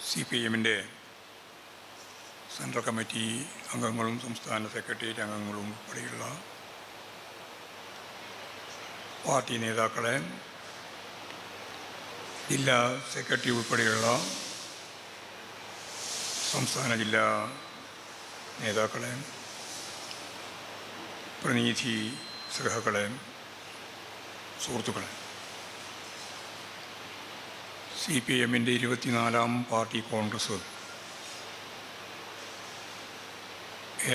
CPM-ൻ്റെ central committee അംഗങ്ങളും സംസ്ഥാന secretariat അംഗങ്ങളും ഉൾപ്പെടെയുള്ള പാർട്ടി നേതാക്കളെ, ജില്ലാ സെക്രട്ടറി ഉൾപ്പെടെയുള്ള സംസ്ഥാന ജില്ലാ നേതാക്കളെ, പ്രതിനിധി സഖാക്കളെ, സുഹൃത്തുക്കളെ, CPM-ൻ്റെ 24ാം പാർട്ടി കോൺഗ്രസ്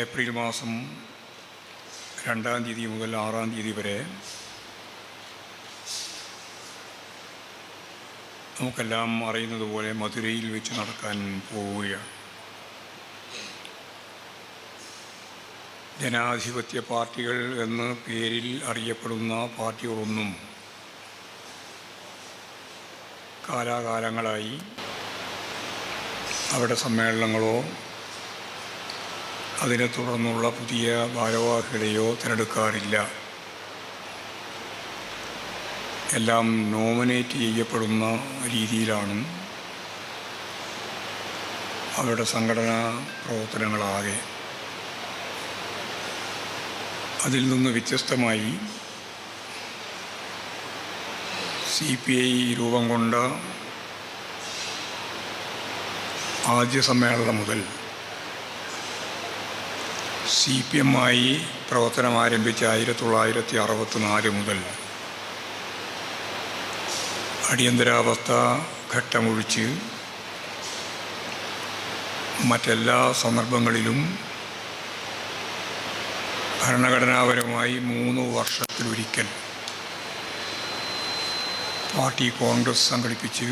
ഏപ്രിൽ മാസം 2-ാം തീയതി മുതൽ 6-ാം തീയതി വരെ നമുക്കെല്ലാം അറിയുന്നത് പോലെ മധുരയിൽ വെച്ച് നടക്കാൻ പോവുകയാണ്. ജനാധിപത്യ പാർട്ടികൾ എന്ന പേരിൽ അറിയപ്പെടുന്ന പാർട്ടികളൊന്നും കാലാകാലങ്ങളായി അവിടെ സമ്മേളനങ്ങളോ അതിനെ തുടർന്നുള്ള പുതിയ ഭാരവാഹികളെയോ തിരഞ്ഞെടുക്കാറില്ല. എല്ലാം നോമിനേറ്റ് ചെയ്യപ്പെടുന്ന രീതിയിലാണ് അവരുടെ സംഘടനാ പ്രവർത്തനങ്ങളാകെ. അതിൽ നിന്ന് വ്യത്യസ്തമായി CPI രൂപം കൊണ്ട ആദ്യ സമ്മേളനം മുതൽ CPM-ആയി പ്രവർത്തനം ആരംഭിച്ച 1964 മുതൽ അടിയന്തരാവസ്ഥ ഘട്ടമൊഴിച്ച് മറ്റെല്ലാ സന്ദർഭങ്ങളിലും ഭരണഘടനാപരമായി 3 വർഷത്തിലൊരിക്കൽ പാർട്ടി കോൺഗ്രസ് സംഘടിപ്പിച്ച്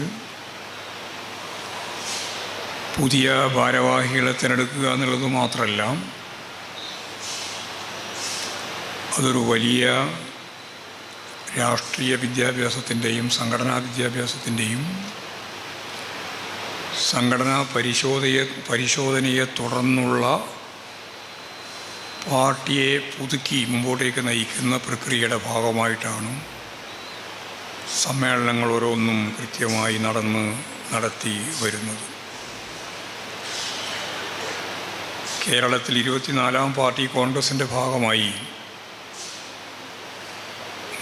പുതിയ ഭാരവാഹികളെ തിരഞ്ഞെടുക്കുക എന്നുള്ളത് മാത്രമല്ല, അതൊരു വലിയ രാഷ്ട്രീയ വിദ്യാഭ്യാസത്തിൻ്റെയും സംഘടനാ വിദ്യാഭ്യാസത്തിൻ്റെയും സംഘടനാ പരിശോധനയെ തുടർന്നുള്ള പാർട്ടിയെ പുതുക്കി മുമ്പോട്ടേക്ക് നയിക്കുന്ന പ്രക്രിയയുടെ ഭാഗമായിട്ടാണ് സമ്മേളനങ്ങൾ ഓരോന്നും കൃത്യമായി നടത്തി വരുന്നത്. കേരളത്തിൽ 24ാം പാർട്ടി കോൺഗ്രസിൻ്റെ ഭാഗമായി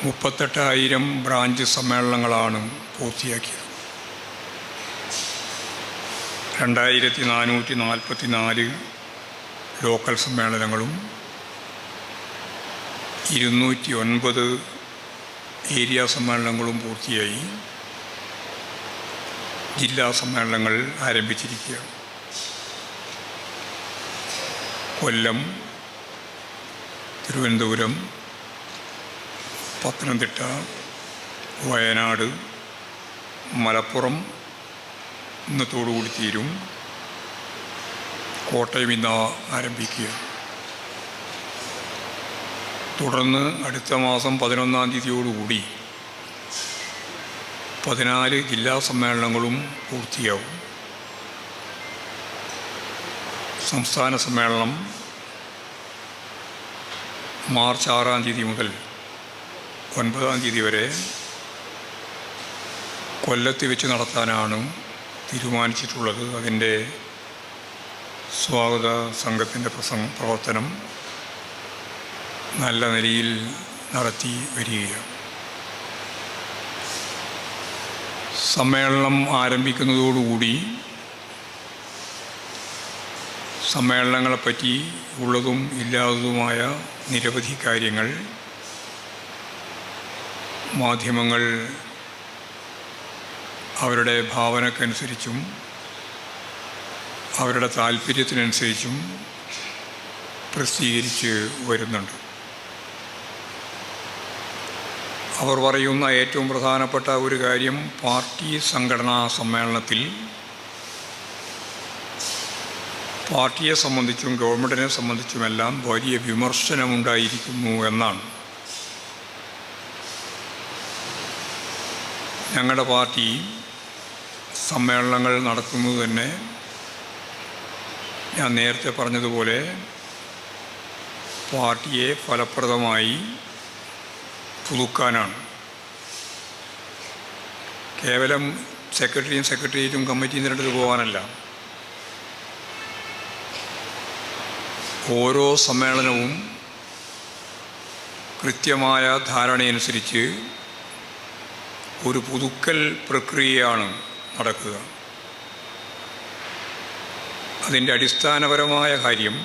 38,000 ബ്രാഞ്ച് സമ്മേളനങ്ങളാണ് പൂർത്തിയാക്കിയത്. 2444 ലോക്കൽ സമ്മേളനങ്ങളും 209 ഏരിയ സമ്മേളനങ്ങളും പൂർത്തിയായി. ജില്ലാ സമ്മേളനങ്ങൾ ആരംഭിച്ചിരിക്കുകയാണ്. കൊല്ലം, തിരുവനന്തപുരം, പത്തനംതിട്ട, വയനാട്, മലപ്പുറം ഇന്നത്തോടുകൂടി തീരും. കോട്ടയം ഇന്ന് ആരംഭിക്കുക. തുടർന്ന് അടുത്ത മാസം 11-ാം തീയതിയോടുകൂടി 14 ജില്ലാ സമ്മേളനങ്ങളും പൂർത്തിയാവും. സംസ്ഥാന സമ്മേളനം മാർച്ച് 6-ാം തീയതി മുതൽ 9-ാം തീയതി വരെ കൊല്ലത്ത് വെച്ച് നടത്താനാണ് തീരുമാനിച്ചിട്ടുള്ളത്. അതിൻ്റെ സ്വാഗത സംഘത്തിൻ്റെ പ്രവർത്തനം നല്ല നിലയിൽ നടത്തി വരികയാണ്. സമ്മേളനം ആരംഭിക്കുന്നതോടുകൂടി സമ്മേളനങ്ങളെപ്പറ്റി ഉള്ളതും ഇല്ലാത്തതുമായ നിരവധി കാര്യങ്ങൾ മാധ്യമങ്ങൾ അവരുടെ ഭാവനക്കനുസരിച്ചും അവരുടെ താല്പര്യത്തിനനുസരിച്ചും പ്രസിദ്ധീകരിച്ച് വരുന്നുണ്ട്. അവർ പറയുന്ന ഏറ്റവും പ്രധാനപ്പെട്ട ഒരു കാര്യം, പാർട്ടി സംഘടനാ സമ്മേളനത്തിൽ പാർട്ടിയെ സംബന്ധിച്ചും ഗവൺമെൻറ്റിനെ സംബന്ധിച്ചുമെല്ലാം വലിയ വിമർശനമുണ്ടായിരിക്കുന്നു എന്നാണ്. ഞങ്ങളുടെ പാർട്ടി സമ്മേളനങ്ങൾ നടത്തുന്നത് തന്നെ ഞാൻ നേരത്തെ പറഞ്ഞതുപോലെ പാർട്ടിയെ ഫലപ്രദമായി പുതുക്കാനാണ്. കേവലം സെക്രട്ടേറിയറ്റും കമ്മിറ്റിയും തിരഞ്ഞെടുത്ത് പോകാനല്ല. ഓരോ സമ്മേളനവും കൃത്യമായ ധാരണയനുസരിച്ച് ഒരു പുതുക്കൽ പ്രക്രിയയാണ് നടക്കുക. അതിൻ്റെ അടിസ്ഥാനപരമായ കാര്യം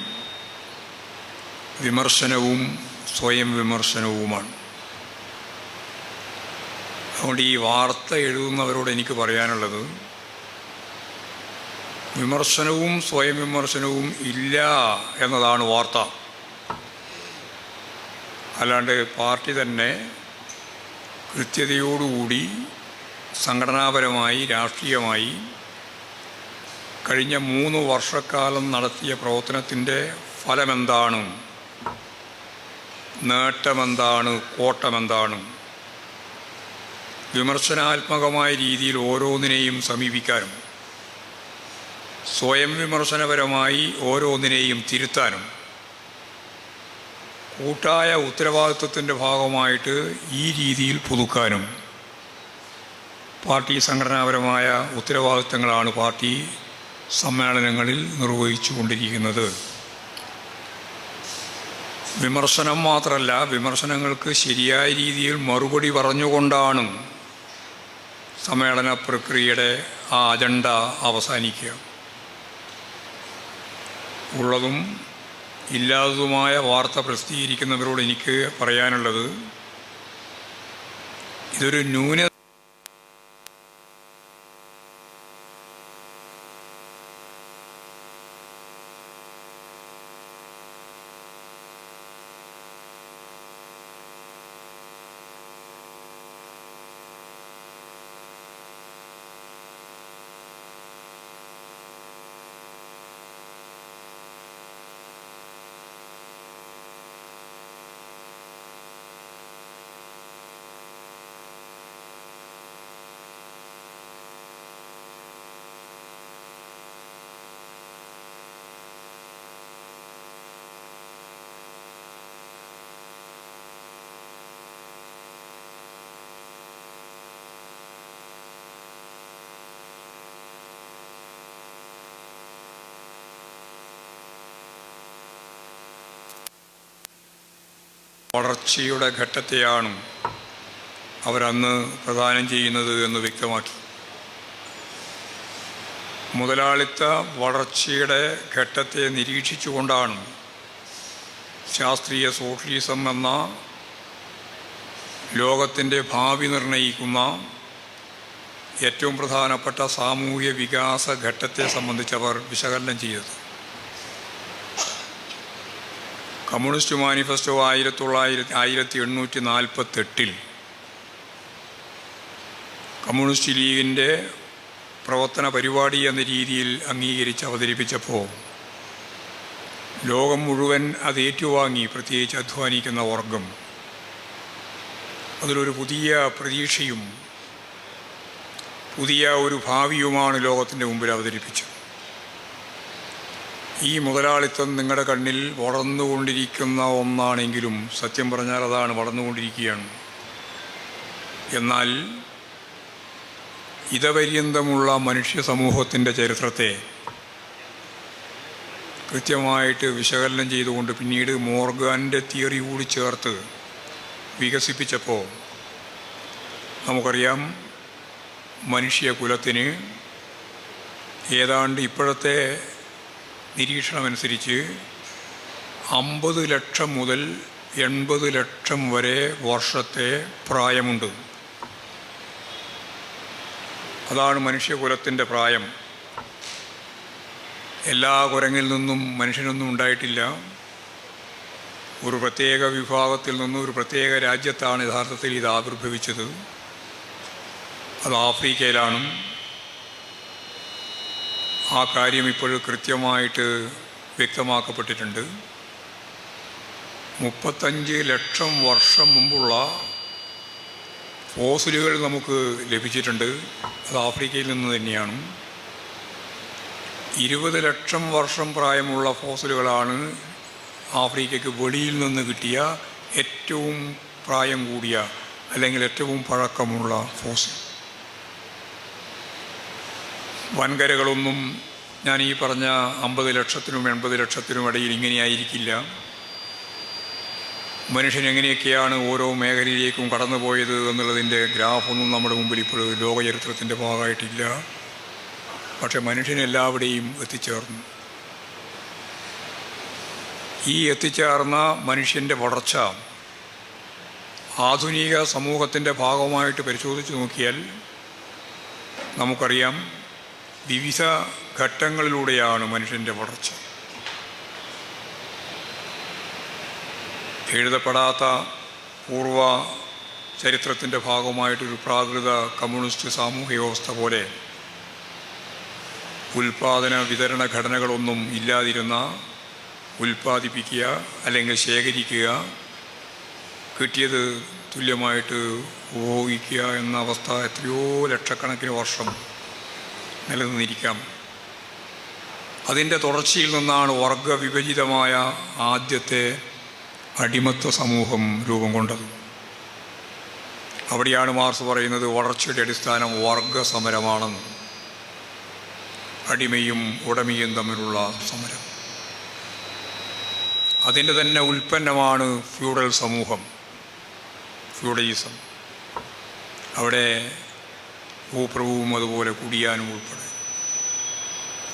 വിമർശനവും സ്വയം വിമർശനവുമാണ്. അതുകൊണ്ട് ഈ വാർത്ത എഴുതുന്നവരോട് എനിക്ക് പറയാനുള്ളത്, വിമർശനവും സ്വയം വിമർശനവും ഇല്ല എന്നതാണ് വാർത്ത. അല്ലാണ്ട് പാർട്ടി തന്നെ കൃത്യതയോടുകൂടി സംഘടനാപരമായി രാഷ്ട്രീയമായി കഴിഞ്ഞ 3 വർഷക്കാലം നടത്തിയ പ്രവർത്തനത്തിൻ്റെ ഫലമെന്താണ്, നേട്ടമെന്താണ്, കോട്ടമെന്താണ്, വിമർശനാത്മകമായ രീതിയിൽ ഓരോന്നിനെയും സമീപിക്കാനും സ്വയം വിമർശനപരമായി ഓരോന്നിനെയും തിരുത്താനും കൂട്ടായ ഉത്തരവാദിത്വത്തിൻ്റെ ഭാഗമായിട്ട് ഈ രീതിയിൽ പുതുക്കാനും പാർട്ടി സംഘടനാപരമായ ഉത്തരവാദിത്തങ്ങളാണ് പാർട്ടി സമ്മേളനങ്ങളിൽ നിർവഹിച്ചു കൊണ്ടിരിക്കുന്നത്. വിമർശനം മാത്രമല്ല, വിമർശനങ്ങൾക്ക് ശരിയായ രീതിയിൽ മറുപടി പറഞ്ഞുകൊണ്ടാണ് സമ്മേളന പ്രക്രിയയുടെ ആ അജണ്ട അവസാനിക്കുക. ഉള്ളതും ഇല്ലാത്തതുമായ വാർത്ത പ്രസിദ്ധീകരിക്കുന്നവരോട് എനിക്ക് പറയാനുള്ളത്, ഇതൊരു ന്യൂനത വളർച്ചയുടെ ഘട്ടത്തെയാണ് അവരന്ന് പ്രദാനം ചെയ്യുന്നത് എന്ന് വ്യക്തമാക്കി. മുതലാളിത്ത വളർച്ചയുടെ ഘട്ടത്തെ നിരീക്ഷിച്ചുകൊണ്ടാണ് ശാസ്ത്രീയ സോഷ്യലിസം എന്ന ലോകത്തിൻ്റെ ഭാവി നിർണയിക്കുന്ന ഏറ്റവും പ്രധാനപ്പെട്ട സാമൂഹ്യ വികാസ ഘട്ടത്തെ സംബന്ധിച്ചവർ വിശകലനം ചെയ്തത്. കമ്മ്യൂണിസ്റ്റ് മാനിഫെസ്റ്റോ 1848 കമ്മ്യൂണിസ്റ്റ് ലീഗിൻ്റെ പ്രവർത്തന പരിപാടി എന്ന രീതിയിൽ അംഗീകരിച്ച് അവതരിപ്പിച്ചപ്പോൾ ലോകം മുഴുവൻ അത് ഏറ്റുവാങ്ങി, പ്രത്യേകിച്ച് അധ്വാനിക്കുന്ന വർഗം. അതിലൊരു പുതിയ പ്രതീക്ഷയും പുതിയ ഒരു ഭാവിയുമാണ് ലോകത്തിൻ്റെ മുമ്പിൽ അവതരിപ്പിച്ചത്. ഈ മുതലാളിത്തം നിങ്ങളുടെ കണ്ണിൽ വളർന്നുകൊണ്ടിരിക്കുന്ന ഒന്നാണെങ്കിലും സത്യം പറഞ്ഞാൽ അതാണ്, വളർന്നുകൊണ്ടിരിക്കുകയാണ്. എന്നാൽ ഇതപര്യന്തമുള്ള മനുഷ്യ സമൂഹത്തിൻ്റെ ചരിത്രത്തെ കൃത്യമായിട്ട് വിശകലനം ചെയ്തുകൊണ്ട് പിന്നീട് മോർഗാൻ്റെ തിയറി കൂടി ചേർത്ത് വികസിപ്പിച്ചപ്പോൾ നമുക്കറിയാം, മനുഷ്യകുലത്തിന് ഏതാണ്ട് ഇപ്പോഴത്തെ നിരീക്ഷണമനുസരിച്ച് 50 ലക്ഷം മുതൽ 80 ലക്ഷം വരെ വർഷത്തെ പ്രായമുണ്ട്. അതാണ് മനുഷ്യകുലത്തിൻ്റെ പ്രായം. എല്ലാ കുരങ്ങിൽ നിന്നും മനുഷ്യനൊന്നും ഉണ്ടായിട്ടില്ല. ഒരു പ്രത്യേക വിഭാഗത്തിൽ നിന്നും ഒരു പ്രത്യേക രാജ്യത്താണ് യഥാർത്ഥത്തിൽ ഇത് ആവിർഭവിച്ചത്. അത് ആഫ്രിക്കയിലാണ്. ആ കാര്യം ഇപ്പോൾ കൃത്യമായിട്ട് വ്യക്തമാക്കപ്പെട്ടിട്ടുണ്ട്. 35 ലക്ഷം വർഷം മുമ്പുള്ള ഫോസിലുകൾ നമുക്ക് ലഭിച്ചിട്ടുണ്ട്. അത് ആഫ്രിക്കയിൽ നിന്ന് തന്നെയാണ്. 20 ലക്ഷം വർഷം പ്രായമുള്ള ഫോസിലുകളാണ് ആഫ്രിക്കയ്ക്ക് വെളിയിൽ നിന്ന് കിട്ടിയ ഏറ്റവും പ്രായം കൂടിയ അല്ലെങ്കിൽ ഏറ്റവും പഴക്കമുള്ള ഫോസിൽ. വൻകരകളൊന്നും ഞാൻ ഈ പറഞ്ഞ 50 ലക്ഷത്തിനും 80 ലക്ഷത്തിനും ഇടയിൽ ഇങ്ങനെയായിരിക്കില്ല. മനുഷ്യൻ എങ്ങനെയൊക്കെയാണ് ഓരോ മേഖലയിലേക്കും കടന്നുപോയത് എന്നുള്ളതിൻ്റെ ഗ്രാഫൊന്നും നമ്മുടെ മുമ്പിൽ ഇപ്പോൾ ലോകചരിത്രത്തിൻ്റെ ഭാഗമായിട്ടില്ല. പക്ഷെ മനുഷ്യൻ എല്ലാവിടെയും എത്തിച്ചേർന്നു. ഈ എത്തിച്ചേർന്ന മനുഷ്യൻ്റെ വളർച്ച ആധുനിക സമൂഹത്തിൻ്റെ ഭാഗമായിട്ട് പരിശോധിച്ച് നോക്കിയാൽ നമുക്കറിയാം വിവിധ ഘട്ടങ്ങളിലൂടെയാണ് മനുഷ്യൻ്റെ വളർച്ച. എഴുതപ്പെടാത്ത പൂർവ ചരിത്രത്തിൻ്റെ ഭാഗമായിട്ടൊരു പ്രാകൃത കമ്മ്യൂണിസ്റ്റ് സാമൂഹ്യ വ്യവസ്ഥ പോലെ ഉൽപാദന വിതരണ ഘടനകളൊന്നും ഇല്ലാതിരുന്ന ഉൽപ്പാദിപ്പിക്കുക അല്ലെങ്കിൽ ശേഖരിക്കുക, കിട്ടിയത് തുല്യമായിട്ട് ഉപയോഗിക്കുക എന്ന അവസ്ഥ എത്രയോ ലക്ഷക്കണക്കിന് വർഷം നിലനിന്നിരിക്കാം. അതിൻ്റെ തുടർച്ചയിൽ നിന്നാണ് വർഗവിഭജിതമായ ആദ്യത്തെ അടിമത്വ സമൂഹം രൂപം കൊണ്ടത്. അവിടെയാണ് മാർക്സ് പറയുന്നത് വളർച്ചയുടെ അടിസ്ഥാനം വർഗസമരമാണെന്ന്. അടിമയും ഉടമയും തമ്മിലുള്ള സമരം. അതിൻ്റെ തന്നെ ഉൽപ്പന്നമാണ് ഫ്യൂഡൽ സമൂഹം, ഫ്യൂഡലിസം. അവിടെ ഭൂപ്രഭുവും അതുപോലെ കുടിയാനും ഉൾപ്പെടെ.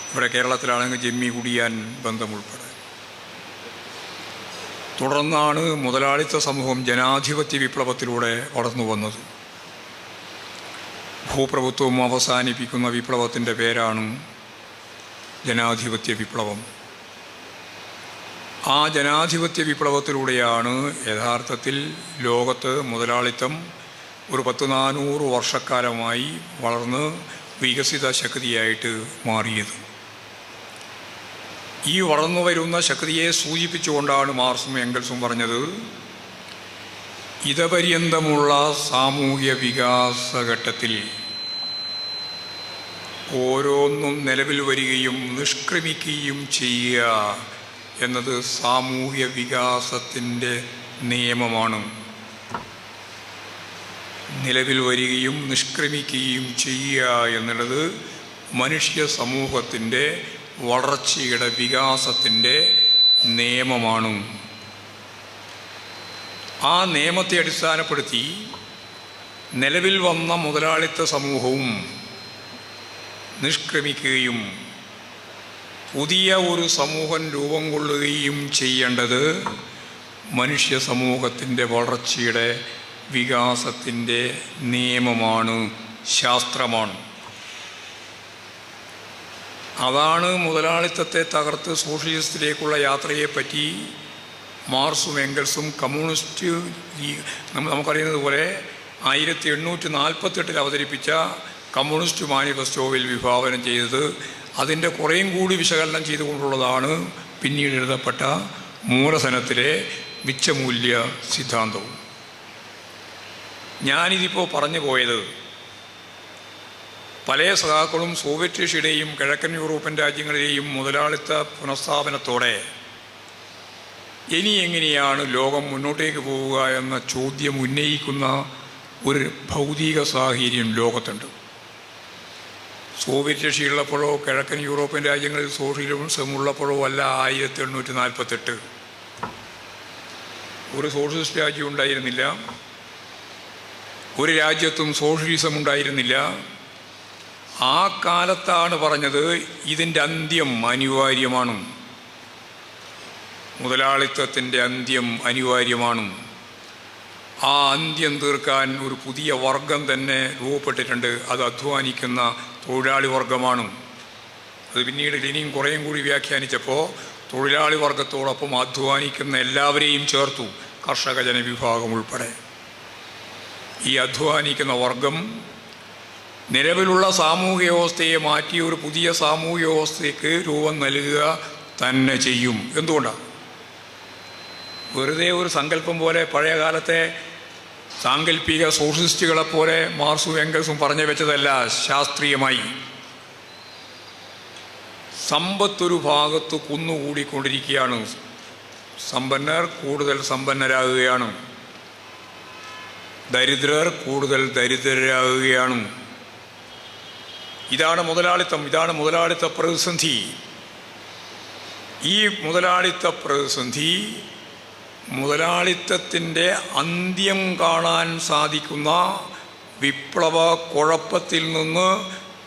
ഇവിടെ കേരളത്തിലാണെങ്കിൽ ജമ്മി കുടിയാൻ ബന്ധം ഉൾപ്പെടെ. തുടർന്നാണ് മുതലാളിത്ത സമൂഹം ജനാധിപത്യ വിപ്ലവത്തിലൂടെ വളർന്നു വന്നത്. ഭൂപ്രഭുത്വം അവസാനിപ്പിക്കുന്ന വിപ്ലവത്തിൻ്റെ പേരാണ് ജനാധിപത്യ വിപ്ലവം. ആ ജനാധിപത്യ വിപ്ലവത്തിലൂടെയാണ് യഥാർത്ഥത്തിൽ ലോകത്ത് മുതലാളിത്തം ഒരു 100-400 വർഷക്കാലമായി വളർന്ന് വികസിത ശക്തിയായിട്ട് മാറിയത്. ഈ വളർന്നു വരുന്ന ശക്തിയെ സൂചിപ്പിച്ചുകൊണ്ടാണ് മാർക്സും എംഗൽസും പറഞ്ഞത്, ഇതപര്യന്തമുള്ള സാമൂഹ്യ വികാസഘട്ടത്തിൽ ഓരോന്നും നിലവിൽ വരികയും നിഷ്ക്രമിക്കുകയും ചെയ്യുക എന്നത് സാമൂഹ്യ വികാസത്തിൻ്റെ നിയമമാണ്. നിലവിൽ വരികയും നിഷ്ക്രമിക്കുകയും ചെയ്യുക എന്നുള്ളത് മനുഷ്യ സമൂഹത്തിൻ്റെ വളർച്ചയുടെ വികാസത്തിൻ്റെ നിയമമാണ്. ആ നിയമത്തെ അടിസ്ഥാനപ്പെടുത്തി നിലവിൽ വന്ന മുതലാളിത്ത സമൂഹവും നിഷ്ക്രമിക്കുകയും പുതിയ ഒരു സമൂഹം രൂപം കൊള്ളുകയും ചെയ്യേണ്ടത് മനുഷ്യ സമൂഹത്തിൻ്റെ വളർച്ചയുടെ വികാസത്തിൻ്റെ നിയമമാണ്, ശാസ്ത്രമാണ്. അതാണ് മുതലാളിത്തത്തെ തകർത്ത് സോഷ്യലിസത്തിലേക്കുള്ള യാത്രയെപ്പറ്റി മാർക്സും എംഗൽസും കമ്മ്യൂണിസ്റ്റ് നമുക്കറിയുന്നത് പോലെ 1848 അവതരിപ്പിച്ച കമ്മ്യൂണിസ്റ്റ് മാനിഫെസ്റ്റോവിൽ വിഭാവനം ചെയ്തത്. അതിൻ്റെ കുറേയും കൂടി വിശകലനം ചെയ്തുകൊണ്ടുള്ളതാണ് പിന്നീട് എഴുതപ്പെട്ട മൂലധനത്തിലെ മിച്ചമൂല്യ സിദ്ധാന്തവും. ഞാനിതിപ്പോൾ പറഞ്ഞു പോയത് പല സഖാക്കളും സോവിയറ്റ് റഷ്യയുടെയും കിഴക്കൻ യൂറോപ്യൻ രാജ്യങ്ങളിലെയും മുതലാളിത്ത പുനഃസ്ഥാപനത്തോടെ ഇനി എങ്ങനെയാണ് ലോകം മുന്നോട്ടേക്ക് പോവുക എന്ന ചോദ്യം ഉന്നയിക്കുന്ന ഒരു ഭൗതിക സാഹചര്യം ലോകത്തുണ്ട്. സോവിയറ്റ് റഷ്യ ഉള്ളപ്പോഴോ കിഴക്കൻ യൂറോപ്യൻ രാജ്യങ്ങളിൽ സോഷ്യലിസം ഉള്ളപ്പോഴോ അല്ല 1848. ഒരു സോഷ്യലിസ്റ്റ് രാജ്യം ഉണ്ടായിരുന്നില്ല, ഒരു രാജ്യത്തും സോഷ്യലിസം ഉണ്ടായിരുന്നില്ല. ആ കാലത്താണ് പറഞ്ഞത് ഇതിൻ്റെ അന്ത്യം അനിവാര്യമാണ്, മുതലാളിത്തത്തിൻ്റെ അന്ത്യം അനിവാര്യമാണ്. ആ അന്ത്യം തീർക്കാൻ ഒരു പുതിയ വർഗം തന്നെ രൂപപ്പെട്ടിട്ടുണ്ട്. അത് അധ്വാനിക്കുന്ന തൊഴിലാളി വർഗമാണ്. അത് പിന്നീട് ലെനിൻ കുറേയും കൂടി വ്യാഖ്യാനിച്ചപ്പോൾ തൊഴിലാളി വർഗത്തോടൊപ്പം അധ്വാനിക്കുന്ന എല്ലാവരെയും ചേർത്തു, കർഷക ജനവിഭാഗം ഉൾപ്പെടെ. ഈ അധ്വാനിക്കുന്ന വർഗം നിലവിലുള്ള സാമൂഹ്യ വ്യവസ്ഥയെ മാറ്റി ഒരു പുതിയ സാമൂഹ്യ വ്യവസ്ഥയ്ക്ക് രൂപം നൽകുക തന്നെ ചെയ്യും. എന്തുകൊണ്ടാണ്? വെറുതെ ഒരു സങ്കല്പം പോലെ പഴയ കാലത്തെ സാങ്കല്പിക സോഷ്യലിസ്റ്റുകളെപ്പോലെ മാർക്സും എംഗൽസും പറഞ്ഞു വെച്ചതല്ല. ശാസ്ത്രീയമായി സമ്പത്തൊരു ഭാഗത്ത് കുന്നുകൂടിക്കൊണ്ടിരിക്കുകയാണ്. സമ്പന്നർ കൂടുതൽ സമ്പന്നരാകുകയാണ്, ദരിദ്രർ കൂടുതൽ ദരിദ്രരാകുകയാണ്. ഇതാണ് മുതലാളിത്തം, ഇതാണ് മുതലാളിത്ത പ്രതിസന്ധി. ഈ മുതലാളിത്ത പ്രതിസന്ധി മുതലാളിത്തത്തിൻ്റെ അന്ത്യം കാണാൻ സാധിക്കുന്ന വിപ്ലവ കുഴപ്പത്തിൽ നിന്ന്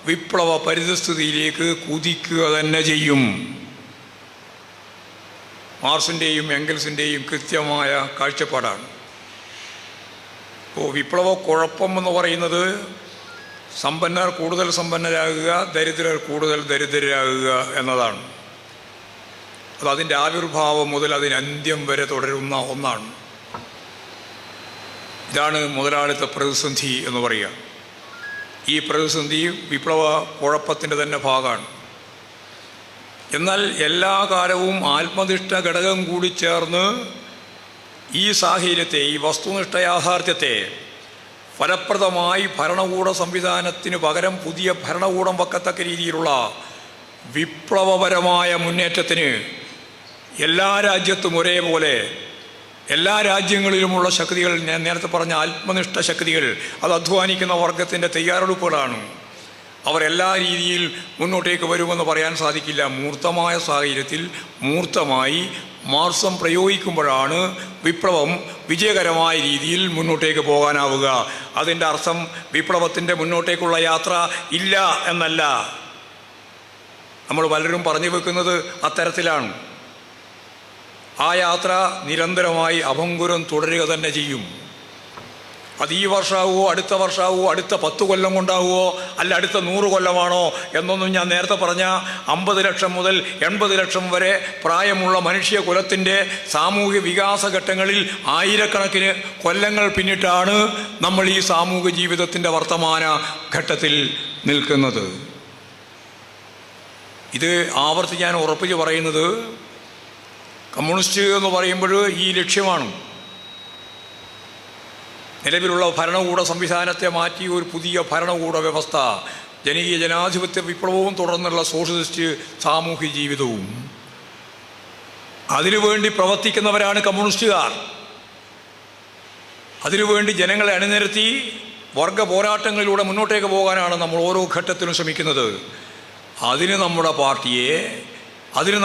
വിപ്ലവ പരിതസ്ഥിതിയിലേക്ക് കുതിക്കുക തന്നെ ചെയ്യും. മാർക്സിൻ്റെയും എംഗൽസിൻ്റെയും കൃത്യമായ കാഴ്ചപ്പാടാണ്. ഇപ്പോൾ വിപ്ലവ കുഴപ്പം എന്ന് പറയുന്നത് സമ്പന്നർ കൂടുതൽ സമ്പന്നരാകുക, ദരിദ്രർ കൂടുതൽ ദരിദ്രരാകുക എന്നതാണ്. അതിൻ്റെ ആവിർഭാവം മുതൽ അതിന് അന്ത്യം വരെ തുടരുന്ന ഒന്നാണ്. ഇതാണ് മുതലാളിത്ത പ്രതിസന്ധി എന്ന് പറയുക. ഈ പ്രതിസന്ധി വിപ്ലവ കുഴപ്പത്തിൻ്റെ തന്നെ ഭാഗമാണ്. എന്നാൽ എല്ലാ കാലവും ആത്മനിഷ്ഠ ഘടകം കൂടി ചേർന്ന് ഈ സാഹചര്യത്തെ, ഈ വസ്തുനിഷ്ഠ യാഥാർത്ഥ്യത്തെ ഫലപ്രദമായി ഭരണകൂട സംവിധാനത്തിന് പകരം പുതിയ ഭരണകൂടം വെക്കത്തക്ക രീതിയിലുള്ള വിപ്ലവപരമായ മുന്നേറ്റത്തിന് എല്ലാ രാജ്യത്തും ഒരേപോലെ, എല്ലാ രാജ്യങ്ങളിലുമുള്ള ശക്തികൾ, ഞാൻ നേരത്തെ പറഞ്ഞ ആത്മനിഷ്ഠ ശക്തികൾ, അത് അധ്വാനിക്കുന്ന വർഗത്തിൻ്റെ തയ്യാറെടുപ്പുകളാണ്. അവരെല്ലാ രീതിയിൽ മുന്നോട്ടേക്ക് വരുമെന്ന് പറയാൻ സാധിക്കില്ല. മൂർത്തമായ സാഹചര്യത്തിൽ മൂർത്തമായി മാർക്സം പ്രയോഗിക്കുമ്പോഴാണ് വിപ്ലവം വിജയകരമായ രീതിയിൽ മുന്നോട്ടേക്ക് പോകാനാവുക. അതിൻ്റെ അർത്ഥം വിപ്ലവത്തിൻ്റെ മുന്നോട്ടേക്കുള്ള യാത്ര ഇല്ല എന്നല്ല. നമ്മൾ പലരും പറഞ്ഞു വെക്കുന്നത് അത്തരത്തിലാണ്. ആ യാത്ര നിരന്തരമായി അഭംഗുരം തുടരുക തന്നെ ചെയ്യും. അത് ഈ വർഷമാവുമോ, അടുത്ത വർഷമാവുമോ, അടുത്ത 10 കൊല്ലം കൊണ്ടാവുമോ, അല്ല അടുത്ത 100 കൊല്ലമാണോ എന്നൊന്നും ഞാൻ നേരത്തെ പറഞ്ഞ 50 ലക്ഷം മുതൽ 80 ലക്ഷം വരെ പ്രായമുള്ള മനുഷ്യകുലത്തിൻ്റെ സാമൂഹ്യ വികാസ ഘട്ടങ്ങളിൽ ആയിരക്കണക്കിന് കൊല്ലങ്ങൾ പിന്നിട്ടാണ് നമ്മൾ ഈ സാമൂഹ്യ ജീവിതത്തിൻ്റെ വർത്തമാന ഘട്ടത്തിൽ നിൽക്കുന്നത്. ഇത് ആവർത്തിക്കാൻ ഉറപ്പിച്ച് പറയുന്നത്, കമ്മ്യൂണിസ്റ്റ് എന്ന് പറയുമ്പോൾ ഈ ലക്ഷ്യമാണ്. നിലവിലുള്ള ഭരണകൂട സംവിധാനത്തെ മാറ്റി ഒരു പുതിയ ഭരണകൂട വ്യവസ്ഥ, ജനകീയ ജനാധിപത്യ വിപ്ലവവും തുടർന്നുള്ള സോഷ്യലിസ്റ്റ് സാമൂഹ്യ ജീവിതവും. അതിനുവേണ്ടി പ്രവർത്തിക്കുന്നവരാണ് കമ്മ്യൂണിസ്റ്റുകാർ. അതിനുവേണ്ടി ജനങ്ങളെ അണിനിരത്തി വർഗ പോരാട്ടങ്ങളിലൂടെ മുന്നോട്ടേക്ക് പോകാനാണ് നമ്മൾ ഓരോ ഘട്ടത്തിലും ശ്രമിക്കുന്നത്. അതിന്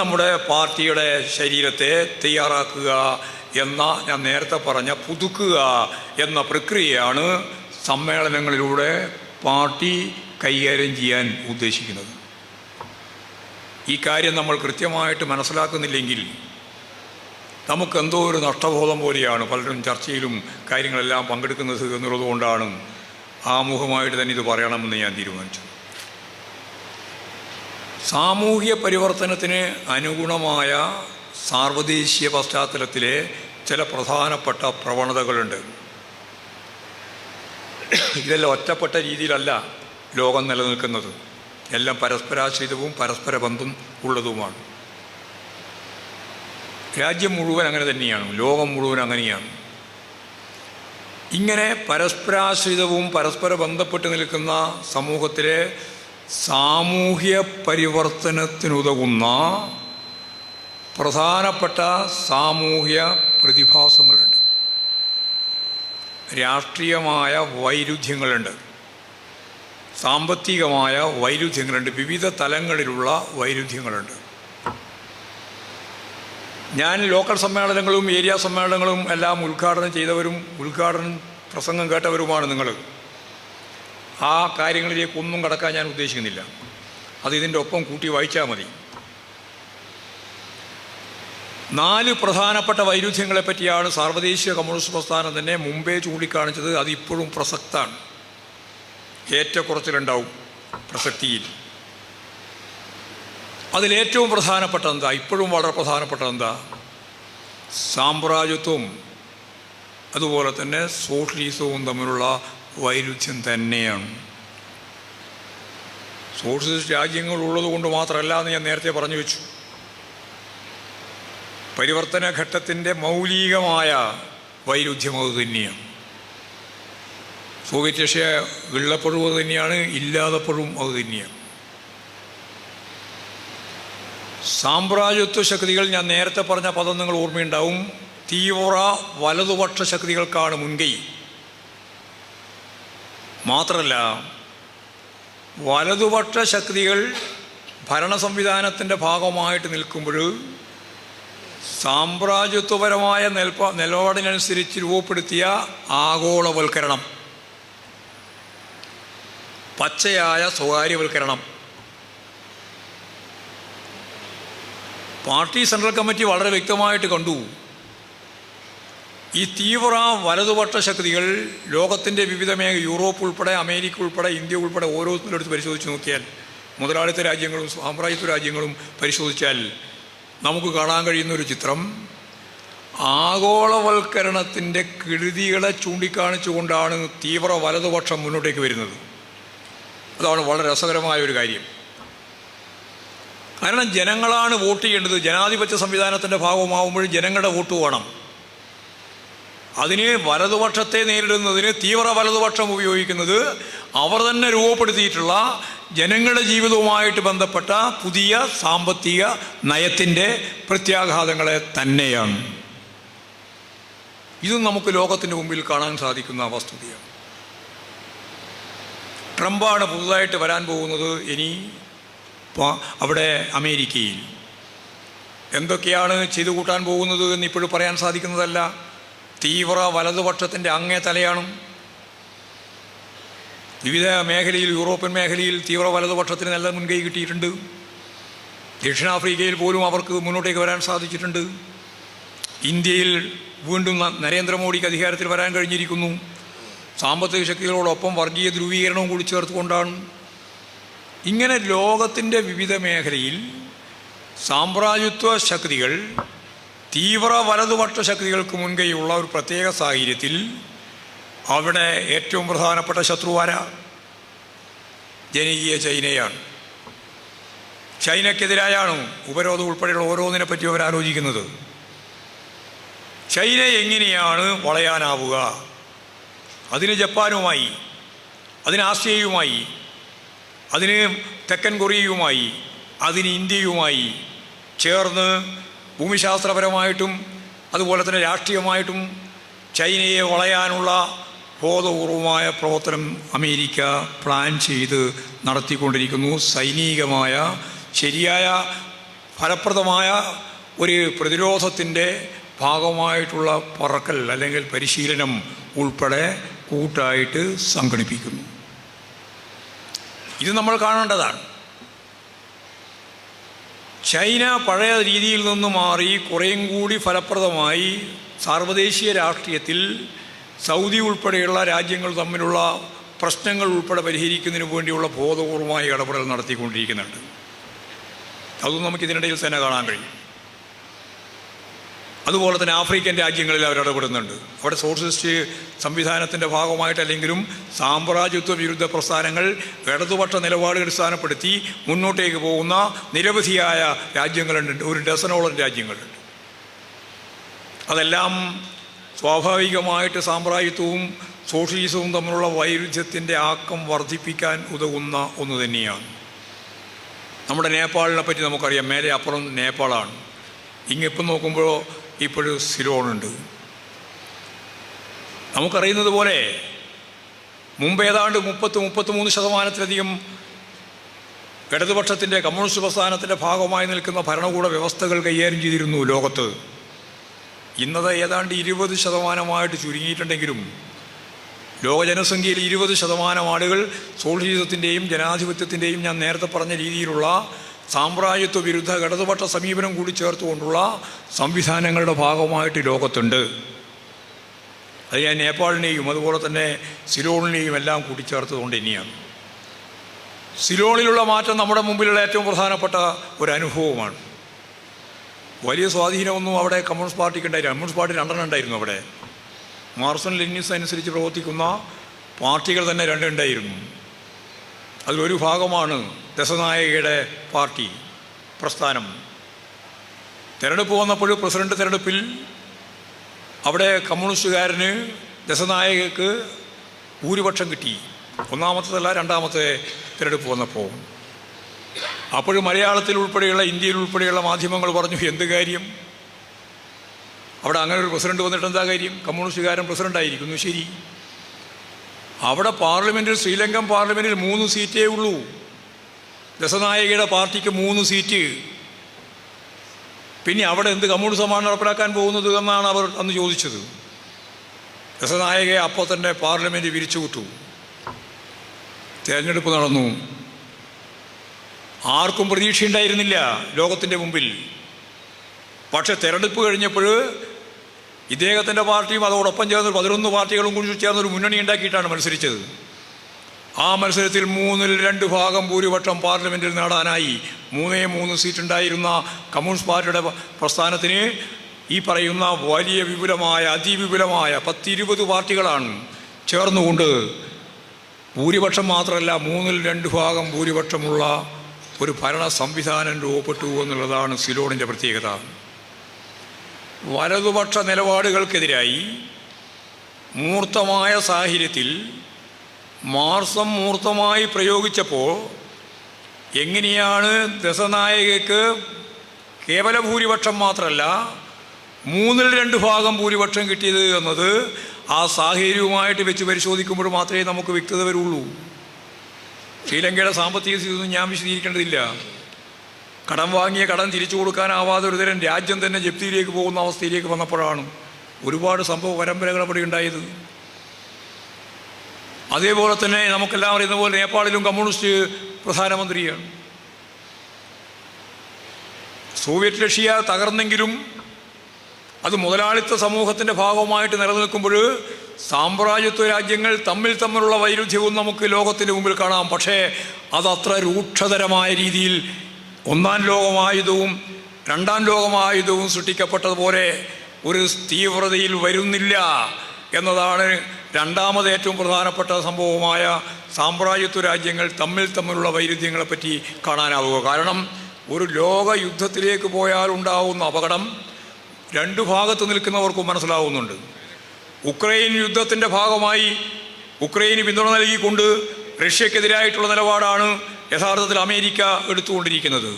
നമ്മുടെ പാർട്ടിയുടെ ശരീരത്തെ തയ്യാറാക്കുക എന്ന, ഞാൻ നേരത്തെ പറഞ്ഞ പുതുക്കുക എന്ന പ്രക്രിയയാണ് സമ്മേളനങ്ങളിലൂടെ പാർട്ടി കൈകാര്യം ചെയ്യാൻ ഉദ്ദേശിക്കുന്നത്. ഈ കാര്യം നമ്മൾ കൃത്യമായിട്ട് മനസ്സിലാക്കുന്നില്ലെങ്കിൽ നമുക്കെന്തോ ഒരു നഷ്ടബോധം പോലെയാണ് പലരും ചർച്ചയിലും കാര്യങ്ങളെല്ലാം പങ്കെടുക്കുന്നത് എന്നുള്ളതുകൊണ്ടാണ് ആമുഖമായിട്ട് തന്നെ ഇത് പറയണമെന്ന് ഞാൻ തീരുമാനിച്ചത്. സാമൂഹ്യ പരിവർത്തനത്തിന് അനുഗുണമായ സാർവദേശീയ പശ്ചാത്തലത്തിലെ ചില പ്രധാനപ്പെട്ട പ്രവണതകളുണ്ട്. ഇതെല്ലാം ഒറ്റപ്പെട്ട രീതിയിലല്ല ലോകം നിലനിൽക്കുന്നത്. എല്ലാം പരസ്പരാശ്രിതവും പരസ്പര ബന്ധം ഉള്ളതുമാണ്. രാജ്യം മുഴുവൻ അങ്ങനെ തന്നെയാണ്, ലോകം മുഴുവൻ അങ്ങനെയാണ്. ഇങ്ങനെ പരസ്പരാശ്രിതവും പരസ്പര ബന്ധപ്പെട്ട് നിൽക്കുന്ന സമൂഹത്തിലെ സാമൂഹ്യ പരിവർത്തനത്തിനുതകുന്ന പ്രധാനപ്പെട്ട സാമൂഹ്യ പ്രതിഭാസങ്ങളുണ്ട്. രാഷ്ട്രീയമായ വൈരുദ്ധ്യങ്ങളുണ്ട്, സാമ്പത്തികമായ വൈരുദ്ധ്യങ്ങളുണ്ട്, വിവിധ തലങ്ങളിലുള്ള വൈരുദ്ധ്യങ്ങളുണ്ട്. ഞാൻ ലോക്കൽ സമ്മേളനങ്ങളും ഏരിയ സമ്മേളനങ്ങളും എല്ലാം ഉദ്ഘാടനം ചെയ്തവരും ഉദ്ഘാടന പ്രസംഗം കേട്ടവരുമാണ് നിങ്ങൾ. ആ കാര്യങ്ങളിലേക്കൊന്നും കടക്കാൻ ഞാൻ ഉദ്ദേശിക്കുന്നില്ല. അത് ഇതിൻ്റെ ഒപ്പം കൂട്ടി വായിച്ചാൽ മതി. 4 പ്രധാനപ്പെട്ട വൈരുദ്ധ്യങ്ങളെ പറ്റിയാണ് സാർവദേശീയ കമ്മ്യൂണിസ്റ്റ് പ്രസ്ഥാനം തന്നെ മുമ്പേ ചൂണ്ടിക്കാണിച്ചത്. അതിപ്പോഴും പ്രസക്തമാണ്. ഏറ്റക്കുറച്ചിലുണ്ടാവും പ്രസക്തിയിൽ. അതിലേറ്റവും പ്രധാനപ്പെട്ട എന്താ, ഇപ്പോഴും വളരെ പ്രധാനപ്പെട്ട എന്താ, സാമ്രാജ്യത്വവും അതുപോലെ തന്നെ സോഷ്യലിസവും തമ്മിലുള്ള വൈരുദ്ധ്യം തന്നെയാണ്. സോഷ്യലിസ്റ്റ് രാജ്യങ്ങളുള്ളത് കൊണ്ട് മാത്രമല്ല എന്ന് ഞാൻ നേരത്തെ പറഞ്ഞു വെച്ചു. പരിവർത്തന ഘട്ടത്തിൻ്റെ മൗലികമായ വൈരുദ്ധ്യം അത് തന്നെയാണ്. സോവിയറ്റ് റഷ്യ ഉള്ളപ്പോഴും അത് തന്നെയാണ്, ഇല്ലാതപ്പോഴും അത് തന്നെയാണ്. സാമ്രാജ്യത്വ ശക്തികൾ, ഞാൻ നേരത്തെ പറഞ്ഞ പദം നിങ്ങൾ ഓർമ്മയുണ്ടാവും, തീവ്ര വലതുപക്ഷ ശക്തികൾക്കാണ് മുൻകൈ. മാത്രമല്ല വലതുപക്ഷ ശക്തികൾ ഭരണ സംവിധാനത്തിൻ്റെ ഭാഗമായിട്ട് നിൽക്കുമ്പോൾ സാമ്രാജ്യത്വപരമായ നിലപാടിനനുസരിച്ച് രൂപപ്പെടുത്തിയ ആഗോളവൽക്കരണം, പച്ചയായ സ്വകാര്യവൽക്കരണം, പാർട്ടി സെൻട്രൽ കമ്മിറ്റി വളരെ വ്യക്തമായിട്ട് കണ്ടു. ഈ തീവ്ര വലതുപക്ഷ ശക്തികൾ ലോകത്തിൻ്റെ വിവിധ യൂറോപ്പ് ഉൾപ്പെടെ, അമേരിക്ക ഉൾപ്പെടെ, ഇന്ത്യ ഉൾപ്പെടെ ഓരോന്നിലെടുത്ത് പരിശോധിച്ച് നോക്കിയാൽ, മുതലാളിത്ത രാജ്യങ്ങളും സാമ്രാജ്യത്വ രാജ്യങ്ങളും പരിശോധിച്ചാൽ നമുക്ക് കാണാൻ കഴിയുന്നൊരു ചിത്രം ആഗോളവൽക്കരണത്തിൻ്റെ കെടുതികളെ ചൂണ്ടിക്കാണിച്ചുകൊണ്ടാണ് തീവ്ര വലതുപക്ഷം മുന്നോട്ടേക്ക് വരുന്നത്. അതാണ് വളരെ രസകരമായ ഒരു കാര്യം. കാരണം ജനങ്ങളാണ് വോട്ട് ചെയ്യേണ്ടത്. ജനാധിപത്യ സംവിധാനത്തിൻ്റെ ഭാഗമാകുമ്പോൾ ജനങ്ങളുടെ വോട്ട് വേണം. അതിന് വലതുപക്ഷത്തെ നേരിടുന്നതിന് തീവ്ര വലതുപക്ഷം ഉപയോഗിക്കുന്നത് അവർ തന്നെ രൂപപ്പെടുത്തിയിട്ടുള്ള ജനങ്ങളുടെ ജീവിതവുമായിട്ട് ബന്ധപ്പെട്ട പുതിയ സാമ്പത്തിക നയത്തിൻ്റെ പ്രത്യാഘാതങ്ങളെ തന്നെയാണ്. ഇതും നമുക്ക് ലോകത്തിൻ്റെ മുമ്പിൽ കാണാൻ സാധിക്കുന്ന വസ്തുതയാണ്. ട്രംപാണ് പുതുതായിട്ട് വരാൻ പോകുന്നത്. ഇനി അവിടെ അമേരിക്കയിൽ എന്തൊക്കെയാണ് ചെയ്തു കൂട്ടാൻ പോകുന്നത് എന്ന് ഇപ്പോഴും പറയാൻ സാധിക്കുന്നതല്ല. തീവ്ര വലതുപക്ഷത്തിൻ്റെ അങ്ങേ തലയാണ്. വിവിധ മേഖലയിൽ, യൂറോപ്യൻ മേഖലയിൽ തീവ്ര വലതുപക്ഷത്തിന് നല്ല മുൻകൈ കിട്ടിയിട്ടുണ്ട്. ദക്ഷിണാഫ്രിക്കയിൽ പോലും അവർക്ക് മുന്നോട്ടേക്ക് വരാൻ സാധിച്ചിട്ടുണ്ട്. ഇന്ത്യയിൽ വീണ്ടും നരേന്ദ്രമോദിക്ക് അധികാരത്തിൽ വരാൻ കഴിഞ്ഞിരിക്കുന്നു. സാമ്പത്തിക ശക്തികളോടൊപ്പം വർഗീയ ധ്രുവീകരണവും കൂടി ചേർത്തുകൊണ്ടാണ്. ഇങ്ങനെ ലോകത്തിൻ്റെ വിവിധ മേഖലയിൽ സാമ്രാജ്യത്വ ശക്തികൾ തീവ്ര വലതുപക്ഷ ശക്തികൾക്ക് മുൻകൈയുള്ള ഒരു പ്രത്യേക സാഹചര്യത്തിൽ അവിടെ ഏറ്റവും പ്രധാനപ്പെട്ട ശത്രുവാര ജനകീയ ചൈനയാണ്. ചൈനയ്ക്കെതിരായാണ് ഉപരോധം ഉൾപ്പെടെയുള്ള ഓരോന്നിനെ പറ്റി അവർ ആലോചിക്കുന്നത്. ചൈന എങ്ങനെയാണ് വളയാനാവുക? അതിന് ജപ്പാനുമായി, അതിന് ആസിയയുമായി, അതിന് തെക്കൻ കൊറിയയുമായി, അതിന് ഇന്ത്യയുമായി ചേർന്ന് ഭൂമിശാസ്ത്രപരമായിട്ടും അതുപോലെ തന്നെ രാഷ്ട്രീയമായിട്ടും ചൈനയെ വളയാനുള്ള ബോധപൂർവമായ പ്രവർത്തനം അമേരിക്ക പ്ലാൻ ചെയ്ത് നടത്തിക്കൊണ്ടിരിക്കുന്നു. സൈനികമായ ശരിയായ ഫലപ്രദമായ ഒരു പ്രതിരോധത്തിൻ്റെ ഭാഗമായിട്ടുള്ള പറക്കൽ അല്ലെങ്കിൽ പരിശീലനം ഉൾപ്പെടെ കൂട്ടായിട്ട് സംഘടിപ്പിക്കുന്നു. ഇത് നമ്മൾ കാണേണ്ടതാണ്. ചൈന പഴയ രീതിയിൽ നിന്ന് മാറി കുറേയും കൂടി ഫലപ്രദമായി സാർവദേശീയ രാഷ്ട്രീയത്തിൽ സൗദി ഉൾപ്പെടെയുള്ള രാജ്യങ്ങൾ തമ്മിലുള്ള പ്രശ്നങ്ങൾ ഉൾപ്പെടെ പരിഹരിക്കുന്നതിന് വേണ്ടിയുള്ള ബോധപൂർവമായ ഇടപെടൽ നടത്തിക്കൊണ്ടിരിക്കുന്നുണ്ട്. അതും നമുക്കിതിനിടയിൽ തന്നെ കാണാൻ കഴിയും. അതുപോലെ തന്നെ ആഫ്രിക്കൻ രാജ്യങ്ങളിൽ അവർ ഇടപെടുന്നുണ്ട്. അവിടെ സോഷ്യലിസ്റ്റ് സംവിധാനത്തിൻ്റെ ഭാഗമായിട്ടല്ലെങ്കിലും സാമ്രാജ്യത്വ വിരുദ്ധ പ്രസ്ഥാനങ്ങൾ ഇടതുപക്ഷ നിലപാടുകൾ അടിസ്ഥാനപ്പെടുത്തി മുന്നോട്ടേക്ക് പോകുന്ന നിരവധിയായ രാജ്യങ്ങളുണ്ട്. ഒരു ഡസനോളം രാജ്യങ്ങളുണ്ട്. അതെല്ലാം സ്വാഭാവികമായിട്ട് സാമ്രാജ്യത്വവും സോഷ്യലിസവും തമ്മിലുള്ള വൈരുദ്ധ്യത്തിൻ്റെ ആക്കം വർദ്ധിപ്പിക്കാൻ ഉതകുന്ന ഒന്ന് തന്നെയാണ്. നമ്മുടെ നേപ്പാളിനെ പറ്റി നമുക്കറിയാം. മേലെ അപ്പുറം നേപ്പാളാണ്. ഇങ്ങിപ്പം നോക്കുമ്പോൾ ഇപ്പോഴും സിലോണുണ്ട്. നമുക്കറിയുന്നത് പോലെ മുമ്പ് ഏതാണ്ട് 33% ഇടതുപക്ഷത്തിൻ്റെ കമ്മ്യൂണിസ്റ്റ് പ്രസ്ഥാനത്തിൻ്റെ ഭാഗമായി നിൽക്കുന്ന ഭരണകൂട വ്യവസ്ഥകൾ കൈകാര്യം ചെയ്തിരുന്നു ലോകത്ത്. ഇന്നത് ഏതാണ്ട് 20% ചുരുങ്ങിയിട്ടുണ്ടെങ്കിലും ലോക ജനസംഖ്യയിൽ 20% ആളുകൾ സോഷ്യലിസത്തിൻ്റെയും ജനാധിപത്യത്തിൻ്റെയും ഞാൻ നേരത്തെ പറഞ്ഞ രീതിയിലുള്ള സാമ്രാജ്യത്വ വിരുദ്ധ ഇടതുപക്ഷ സമീപനം കൂടി ചേർത്തുകൊണ്ടുള്ള സംവിധാനങ്ങളുടെ ഭാഗമായിട്ട് ലോകത്തുണ്ട്. അത് ഞാൻ നേപ്പാളിനെയും അതുപോലെ തന്നെ സിലോണിനെയും എല്ലാം കൂട്ടിച്ചേർത്തുകൊണ്ട് തന്നെയാണ്. സിലോണിലുള്ള മാറ്റം നമ്മുടെ മുമ്പിലുള്ള ഏറ്റവും പ്രധാനപ്പെട്ട ഒരു അനുഭവമാണ്. വലിയ സ്വാധീനമൊന്നും അവിടെ കമ്മ്യൂണിസ്റ്റ് പാർട്ടിക്ക് ഉണ്ടായില്ല. കമ്മ്യൂണിസ്റ്റ് പാർട്ടി 2 ഉണ്ടായിരുന്നു അവിടെ. മാർക്സും ലെനിനിസം അനുസരിച്ച് പ്രവർത്തിക്കുന്ന പാർട്ടികൾ തന്നെ 2 ഉണ്ടായിരുന്നു. അതിലൊരു ഭാഗമാണ് ദശനായകയുടെ പാർട്ടി പ്രസ്ഥാനം. തിരഞ്ഞെടുപ്പ് വന്നപ്പോൾ പ്രസിഡന്റ് തിരഞ്ഞെടുപ്പിൽ അവിടെ കമ്മ്യൂണിസ്റ്റുകാരന് ദശനായകക്ക് ഭൂരിപക്ഷം കിട്ടി. 1ാമത്തേതല്ല 2ാമത്തെ തിരഞ്ഞെടുപ്പ് വന്നപ്പോൾ. അപ്പോഴും മലയാളത്തിൽ ഉൾപ്പെടെയുള്ള ഇന്ത്യയിൽ ഉൾപ്പെടെയുള്ള മാധ്യമങ്ങൾ പറഞ്ഞു, എന്ത് കാര്യം, അവിടെ അങ്ങനെ ഒരു പ്രസിഡന്റ് വന്നിട്ട് എന്താ കാര്യം, കമ്മ്യൂണിസ്റ്റുകാരൻ പ്രസിഡൻ്റായിരിക്കുന്നു, ശരി. അവിടെ പാർലമെൻറ്റിൽ, ശ്രീലങ്കൻ പാർലമെൻറ്റിൽ 3 സീറ്റേ ഉള്ളൂ. ദസനായകയുടെ പാർട്ടിക്ക് 3 സീറ്റ്. പിന്നെ അവിടെ എന്ത് കമ്മ്യൂണിസമാണ് നടപ്പിലാക്കാൻ പോകുന്നത് എന്നാണ് അവർ അന്ന് ചോദിച്ചത്. ദസനായകയെ അപ്പോൾ തന്നെ പാർലമെൻറ്റ് വിരിച്ചുവിട്ടു. തിരഞ്ഞെടുപ്പ് നടന്നു. ആർക്കും പ്രതീക്ഷയുണ്ടായിരുന്നില്ല ലോകത്തിൻ്റെ മുമ്പിൽ. പക്ഷെ തിരഞ്ഞെടുപ്പ് കഴിഞ്ഞപ്പോൾ ഇദ്ദേഹത്തിൻ്റെ പാർട്ടിയും അതോടൊപ്പം ചേർന്ന് 11 പാർട്ടികളും കൂടി ചേർന്നൊരു മുന്നണി ഉണ്ടാക്കിയിട്ടാണ് മത്സരിച്ചത്. ആ മത്സരത്തിൽ 3/2 ഭാഗം ഭൂരിപക്ഷം പാർലമെൻറ്റിൽ നേടാനായി. 3 സീറ്റുണ്ടായിരുന്ന കമ്മ്യൂണിസ്റ്റ് പാർട്ടിയുടെ പ്രസ്ഥാനത്തിന് ഈ പറയുന്ന വലിയ വിപുലമായ, അതിവിപുലമായ 10-20 പാർട്ടികളാണ് ചേർന്നുകൊണ്ട് ഭൂരിപക്ഷം മാത്രമല്ല 3/2 ഭാഗം ഭൂരിപക്ഷമുള്ള ഒരു ഭരണ സംവിധാനം രൂപപ്പെട്ടു എന്നുള്ളതാണ് സിലോണിൻ്റെ പ്രത്യേകത. വലതുപക്ഷ നിലപാടുകൾക്കെതിരായി മൂർത്തമായ സാഹചര്യത്തിൽ മാർക്സം മൂർത്തമായി പ്രയോഗിച്ചപ്പോൾ എങ്ങനെയാണ് ദസനായകയ്ക്ക് കേവല ഭൂരിപക്ഷം മാത്രമല്ല 3/2 ഭാഗം ഭൂരിപക്ഷം കിട്ടിയത് എന്നത് ആ സാഹചര്യവുമായിട്ട് വെച്ച് പരിശോധിക്കുമ്പോൾ മാത്രമേ നമുക്ക് വ്യക്തത വരുള്ളൂ. ശ്രീലങ്കയുടെ സാമ്പത്തിക സ്ഥിതിയൊന്നും ഞാൻ വിശദീകരിക്കേണ്ടതില്ല. കടം വാങ്ങിയ കടം തിരിച്ചു കൊടുക്കാനാവാതെ ഒരു തരം രാജ്യം തന്നെ ജപ്തിയിലേക്ക് പോകുന്ന അവസ്ഥയിലേക്ക് വന്നപ്പോഴാണ് ഒരുപാട് സംഭവ പരമ്പരകൾ അവിടെ ഉണ്ടായത്. അതേപോലെ തന്നെ നമുക്കെല്ലാം അറിയുന്ന പോലെ നേപ്പാളിലും കമ്മ്യൂണിസ്റ്റ് പ്രധാനമന്ത്രിയാണ്. സോവിയറ്റ് റഷ്യ തകർന്നെങ്കിലും അത് മുതലാളിത്ത സമൂഹത്തിൻ്റെ ഭാഗമായിട്ട് നിലനിൽക്കുമ്പോൾ സാമ്രാജ്യത്വ രാജ്യങ്ങൾ തമ്മിലുള്ള വൈരുദ്ധ്യവും നമുക്ക് ലോകത്തിൻ്റെ മുമ്പിൽ കാണാം. പക്ഷേ അതത്ര രൂക്ഷതരമായ രീതിയിൽ 1-ാം ലോകമായുധവും 2-ാം ലോകമായുധവും സൃഷ്ടിക്കപ്പെട്ടതുപോലെ ഒരു തീവ്രതയിൽ വരുന്നില്ല എന്നതാണ് രണ്ടാമത് ഏറ്റവും പ്രധാനപ്പെട്ട സംഭവമായ സാമ്രാജ്യത്വ രാജ്യങ്ങൾ തമ്മിലുള്ള വൈരുദ്ധ്യങ്ങളെപ്പറ്റി കാണാനാവുക. കാരണം ഒരു ലോക യുദ്ധത്തിലേക്ക് പോയാൽ ഉണ്ടാവുന്ന അപകടം 2 ഭാഗത്ത് നിൽക്കുന്നവർക്കും മനസ്സിലാവുന്നുണ്ട്. ഉക്രൈൻ യുദ്ധത്തിൻ്റെ ഭാഗമായി ഉക്രൈന് പിന്തുണ നൽകിക്കൊണ്ട് റഷ്യക്കെതിരായിട്ടുള്ള നിലപാടാണ് യഥാർത്ഥത്തിൽ അമേരിക്ക എടുത്തുകൊണ്ടിരിക്കുന്നത്.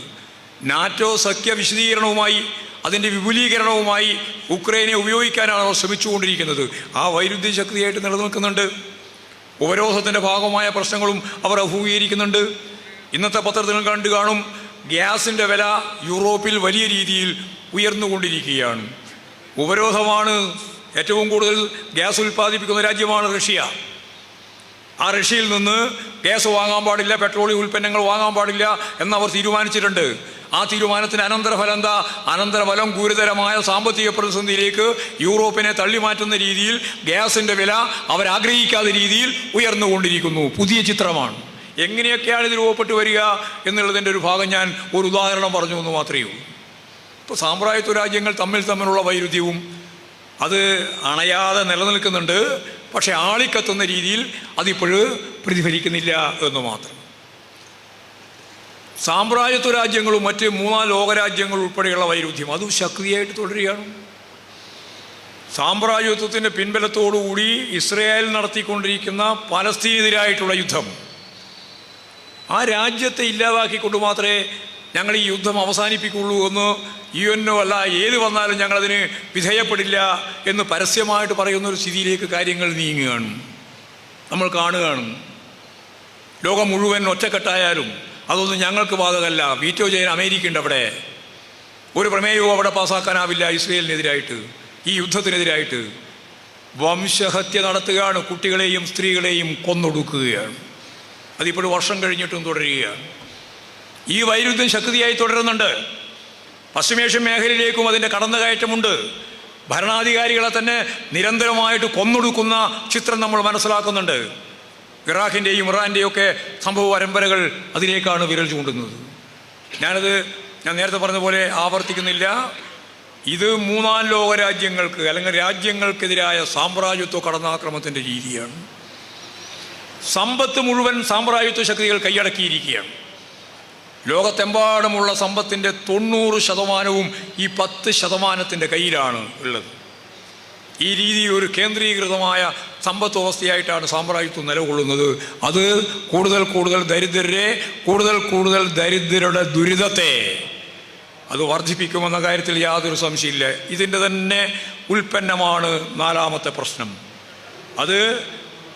നാറ്റോ സഖ്യ വിശദീകരണവുമായി അതിൻ്റെ വിപുലീകരണവുമായി ഉക്രൈനെ ഉപയോഗിക്കാനാണ് അവർ ശ്രമിച്ചുകൊണ്ടിരിക്കുന്നത്. ആ വൈരുദ്ധ്യ ശക്തിയായിട്ട് നിലനിൽക്കുന്നുണ്ട്. ഉപരോധത്തിൻ്റെ ഭാഗമായ പ്രശ്നങ്ങളും അവർ അഭിമുഖീകരിക്കുന്നുണ്ട്. ഇന്നത്തെ പത്രത്തിൽ കണ്ടു കാണും, ഗ്യാസിൻ്റെ വില യൂറോപ്പിൽ വലിയ രീതിയിൽ ഉയർന്നുകൊണ്ടിരിക്കുകയാണ്. ഉപരോധമാണ്. ഏറ്റവും കൂടുതൽ ഗ്യാസ് ഉൽപ്പാദിപ്പിക്കുന്ന രാജ്യമാണ് റഷ്യ. ആ റഷ്യയിൽ നിന്ന് ഗ്യാസ് വാങ്ങാൻ പാടില്ല, പെട്രോളിയം ഉൽപ്പന്നങ്ങൾ വാങ്ങാൻ പാടില്ല എന്നവർ തീരുമാനിച്ചിട്ടുണ്ട്. ആ തീരുമാനത്തിന് അനന്തരഫലം എന്താ? അനന്തരഫലം ഗുരുതരമായ സാമ്പത്തിക പ്രതിസന്ധിയിലേക്ക് യൂറോപ്പിനെ തള്ളിമാറ്റുന്ന രീതിയിൽ ഗ്യാസിൻ്റെ വില അവരാഗ്രഹിക്കാത്ത രീതിയിൽ ഉയർന്നുകൊണ്ടിരിക്കുന്നു. പുതിയ ചിത്രമാണ്. എങ്ങനെയൊക്കെയാണ് ഇത് രൂപപ്പെട്ട് വരിക എന്നുള്ളതിൻ്റെ ഒരു ഭാഗം ഞാൻ ഒരു ഉദാഹരണം പറഞ്ഞു എന്ന് മാത്രമേ ഉള്ളൂ. ഇപ്പോൾ സാമ്രാജ്യത്വ രാജ്യങ്ങൾ തമ്മിലുള്ള വൈരുദ്ധ്യവും അത് അണയാതെ നിലനിൽക്കുന്നുണ്ട്. പക്ഷെ ആളിക്കത്തുന്ന രീതിയിൽ അതിപ്പോഴും പ്രതിഫലിക്കുന്നില്ല എന്ന് മാത്രം. സാമ്രാജ്യത്വ രാജ്യങ്ങളും മറ്റ് 3-ാം ലോകരാജ്യങ്ങൾ ഉൾപ്പെടെയുള്ള വൈരുദ്ധ്യം അതും ശക്തിയായിട്ട് തുടരുകയാണ്. സാമ്രാജ്യത്വത്തിൻ്റെ പിൻബലത്തോടുകൂടി ഇസ്രയേൽ നടത്തിക്കൊണ്ടിരിക്കുന്ന പലസ്തീനെതിരായിട്ടുള്ള യുദ്ധം, ആ രാജ്യത്തെ ഇല്ലാതാക്കിക്കൊണ്ട് മാത്രമേ ഞങ്ങൾ ഈ യുദ്ധം അവസാനിപ്പിക്കുള്ളൂ എന്ന് UN അല്ല ഏത് വന്നാലും ഞങ്ങളതിന് വിധേയപ്പെടില്ല എന്ന് പരസ്യമായിട്ട് പറയുന്നൊരു സ്ഥിതിയിലേക്ക് കാര്യങ്ങൾ നീങ്ങുകയാണ്. നമ്മൾ കാണുകയാണ്. ലോകം മുഴുവൻ ഒറ്റക്കെട്ടായാലും അതൊന്നും ഞങ്ങൾക്ക് ബാധകമല്ല. വീറ്റോ ചെയ്യാൻ അമേരിക്ക ഉണ്ട്. അവിടെ ഒരു പ്രമേയവും അവിടെ പാസ്സാക്കാനാവില്ല. ഇസ്രയേലിനെതിരായിട്ട്, ഈ യുദ്ധത്തിനെതിരായിട്ട് വംശഹത്യ നടത്തുകയാണ്. കുട്ടികളെയും സ്ത്രീകളെയും കൊന്നൊടുക്കുകയാണ്. അതിപ്പോഴും വർഷം കഴിഞ്ഞിട്ടും തുടരുകയാണ്. ഈ വൈരുദ്ധ്യം ശക്തിയായി തുടരുന്നുണ്ട്. പശ്ചിമേഷ്യൻ മേഖലയിലേക്കും അതിൻ്റെ കടന്നുകയറ്റമുണ്ട്. ഭരണാധികാരികളെ തന്നെ നിരന്തരമായിട്ട് കൊന്നൊടുക്കുന്ന ചിത്രം നമ്മൾ മനസ്സിലാക്കുന്നുണ്ട്. ഇറാഖിൻ്റെയും ഇറാൻ്റെയും ഒക്കെ സംഭവ പരമ്പരകൾ അതിലേക്കാണ് വിരൽ ചൂണ്ടുന്നത്. ഞാൻ നേരത്തെ പറഞ്ഞ പോലെ ആവർത്തിക്കുന്നില്ല. ഇത് 3-ാം ലോക രാജ്യങ്ങൾക്ക് അല്ലെങ്കിൽ രാജ്യങ്ങൾക്കെതിരായ സാമ്രാജ്യത്വ കടന്നാക്രമണത്തിൻ്റെ രീതിയാണ്. സമ്പത്ത് മുഴുവൻ സാമ്രാജ്യത്വ ശക്തികൾ കൈയടക്കിയിരിക്കുകയാണ്. ലോകത്തെമ്പാടുമുള്ള സമ്പത്തിൻ്റെ 90% ഈ 10% കയ്യിലാണ് ഉള്ളത്. ഈ രീതിയിൽ ഒരു കേന്ദ്രീകൃതമായ സമ്പത്ത് വ്യവസ്ഥയായിട്ടാണ് സാമ്രാജ്യത്വം നിലകൊള്ളുന്നത്. അത് കൂടുതൽ ദരിദ്രരുടെ ദുരിതത്തെ അത് വർദ്ധിപ്പിക്കുമെന്ന കാര്യത്തിൽ യാതൊരു സംശയമില്ല. ഇതിൻ്റെ തന്നെ ഉൽപ്പന്നമാണ് 4-ാമത്തെ പ്രശ്നം. അത്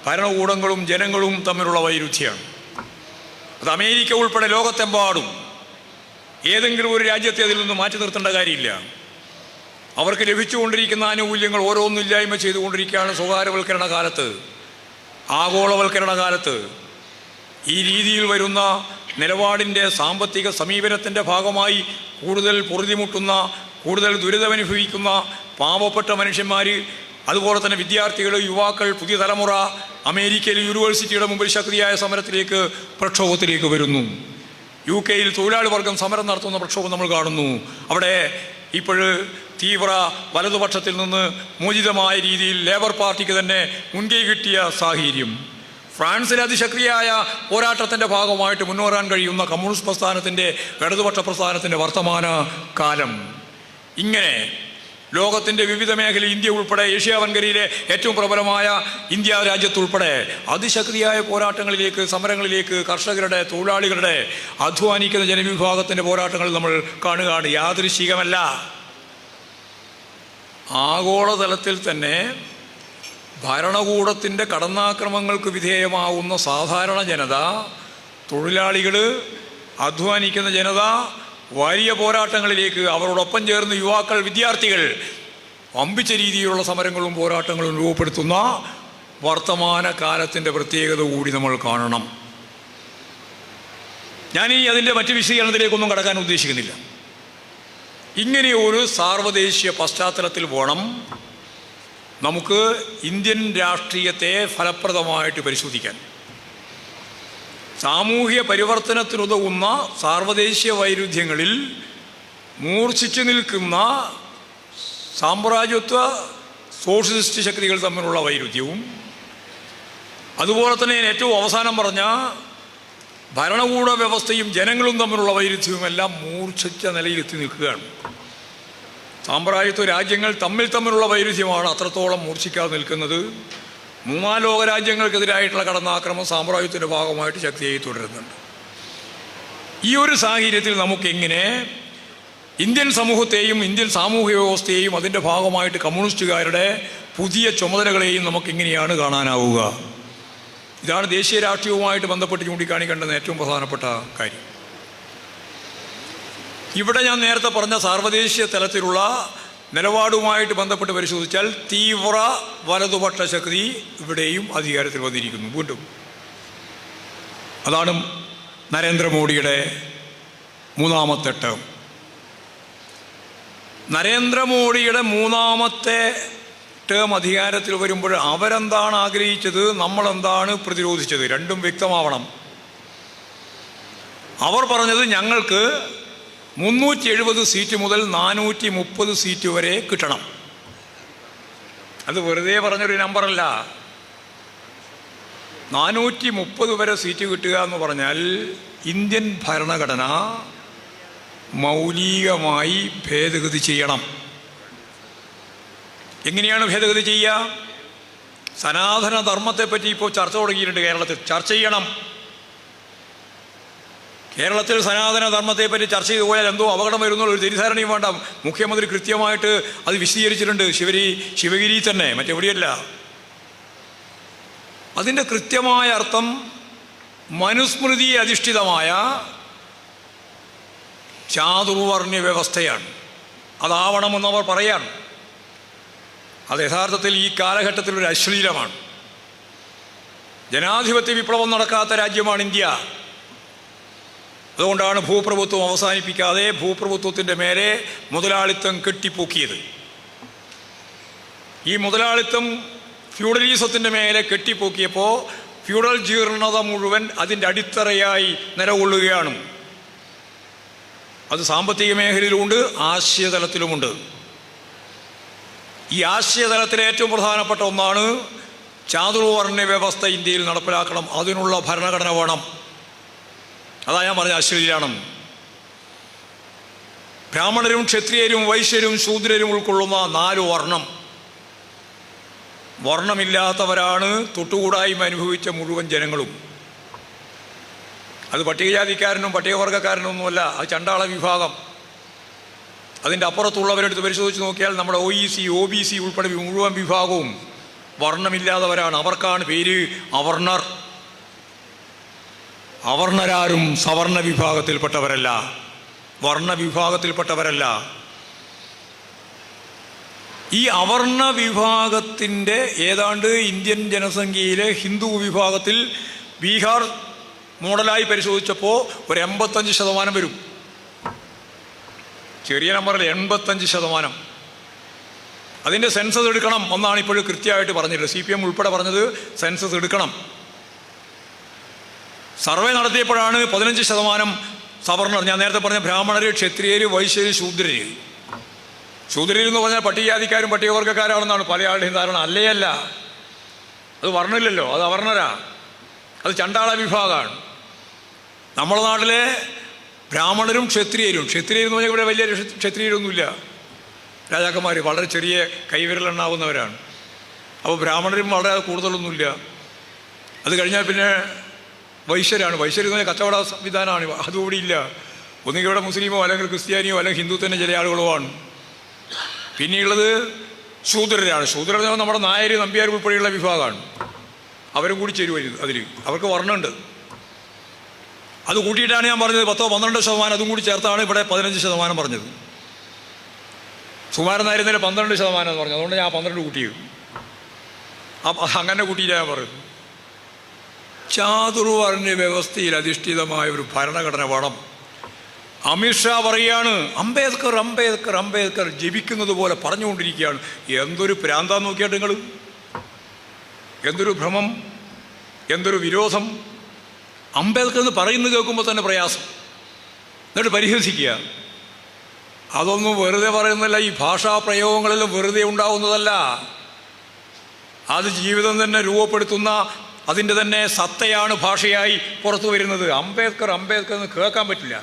ഭരണകൂടങ്ങളും ജനങ്ങളും തമ്മിലുള്ള വൈരുദ്ധ്യമാണ്. അത് അമേരിക്ക ഉൾപ്പെടെ ലോകത്തെമ്പാടും ഏതെങ്കിലും ഒരു രാജ്യത്തെ അതിൽ നിന്ന് മാറ്റി നിർത്തേണ്ട കാര്യമില്ല. അവർക്ക് ലഭിച്ചുകൊണ്ടിരിക്കുന്ന ആനുകൂല്യങ്ങൾ ഓരോന്നില്ലായ്മ ചെയ്തുകൊണ്ടിരിക്കുകയാണ്. സ്വകാര്യവൽക്കരണ കാലത്ത്, ആഗോളവൽക്കരണ കാലത്ത് ഈ രീതിയിൽ വരുന്ന നിലപാടിൻ്റെ സാമ്പത്തിക സമീപനത്തിൻ്റെ ഭാഗമായി കൂടുതൽ പൊറുതിമുട്ടുന്ന, കൂടുതൽ ദുരിതമനുഭവിക്കുന്ന പാവപ്പെട്ട മനുഷ്യന്മാർ, അതുപോലെ തന്നെ വിദ്യാർത്ഥികൾ, യുവാക്കൾ, പുതിയ തലമുറ അമേരിക്കയിൽ യൂണിവേഴ്സിറ്റിയുടെ മുമ്പിൽ ശക്തിയായ സമരത്തിലേക്ക്, പ്രക്ഷോഭത്തിലേക്ക് വരുന്നു. UK തൊഴിലാളി വർഗം സമരം നടത്തുന്ന പ്രക്ഷോഭം നമ്മൾ കാണുന്നു. അവിടെ ഇപ്പോൾ തീവ്ര വലതുപക്ഷത്തിൽ നിന്ന് മോചിതമായ രീതിയിൽ ലേബർ പാർട്ടിക്ക് തന്നെ മുൻകൈ കിട്ടിയ സാഹചര്യം. ഫ്രാൻസിലെ അതിശക്തിയായ പോരാട്ടത്തിൻ്റെ ഭാഗമായിട്ട് മുന്നേറാൻ കഴിയുന്ന കമ്മ്യൂണിസ്റ്റ് പ്രസ്ഥാനത്തിൻ്റെ, ഇടതുപക്ഷ പ്രസ്ഥാനത്തിൻ്റെ വർത്തമാന കാലം. ഇങ്ങനെ ലോകത്തിൻ്റെ വിവിധ മേഖല, ഇന്ത്യ ഉൾപ്പെടെ, ഏഷ്യ വൻകരയിലെ ഏറ്റവും പ്രബലമായ ഇന്ത്യ രാജ്യത്തുൾപ്പെടെ അതിശക്തിയായ പോരാട്ടങ്ങളിലേക്ക്, സമരങ്ങളിലേക്ക്, കർഷകരുടെ, തൊഴിലാളികളുടെ, അധ്വാനിക്കുന്ന ജനവിഭാഗത്തിൻ്റെ പോരാട്ടങ്ങൾ നമ്മൾ കാണുകയാണ്. യാദൃശ്ചികമല്ല. ആഗോളതലത്തിൽ തന്നെ ഭരണകൂടത്തിൻ്റെ കടന്നാക്രമങ്ങൾക്ക് വിധേയമാവുന്ന സാധാരണ ജനത, തൊഴിലാളികൾ, അധ്വാനിക്കുന്ന ജനത വലിയ പോരാട്ടങ്ങളിലേക്ക്, അവരോടൊപ്പം ചേർന്ന് യുവാക്കൾ, വിദ്യാർത്ഥികൾ വമ്പിച്ച രീതിയിലുള്ള സമരങ്ങളും പോരാട്ടങ്ങളും രൂപപ്പെടുത്തുന്ന വർത്തമാന കാലത്തിൻ്റെ പ്രത്യേകത കൂടി നമ്മൾ കാണണം. ഞാനിനി അതിൻ്റെ മറ്റ് വിശദീകരണത്തിലേക്കൊന്നും കടക്കാൻ ഉദ്ദേശിക്കുന്നില്ല. ഇങ്ങനെയൊരു സാർവദേശീയ പശ്ചാത്തലത്തിൽ വേണം നമുക്ക് ഇന്ത്യൻ രാഷ്ട്രീയത്തെ ഫലപ്രദമായിട്ട് പരിശോധിക്കാൻ. സാമൂഹ്യ പരിവർത്തനത്തിനുതകുന്ന സാർവദേശീയ വൈരുദ്ധ്യങ്ങളിൽ മൂർച്ഛിച്ചു നിൽക്കുന്ന സാമ്രാജ്യത്വ സോഷ്യലിസ്റ്റ് ശക്തികൾ തമ്മിലുള്ള വൈരുദ്ധ്യവും, അതുപോലെ തന്നെ ഏറ്റവും അവസാനം പറഞ്ഞ ഭരണകൂട വ്യവസ്ഥയും ജനങ്ങളും തമ്മിലുള്ള വൈരുദ്ധ്യവും എല്ലാം മൂർച്ഛിച്ച നിലയിലെത്തി നിൽക്കുകയാണ്. സാമ്രാജ്യത്വ രാജ്യങ്ങൾ തമ്മിലുള്ള വൈരുദ്ധ്യമാണ് അത്രത്തോളം മൂർച്ഛിക്കാതെ നിൽക്കുന്നത്. മൂന്നാം ലോക രാജ്യങ്ങൾക്കെതിരായിട്ടുള്ള കടന്നാക്രമണം സാമ്രാജ്യത്തിൻ്റെ ഭാഗമായിട്ട് ശക്തിയായി തുടരുന്നുണ്ട്. ഈ ഒരു സാഹചര്യത്തിൽ നമുക്കെങ്ങനെ ഇന്ത്യൻ സമൂഹത്തെയും ഇന്ത്യൻ സാമൂഹിക വ്യവസ്ഥയെയും അതിൻ്റെ ഭാഗമായിട്ട് കമ്മ്യൂണിസ്റ്റുകാരുടെ പുതിയ ചുമതലകളെയും നമുക്കെങ്ങനെയാണ് കാണാനാവുക? ഇതാണ് ദേശീയ രാഷ്ട്രീയവുമായിട്ട് ബന്ധപ്പെട്ട് ചൂണ്ടിക്കാണിക്കേണ്ടുന്ന ഏറ്റവും പ്രധാനപ്പെട്ട കാര്യം. ഇവിടെ ഞാൻ നേരത്തെ പറഞ്ഞ സാർവദേശീയ തലത്തിലുള്ള നിലപാടുമായിട്ട് ബന്ധപ്പെട്ട് പരിശോധിച്ചാൽ തീവ്ര വലതുപക്ഷ ശക്തി ഇവിടെയും അധികാരത്തിൽ വന്നിരിക്കുന്നു വീണ്ടും. അതാണ് നരേന്ദ്രമോദിയുടെ മൂന്നാമത്തെ ടേം. നരേന്ദ്രമോദിയുടെ മൂന്നാമത്തെ ടേം അധികാരത്തിൽ വരുമ്പോൾ അവരെന്താണ് ആഗ്രഹിച്ചത്, നമ്മളെന്താണ് പ്രതിരോധിച്ചത്, രണ്ടും വ്യക്തമാവണം. അവർ പറഞ്ഞത് ഞങ്ങൾക്ക് 370 സീറ്റ് മുതൽ 430 സീറ്റ് വരെ കിട്ടണം. അത് വെറുതെ പറഞ്ഞൊരു നമ്പറല്ല. 430 വരെ സീറ്റ് കിട്ടുക എന്ന് പറഞ്ഞാൽ ഇന്ത്യൻ ഭരണഘടന മൗലികമായി ഭേദഗതി ചെയ്യണം. എങ്ങനെയാണ് ഭേദഗതി ചെയ്യുക? സനാതന ധർമ്മത്തെപ്പറ്റി ഇപ്പോൾ ചർച്ച തുടങ്ങിയിട്ടുണ്ട് കേരളത്തിൽ. ചർച്ച ചെയ്യണം. കേരളത്തിൽ സനാതന ധർമ്മത്തെപ്പറ്റി ചർച്ച ചെയ്തു പോയാൽ എന്തോ അപകടം വരുന്നുള്ള ഒരു തെറ്റിദ്ധാരണയും വേണ്ട. മുഖ്യമന്ത്രി കൃത്യമായിട്ട് അത് വിശദീകരിച്ചിട്ടുണ്ട്. ശിവഗിരി തന്നെ, മറ്റെവിടെയല്ല. അതിൻ്റെ കൃത്യമായ അർത്ഥം മനുസ്മൃതി അധിഷ്ഠിതമായ ചാതുർവർണ്ണ്യ വ്യവസ്ഥയാണ്. അതാവണമെന്നവർ പറയാണ്. അത് യഥാർത്ഥത്തിൽ ഈ കാലഘട്ടത്തിൽ ഒരു അശ്ലീലമാണ്. ജനാധിപത്യ വിപ്ലവം നടക്കാത്ത രാജ്യമാണ് ഇന്ത്യ. അതുകൊണ്ടാണ് ഭൂപ്രഭുത്വം അവസാനിപ്പിക്കാതെ ഭൂപ്രഭുത്വത്തിൻ്റെ മേലെ മുതലാളിത്തം കെട്ടിപ്പൊക്കിയത്. ഈ മുതലാളിത്തം ഫ്യൂഡലിസത്തിൻ്റെ മേലെ കെട്ടിപ്പൊക്കിയപ്പോൾ ഫ്യൂഡൽ ജീർണത മുഴുവൻ അതിൻ്റെ അടിത്തറയായി നിലകൊള്ളുകയാണ്. അത് സാമ്പത്തിക മേഖലയിലുമുണ്ട്, ആശയതലത്തിലുമുണ്ട്. ഈ ആശയതലത്തിലെ ഏറ്റവും പ്രധാനപ്പെട്ട ഒന്നാണ് ചാതുർവർണ്ണ്യ വ്യവസ്ഥ ഇന്ത്യയിൽ നടപ്പിലാക്കണം. അതിനുള്ള ഭരണഘടന വേണം. അതാ ഞാൻ പറഞ്ഞ അശ്ലീലാണ്. ബ്രാഹ്മണരും ക്ഷത്രിയരും വൈശ്യരും ശൂദ്രരും ഉൾക്കൊള്ളുന്ന 4 വർണ്ണം. വർണ്ണമില്ലാത്തവരാണ് തൊട്ടുകൂടായ്മ അനുഭവിച്ച മുഴുവൻ ജനങ്ങളും. അത് പട്ടികജാതിക്കാരനും പട്ടികവർഗക്കാരനൊന്നുമല്ല, അത് ചണ്ടാള വിഭാഗം. അതിൻ്റെ അപ്പുറത്തുള്ളവരെടുത്ത് പരിശോധിച്ച് നോക്കിയാൽ നമ്മുടെ OEC, OBC ഉൾപ്പെടെ മുഴുവൻ വിഭാഗവും വർണ്ണമില്ലാത്തവരാണ്. അവർക്കാണ് പേര് അവർണർ. അവർണരാരും സവർണ വിഭാഗത്തിൽപ്പെട്ടവരല്ല, വർണ്ണവിഭാഗത്തിൽപ്പെട്ടവരല്ല. ഈ അവർണ വിഭാഗത്തിൻ്റെ ഏതാണ്ട് ഇന്ത്യൻ ജനസംഖ്യയിലെ ഹിന്ദു വിഭാഗത്തിൽ ബീഹാർ മോഡലായി പരിശോധിച്ചപ്പോൾ ഒരു 85% വരും. ചെറിയ നമ്പറല്ല, 85%. അതിൻ്റെ സെൻസസ് എടുക്കണം എന്നാണ് ഇപ്പോഴും കൃത്യമായിട്ട് പറഞ്ഞിട്ടുള്ളത്. CPM ഉൾപ്പെടെ പറഞ്ഞത് സെൻസസ് എടുക്കണം. സർവേ നടത്തിയപ്പോഴാണ് 15% സവർണർ. ഞാൻ നേരത്തെ പറഞ്ഞ ബ്രാഹ്മണർ, ക്ഷത്രിയർ, വൈശ്യർ, ശൂദ്രർ. ശൂദ്രർ എന്ന് പറഞ്ഞാൽ പട്ടികജാതിക്കാരും പട്ടികവർഗ്ഗക്കാരാണെന്നാണ് പല ആളുടെയും ധാരണ. അല്ല, അത് വർണ്ണില്ലല്ലോ, അത് അവർണരാ, അത് ചണ്ടാള വിഭാഗമാണ്. നമ്മുടെ നാട്ടിലെ ബ്രാഹ്മണരും ക്ഷത്രിയരും എന്ന് പറഞ്ഞാൽ ഇവിടെ വലിയ ക്ഷത്രിയരൊന്നുമില്ല, രാജാക്കന്മാർ വളരെ ചെറിയ കൈവിരലെണ്ണാവുന്നവരാണ്. അപ്പോൾ ബ്രാഹ്മണരും വളരെ കൂടുതലൊന്നുമില്ല. അത് കഴിഞ്ഞാൽ പിന്നെ വൈശ്യരാണ്. വൈശ്യർ എന്ന് പറഞ്ഞാൽ കച്ചവട സംവിധാനമാണ്. അതുകൂടി ഇല്ല. ഒന്നുകിൽ ഇവിടെ മുസ്ലിമോ അല്ലെങ്കിൽ ക്രിസ്ത്യാനിയോ അല്ലെങ്കിൽ ഹിന്ദു തന്നെ ചില ആളുകളുമാണ്. പിന്നെയുള്ളത് ശൂദ്രരാണ്. ശൂദ്രർ എന്ന് പറഞ്ഞാൽ നമ്മുടെ നായർ, നമ്പ്യാർ ഉൾപ്പെടെയുള്ള വിഭാഗമാണ്. അവരും കൂടി ചേരുവരുത് അതിൽ. അവർക്ക് വർണ്ണമുണ്ട്. അത് കൂട്ടിയിട്ടാണ് ഞാൻ പറഞ്ഞത് 10-12% അതും കൂടി ചേർത്താണ് ഇവിടെ 15% പറഞ്ഞത്. സുമാരൻ നായർ നേരെ 12% എന്ന് പറഞ്ഞു. അതുകൊണ്ട് ഞാൻ 12 കൂട്ടിയത്. അങ്ങനെ കൂട്ടിയില്ല ഞാൻ പറയുന്നത്. ചാതുർവർണ്ണ വ്യവസ്ഥയിൽ അധിഷ്ഠിതമായ ഒരു ഭരണഘടന വേണം. അമിത്ഷാ പറയുകയാണ് അംബേദ്കർ ജപിക്കുന്നത് പോലെ പറഞ്ഞുകൊണ്ടിരിക്കുകയാണ്. എന്തൊരു പ്രാന്താന്ന് നോക്കിയാട്ട് നിങ്ങൾ, എന്തൊരു ഭ്രമം, എന്തൊരു വിരോധം. അംബേദ്കർ എന്ന് പറയുന്നത് കേൾക്കുമ്പോൾ തന്നെ പ്രയാസം, എന്നിട്ട് പരിഹസിക്കുക. അതൊന്നും വെറുതെ പറയുന്നതല്ല. ഈ ഭാഷാ പ്രയോഗങ്ങളെല്ലാം വെറുതെ ഉണ്ടാവുന്നതല്ല. അത് ജീവിതം തന്നെ രൂപപ്പെടുത്തുന്ന അതിൻ്റെ തന്നെ സത്തയാണ് ഭാഷയായി പുറത്തു വരുന്നത്. അംബേദ്കർ എന്ന് കേൾക്കാൻ പറ്റില്ല.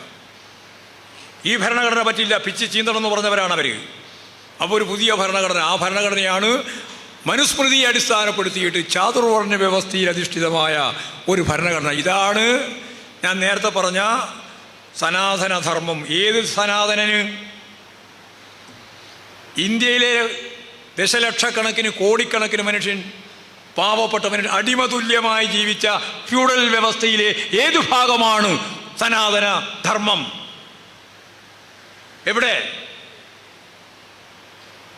ഈ ഭരണഘടന പറ്റില്ല, പിച്ച് ചീന്തണം എന്ന് പറഞ്ഞവരാണ് അവർ. അപ്പോൾ ഒരു പുതിയ ഭരണഘടന, ആ ഭരണഘടനയാണ് മനുസ്മൃതിയെ അടിസ്ഥാനപ്പെടുത്തിയിട്ട് ചാതുർവർണ്ണ വ്യവസ്ഥയിൽ അധിഷ്ഠിതമായ ഒരു ഭരണഘടന. ഇതാണ് ഞാൻ നേരത്തെ പറഞ്ഞ സനാതനധർമ്മം. ഏത് സനാതനന്? ഇന്ത്യയിലെ ദശലക്ഷക്കണക്കിന് കോടിക്കണക്കിന് മനുഷ്യൻ, പാവപ്പെട്ട മനുഷ്യൻ അടിമതുല്യമായി ജീവിച്ച ഫ്യൂഡൽ വ്യവസ്ഥയിലെ ഏതു ഭാഗമാണ് സനാതന ധർമ്മം? എവിടെ?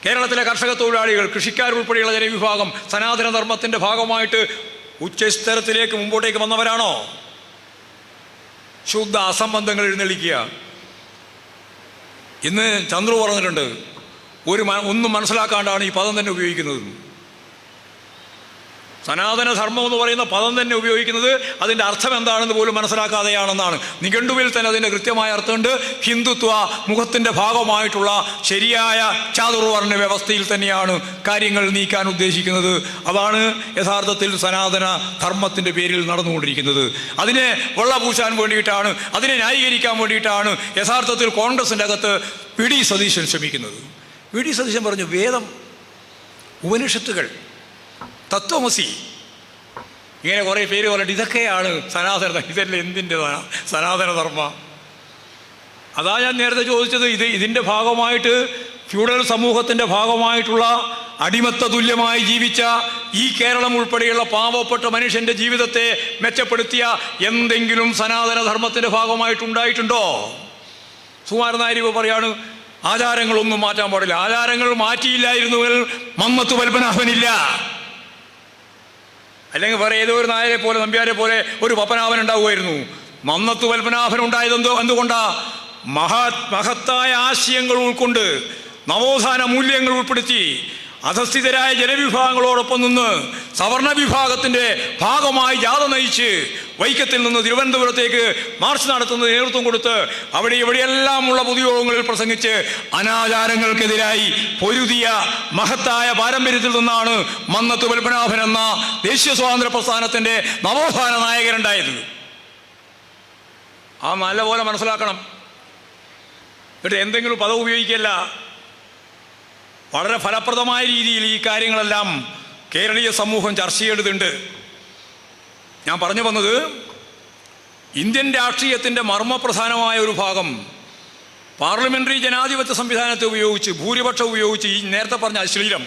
കേരളത്തിലെ കർഷക തൊഴിലാളികൾ, കൃഷിക്കാരുൾപ്പെടെയുള്ള ജനവിഭാഗം സനാതനധർമ്മത്തിൻ്റെ ഭാഗമായിട്ട് ഉച്ചസ്ഥലത്തിലേക്ക് മുമ്പോട്ടേക്ക് വന്നവരാണോ? ശുദ്ധ അസംബന്ധങ്ങൾ എഴുന്നള്ളിക്കുക. ഇന്ന് ചന്ദ്രു പറഞ്ഞിട്ടുണ്ട്, ഒന്നും മനസ്സിലാക്കാണ്ടാണ് ഈ പദം തന്നെ ഉപയോഗിക്കുന്നത്. സനാതനധർമ്മം എന്ന് പറയുന്ന പദം തന്നെ ഉപയോഗിക്കുന്നത് അതിൻ്റെ അർത്ഥം എന്താണെന്ന് പോലും മനസ്സിലാക്കാതെയാണെന്നാണ്. നിഘണ്ടുവിൽ തന്നെ അതിൻ്റെ കൃത്യമായ അർത്ഥമുണ്ട്. ഹിന്ദുത്വ മുഖത്തിൻ്റെ ഭാഗമായിട്ടുള്ള ശരിയായ ചാതുർവർണ്ണ വ്യവസ്ഥയിൽ തന്നെയാണ് കാര്യങ്ങൾ നീക്കാൻ ഉദ്ദേശിക്കുന്നത്. അതാണ് യഥാർത്ഥത്തിൽ സനാതന ധർമ്മത്തിൻ്റെ പേരിൽ നടന്നുകൊണ്ടിരിക്കുന്നത്. അതിനെ വെള്ളപൂശാൻ വേണ്ടിയിട്ടാണ്, അതിനെ ന്യായീകരിക്കാൻ വേണ്ടിയിട്ടാണ് യഥാർത്ഥത്തിൽ കോൺഗ്രസിൻ്റെ അകത്ത് വി.ഡി. സതീശൻ ശ്രമിക്കുന്നത്. വി.ഡി. സതീശൻ പറഞ്ഞു, വേദം, ഉപനിഷത്തുകൾ, തത്വമസി, ഇങ്ങനെ കുറേ പേര് പറഞ്ഞിട്ട് ഇതൊക്കെയാണ് സനാതന, ഇതല്ല എന്തിൻ്റെ സനാതനധർമ്മ? അതാ ഞാൻ നേരത്തെ ചോദിച്ചത്. ഇതിൻ്റെ ഭാഗമായിട്ട് ഫ്യൂഡൽ സമൂഹത്തിൻ്റെ ഭാഗമായിട്ടുള്ള അടിമത്ത തുല്യമായി ജീവിച്ച ഈ കേരളം ഉൾപ്പെടെയുള്ള പാവപ്പെട്ട മനുഷ്യൻ്റെ ജീവിതത്തെ മെച്ചപ്പെടുത്തിയ എന്തെങ്കിലും സനാതനധർമ്മത്തിൻ്റെ ഭാഗമായിട്ടുണ്ടായിട്ടുണ്ടോ? സുകുമാരൻ നായർ പറയാണ് ആചാരങ്ങളൊന്നും മാറ്റാൻ പാടില്ല. ആചാരങ്ങൾ മാറ്റിയില്ലായിരുന്നുവെങ്കിൽ മമ്മത്ത് പത്മനാഭനില്ല, അല്ലെങ്കിൽ വേറെ ഏതോ ഒരു നായരെ പോലെ, നമ്പ്യാരെ പോലെ ഒരു പത്മനാഭൻ ഉണ്ടാവുമായിരുന്നു. മന്നത്ത് പത്മനാഭൻ ഉണ്ടായതെന്തോ എന്തുകൊണ്ടാ? മഹത്തായ ആശയങ്ങൾ ഉൾക്കൊണ്ട് നവോത്ഥാന മൂല്യങ്ങൾ ഉൾപ്പെടുത്തി അധസ്ഥിതരായ ജനവിഭാഗങ്ങളോടൊപ്പം നിന്ന് സവർണ വിഭാഗത്തിൻ്റെ ഭാഗമായി ജാഥ നയിച്ച് വൈക്കത്തിൽ നിന്ന് തിരുവനന്തപുരത്തേക്ക് മാർച്ച് നടത്തുന്നത് നേതൃത്വം കൊടുത്ത് അവിടെ ഇവിടെയെല്ലാമുള്ള പൊതുയോഗങ്ങളിൽ പ്രസംഗിച്ച് അനാചാരങ്ങൾക്കെതിരായി പൊരുതിയ മഹത്തായ പാരമ്പര്യത്തിൽ നിന്നാണ് മന്നത്ത് പത്മനാഭൻ എന്ന ദേശീയ സ്വാതന്ത്ര്യ പ്രസ്ഥാനത്തിൻ്റെ നവോത്ഥാന നായകനുണ്ടായത്. ആ നല്ലപോലെ മനസ്സിലാക്കണം. എന്നിട്ട് എന്തെങ്കിലും പദം ഉപയോഗിക്കല്ല. വളരെ ഫലപ്രദമായ രീതിയിൽ ഈ കാര്യങ്ങളെല്ലാം കേരളീയ സമൂഹം ചർച്ച ചെയ്യേണ്ടതുണ്ട്. ഞാൻ പറഞ്ഞു വന്നത്, ഇന്ത്യൻ രാഷ്ട്രീയത്തിൻ്റെ മർമ്മപ്രധാനമായ ഒരു ഭാഗം പാർലമെൻ്ററി ജനാധിപത്യ സംവിധാനത്തെ ഉപയോഗിച്ച്, ഭൂരിപക്ഷം ഉപയോഗിച്ച് ഈ നേരത്തെ പറഞ്ഞ അശ്ലീലം,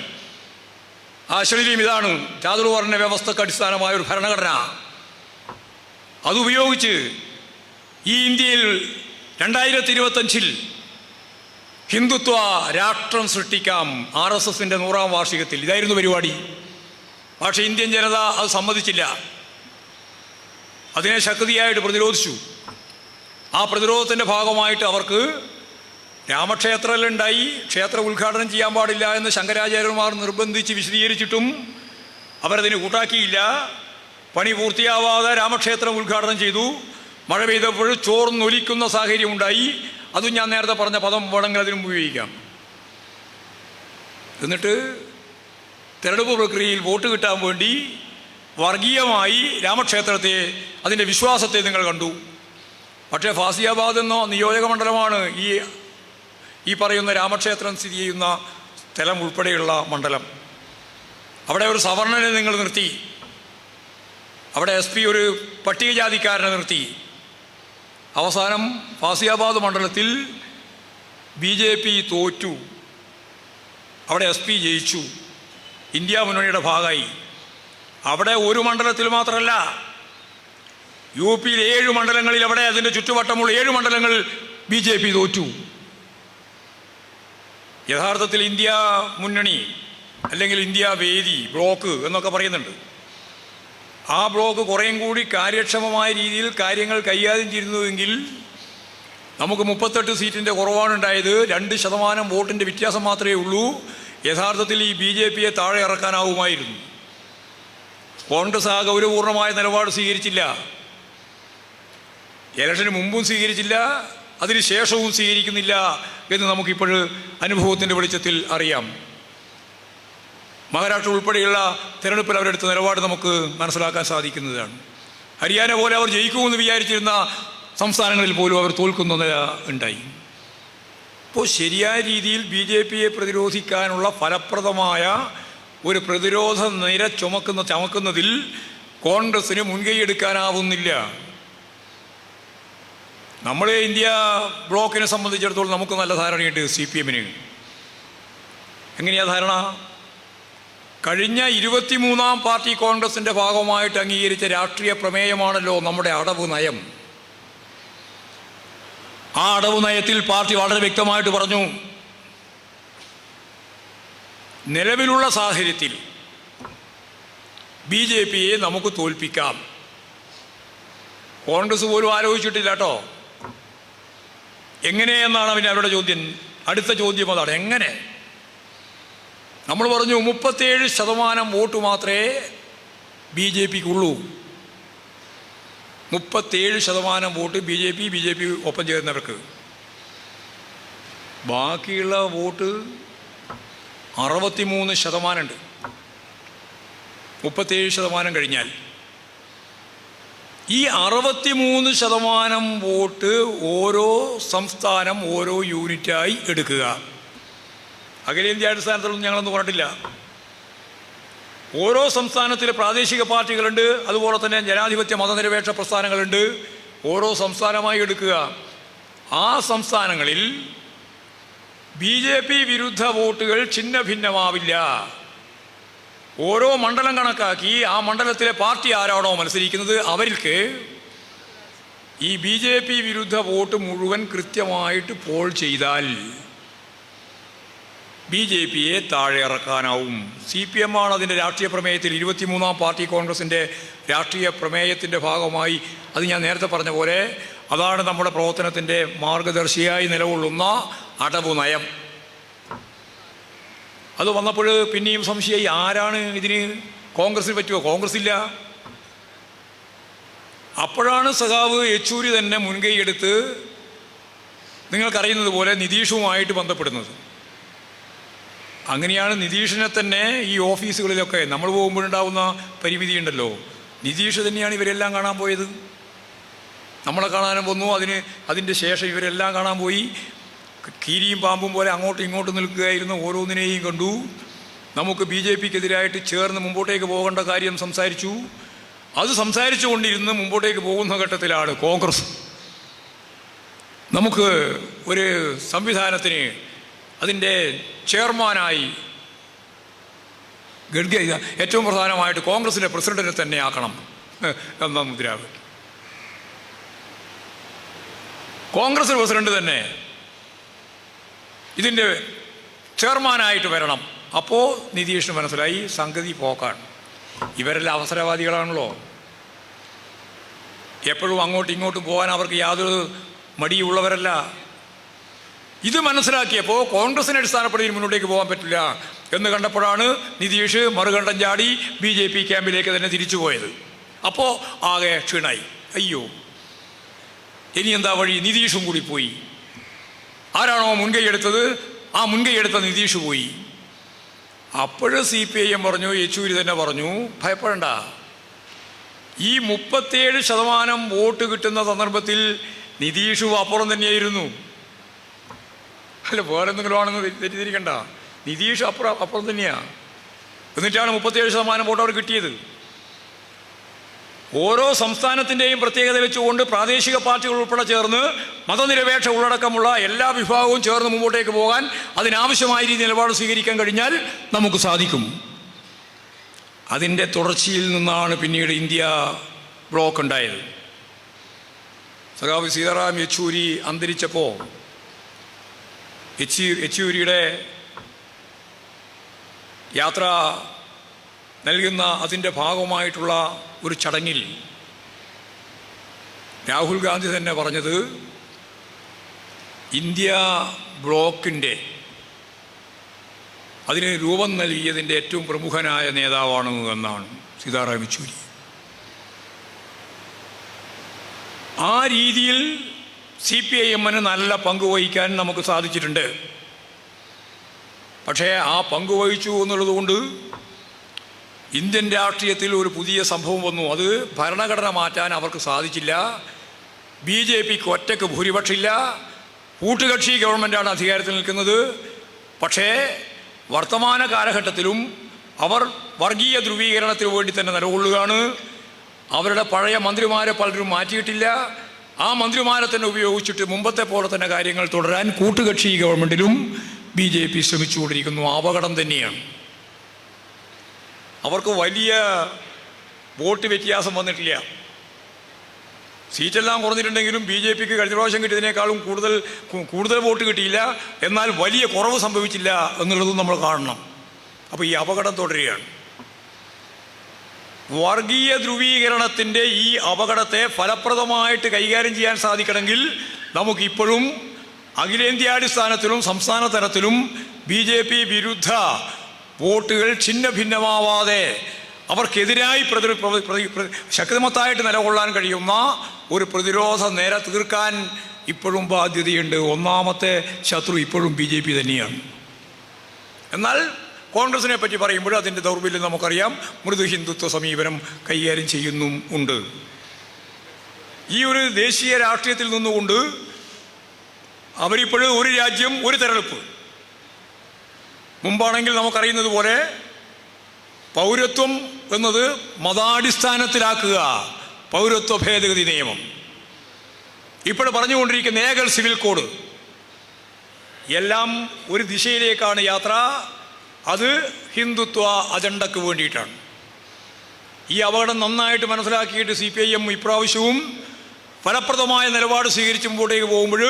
ആ ശൈലിയും ഇതാണ്: ചാതുർവർണ്ണ വ്യവസ്ഥക്ക് അടിസ്ഥാനമായ ഒരു ഭരണഘടന. അതുപയോഗിച്ച് ഈ ഇന്ത്യയിൽ 2025 ഹിന്ദുത്വ രാഷ്ട്രം സൃഷ്ടിക്കാം. RSSൻ്റെ 100ാം വാർഷികത്തിൽ ഇതായിരുന്നു പരിപാടി. പക്ഷേ ഇന്ത്യൻ ജനത അത് സമ്മതിച്ചില്ല. അതിനെ ശക്തിയായിട്ട് പ്രതിരോധിച്ചു. ആ പ്രതിരോധത്തിൻ്റെ ഭാഗമായിട്ട് അവർക്ക് രാമക്ഷേത്രത്തിലുണ്ടായി. ക്ഷേത്ര ഉദ്ഘാടനം ചെയ്യാൻ പാടില്ല എന്ന് ശങ്കരാചാര്യന്മാർ നിർബന്ധിച്ച് വിശദീകരിച്ചിട്ടും അവരതിന് കൂട്ടാക്കിയില്ല. പണി പൂർത്തിയാവാതെ രാമക്ഷേത്രം ഉദ്ഘാടനം ചെയ്തു. മഴ പെയ്തപ്പോൾ ചോർന്നൊലിക്കുന്ന സാഹചര്യം ഉണ്ടായി. അതും ഞാൻ നേരത്തെ പറഞ്ഞ പദം വേണമെങ്കിൽ അതിനും ഉപയോഗിക്കാം. എന്നിട്ട് തെരഞ്ഞെടുപ്പ് പ്രക്രിയയിൽ വോട്ട് കിട്ടാൻ വേണ്ടി വർഗീയമായി രാമക്ഷേത്രത്തെ, അതിൻ്റെ വിശ്വാസത്തെ നിങ്ങൾ കണ്ടു. പക്ഷേ ഫാസിയാബാദ് എന്ന നിയോജക മണ്ഡലമാണ് ഈ പറയുന്ന രാമക്ഷേത്രം സ്ഥിതി ചെയ്യുന്ന സ്ഥലം ഉൾപ്പെടെയുള്ള മണ്ഡലം. അവിടെ ഒരു സവർണനെ നിങ്ങൾ നിർത്തി. അവിടെ SP ഒരു പട്ടികജാതിക്കാരനെ നിർത്തി. അവസാനം ഫാസിയാബാദ് മണ്ഡലത്തിൽ BJP തോറ്റു. അവിടെ SP ജയിച്ചു. ഇന്ത്യ മുന്നണിയുടെ ഭാഗമായി. അവിടെ ഒരു മണ്ഡലത്തിൽ മാത്രമല്ല, UP 7 മണ്ഡലങ്ങളിൽ, അവിടെ അതിൻ്റെ ചുറ്റുവട്ടമുള്ള 7 മണ്ഡലങ്ങൾ BJP തോറ്റു. യഥാർത്ഥത്തിൽ ഇന്ത്യ മുന്നണി അല്ലെങ്കിൽ ഇന്ത്യ വേദി ബ്ലോക്ക് എന്നൊക്കെ പറയുന്നുണ്ട്. ആ ബ്ലോക്ക് കുറേയും കൂടി കാര്യക്ഷമമായ രീതിയിൽ കാര്യങ്ങൾ കൈകാര്യം ചെയ്യുന്നുവെങ്കിൽ നമുക്ക് 38 സീറ്റിൻ്റെ കുറവാണ് ഉണ്ടായത്. 2% വോട്ടിൻ്റെ വ്യത്യാസം മാത്രമേ ഉള്ളൂ. യഥാർത്ഥത്തിൽ ഈ BJPയെ താഴെ ഇറക്കാനാവുമായിരുന്നു. കോൺഗ്രസ് ആ ഗൗരവപൂർണമായ നിലപാട് സ്വീകരിച്ചില്ല. ഇലക്ഷന് മുമ്പും സ്വീകരിച്ചില്ല, അതിന് ശേഷവും സ്വീകരിക്കുന്നില്ല എന്ന് നമുക്കിപ്പോൾ അനുഭവത്തിൻ്റെ വെളിച്ചത്തിൽ അറിയാം. മഹാരാഷ്ട്ര ഉൾപ്പെടെയുള്ള തിരഞ്ഞെടുപ്പിൽ അവരെടുത്ത നിലപാട് നമുക്ക് മനസ്സിലാക്കാൻ സാധിക്കുന്നതാണ്. ഹരിയാന പോലെ അവർ ജയിക്കുമെന്ന് വിചാരിച്ചിരുന്ന സംസ്ഥാനങ്ങളിൽ പോലും അവർ തോൽക്കുന്ന നില ഉണ്ടായി. അപ്പോൾ ശരിയായ രീതിയിൽ BJPയെ പ്രതിരോധിക്കാനുള്ള ഫലപ്രദമായ ഒരു പ്രതിരോധ നിര ചുമക്കുന്നതിൽ കോൺഗ്രസ്സിന് മുൻകൈയെടുക്കാനാവുന്നില്ല. നമ്മൾ ഇന്ത്യ ബ്ലോക്കിനെ സംബന്ധിച്ചിടത്തോളം നമുക്ക് നല്ല ധാരണയുണ്ട്. CPMന് എങ്ങനെയാ ധാരണ? കഴിഞ്ഞ 23ാം പാർട്ടി കോൺഗ്രസിൻ്റെ ഭാഗമായിട്ട് അംഗീകരിച്ച രാഷ്ട്രീയ പ്രമേയമാണല്ലോ നമ്മുടെ അടവ് നയം. ആ അടവ് നയത്തിൽ പാർട്ടി വളരെ വ്യക്തമായിട്ട് പറഞ്ഞു, നിലവിലുള്ള സാഹചര്യത്തിൽ BJPയെ നമുക്ക് തോൽപ്പിക്കാം. കോൺഗ്രസ് പോലും ആലോചിച്ചിട്ടില്ല കേട്ടോ. എങ്ങനെയെന്നാണ് പിന്നെ അവരുടെ ചോദ്യം. അടുത്ത ചോദ്യം അതാണ്, എങ്ങനെ? നമ്മൾ പറഞ്ഞു 37% വോട്ട് മാത്രമേ BJPക്കുള്ളൂ. 37% വോട്ട് BJP ഒപ്പം ചേർന്നവർക്ക്. ബാക്കിയുള്ള വോട്ട് 63% ഉണ്ട്. 37% കഴിഞ്ഞാൽ ഈ 63% വോട്ട് ഓരോ സംസ്ഥാനം ഓരോ യൂണിറ്റായി എടുക്കുക. അഖിലേന്ത്യാ അടിസ്ഥാനത്തിലൊന്നും ഞങ്ങളൊന്നും പറഞ്ഞിട്ടില്ല. ഓരോ സംസ്ഥാനത്തിലെ പ്രാദേശിക പാർട്ടികളുണ്ട്, അതുപോലെ തന്നെ ജനാധിപത്യ മതനിരപേക്ഷ പ്രസ്ഥാനങ്ങളുണ്ട്. ഓരോ സംസ്ഥാനമായി എടുക്കുക. ആ സംസ്ഥാനങ്ങളിൽ BJP വിരുദ്ധ വോട്ടുകൾ ഛിന്ന ഭിന്നമാവില്ല. ഓരോ മണ്ഡലം കണക്കാക്കി ആ മണ്ഡലത്തിലെ പാർട്ടി ആരാണോ മത്സരിക്കുന്നത് അവർക്ക് ഈ BJP വിരുദ്ധ വോട്ട് മുഴുവൻ കൃത്യമായിട്ട് പോൾ ചെയ്താൽ BJPയെ താഴെ ഇറക്കാനാവും. CPM ആണ് അതിൻ്റെ രാഷ്ട്രീയ പ്രമേയത്തിൽ 23ാം പാർട്ടി കോൺഗ്രസിൻ്റെ രാഷ്ട്രീയ പ്രമേയത്തിൻ്റെ ഭാഗമായി, അത് ഞാൻ നേരത്തെ പറഞ്ഞ പോലെ അതാണ് നമ്മുടെ പ്രവർത്തനത്തിൻ്റെ മാർഗദർശിയായി നിലകൊള്ളുന്ന അടവ് നയം. അത് വന്നപ്പോൾ പിന്നെയും സംശയമായി, ആരാണ് ഇതിന്? കോൺഗ്രസിന് പറ്റുമോ? കോൺഗ്രസ് ഇല്ല. അപ്പോഴാണ് സഖാവ് യെച്ചൂരി തന്നെ മുൻകൈയെടുത്ത് നിങ്ങൾക്കറിയുന്നത് പോലെ നിതീഷുമായിട്ട് ബന്ധപ്പെടുന്നത്. അങ്ങനെയാണ് നിതീഷിനെ തന്നെ ഈ ഓഫീസുകളിലൊക്കെ നമ്മൾ പോകുമ്പോഴുണ്ടാവുന്ന പരിമിതി ഉണ്ടല്ലോ, നിതീഷ് തന്നെയാണ് ഇവരെല്ലാം കാണാൻ പോയത്. നമ്മളെ കാണാനും വന്നു, അതിൻ്റെ ശേഷം ഇവരെല്ലാം കാണാൻ പോയി. കീരിയും പാമ്പും പോലെ അങ്ങോട്ടും ഇങ്ങോട്ടും നിൽക്കുകയായിരുന്നു. ഓരോന്നിനെയും കണ്ടു. നമുക്ക് BJPക്കെതിരായിട്ട് ചേർന്ന് മുമ്പോട്ടേക്ക് പോകേണ്ട കാര്യം സംസാരിച്ചു. അത് സംസാരിച്ചു കൊണ്ടിരുന്ന് മുമ്പോട്ടേക്ക് പോകുന്ന ഘട്ടത്തിലാണ് കോൺഗ്രസ് നമുക്ക് ഒരു സംവിധാനത്തിന് അതിൻ്റെ ചെയർമാനായി ഏറ്റവും പ്രധാനമായിട്ട് കോൺഗ്രസിൻ്റെ പ്രസിഡന്റിനെ തന്നെ ആക്കണം എന്ന മുദ്രാവാക്യം. കോൺഗ്രസ് പ്രസിഡന്റ് തന്നെ ഇതിൻ്റെ ചെയർമാനായിട്ട് വരണം. അപ്പോൾ നിതീഷിന് മനസ്സിലായി സംഗതി പോക്കാണ്. ഇവരെല്ലാം അവസരവാദികളാണല്ലോ, എപ്പോഴും അങ്ങോട്ടും ഇങ്ങോട്ടും പോകാൻ അവർക്ക് യാതൊരു മടിയുള്ളവരല്ല. ഇത് മനസ്സിലാക്കിയപ്പോൾ കോൺഗ്രസിനെ അടിസ്ഥാനപ്പെടുത്തി മുന്നോട്ടേക്ക് പോകാൻ പറ്റില്ല എന്ന് കണ്ടപ്പോഴാണ് നിതീഷ് മറുകണ്ഠം ചാടി BJP ക്യാമ്പിലേക്ക് തന്നെ തിരിച്ചു പോയത്. അപ്പോൾ ആകെ ക്ഷീണായി. അയ്യോ, ഇനി എന്താ വഴി? നിതീഷും കൂടി പോയി. ആരാണോ മുൻകൈ എടുത്തത്, ആ മുൻകൈ എടുത്ത നിതീഷ് പോയി. അപ്പോഴും CPIM പറഞ്ഞു, യെച്ചൂരി തന്നെ പറഞ്ഞു, ഭയപ്പെടണ്ട, ഈ 37% വോട്ട് കിട്ടുന്ന സന്ദർഭത്തിൽ നിതീഷും അപ്പുറം തന്നെയായിരുന്നു. അല്ല, വേറെ എന്തെങ്കിലും ആണെന്ന് തെറ്റിദ്ധരിക്കണ്ട, നിതീഷ് അപ്പുറം തന്നെയാണ്. എന്നിട്ടാണ് 37% വോട്ട് അവർ കിട്ടിയത്. ഓരോ സംസ്ഥാനത്തിൻ്റെയും പ്രത്യേകത വെച്ചുകൊണ്ട് പ്രാദേശിക പാർട്ടികൾ ഉൾപ്പെടെ ചേർന്ന് മതനിരപേക്ഷ ഉള്ളടക്കമുള്ള എല്ലാ വിഭാഗവും ചേർന്ന് മുമ്പോട്ടേക്ക് പോകാൻ അതിനാവശ്യമായ രീതി നിലപാട് സ്വീകരിക്കാൻ കഴിഞ്ഞാൽ നമുക്ക് സാധിക്കും. അതിൻ്റെ തുടർച്ചയിൽ നിന്നാണ് പിന്നീട് ഇന്ത്യ ബ്ലോക്ക് ഉണ്ടായത്. സഖാവ് സീതാറാം യെച്ചൂരി അന്തരിച്ചപ്പോൾ യെച്ചൂരിയുടെ യാത്ര നൽകുന്ന അതിൻ്റെ ഭാഗമായിട്ടുള്ള ഒരു ചടങ്ങിൽ രാഹുൽ ഗാന്ധി തന്നെ പറഞ്ഞത് ഇന്ത്യ ബ്ലോക്കിൻ്റെ അതിന് രൂപം നൽകിയതിൻ്റെ ഏറ്റവും പ്രമുഖനായ നേതാവാണ് എന്നാണ് സീതാറാം യെച്ചൂരി. ആ രീതിയിൽ CPIMന് നല്ല പങ്ക് വഹിക്കാൻ നമുക്ക് സാധിച്ചിട്ടുണ്ട്. പക്ഷേ ആ പങ്ക് വഹിച്ചു എന്നുള്ളതുകൊണ്ട് ഇന്ത്യൻ രാഷ്ട്രീയത്തിൽ ഒരു പുതിയ സംഭവം വന്നു. അത് ഭരണഘടന മാറ്റാൻ അവർക്ക് സാധിച്ചില്ല. BJPക്ക് ഒറ്റയ്ക്ക് ഭൂരിപക്ഷമില്ല. കൂട്ടുകക്ഷി ഗവൺമെൻറ്റാണ് അധികാരത്തിൽ നിൽക്കുന്നത്. പക്ഷേ വർത്തമാന കാലഘട്ടത്തിലും അവർ വർഗീയ ധ്രുവീകരണത്തിന് വേണ്ടി തന്നെ നിലകൊള്ളുകയാണ്. അവരുടെ പഴയ മന്ത്രിമാരെ പലരും മാറ്റിയിട്ടില്ല. ആ മന്ത്രിമാരെ തന്നെ ഉപയോഗിച്ചിട്ട് മുമ്പത്തെ പോലെ തന്നെ കാര്യങ്ങൾ തുടരാൻ കൂട്ടുകക്ഷി ഗവൺമെൻറ്റിലും BJP ശ്രമിച്ചുകൊണ്ടിരിക്കുന്നു. അപകടം തന്നെയാണ്. അവർക്ക് വലിയ വോട്ട് വ്യത്യാസം വന്നിട്ടില്ല. സീറ്റെല്ലാം കുറഞ്ഞിട്ടുണ്ടെങ്കിലും BJPക്ക് കഴിഞ്ഞ പ്രാവശ്യം കിട്ടിയതിനേക്കാളും കൂടുതൽ വോട്ട് കിട്ടിയില്ല. എന്നാൽ വലിയ കുറവ് സംഭവിച്ചില്ല എന്നുള്ളതും നമ്മൾ കാണണം. അപ്പോൾ ഈ അപകടം തുടരുകയാണ്. വർഗീയ ധ്രുവീകരണത്തിൻ്റെ ഈ അപകടത്തെ ഫലപ്രദമായിട്ട് കൈകാര്യം ചെയ്യാൻ സാധിക്കണമെങ്കിൽ നമുക്കിപ്പോഴും അഖിലേന്ത്യാടിസ്ഥാനത്തിലും സംസ്ഥാന തലത്തിലും BJP വിരുദ്ധ വോട്ടുകൾ ഛിന്ന ഭിന്നമാവാതെ അവർക്കെതിരായി ശക്തിമത്തായിട്ട് നിലകൊള്ളാൻ കഴിയുന്ന ഒരു പ്രതിരോധ നിര തീർക്കാൻ ഇപ്പോഴും ബാധ്യതയുണ്ട്. ഒന്നാമത്തെ ശത്രു ഇപ്പോഴും BJP തന്നെയാണ്. എന്നാൽ കോൺഗ്രസിനെ പറ്റി പറയുമ്പോൾ അതിൻ്റെ ദൗർബല്യം നമുക്കറിയാം. മൃദു ഹിന്ദുത്വ സമീപനം കൈകാര്യം ചെയ്യുന്നും ഉണ്ട്. ഈ ഒരു ദേശീയ രാഷ്ട്രീയത്തിൽ നിന്നുകൊണ്ട് അവരിപ്പോഴും ഒരു രാജ്യം ഒരു തെരഞ്ഞെടുപ്പ്. മുമ്പാണെങ്കിൽ നമുക്കറിയുന്നത് പോലെ പൗരത്വം എന്നത് മതാടിസ്ഥാനത്തിലാക്കുക, പൗരത്വ ഭേദഗതി നിയമം. ഇപ്പോൾ പറഞ്ഞുകൊണ്ടിരിക്കുന്ന ഏകൽ സിവിൽ കോഡ് എല്ലാം ഒരു ദിശയിലേക്കാണ് യാത്ര. അത് ഹിന്ദുത്വ അജണ്ടയ്ക്ക് വേണ്ടിയിട്ടാണ്. ഈ അപകടം നന്നായിട്ട് മനസ്സിലാക്കിയിട്ട് CPIM ഇപ്രാവശ്യവും ഫലപ്രദമായ നിലപാട് സ്വീകരിച്ച് മുമ്പോട്ടേക്ക് പോകുമ്പോൾ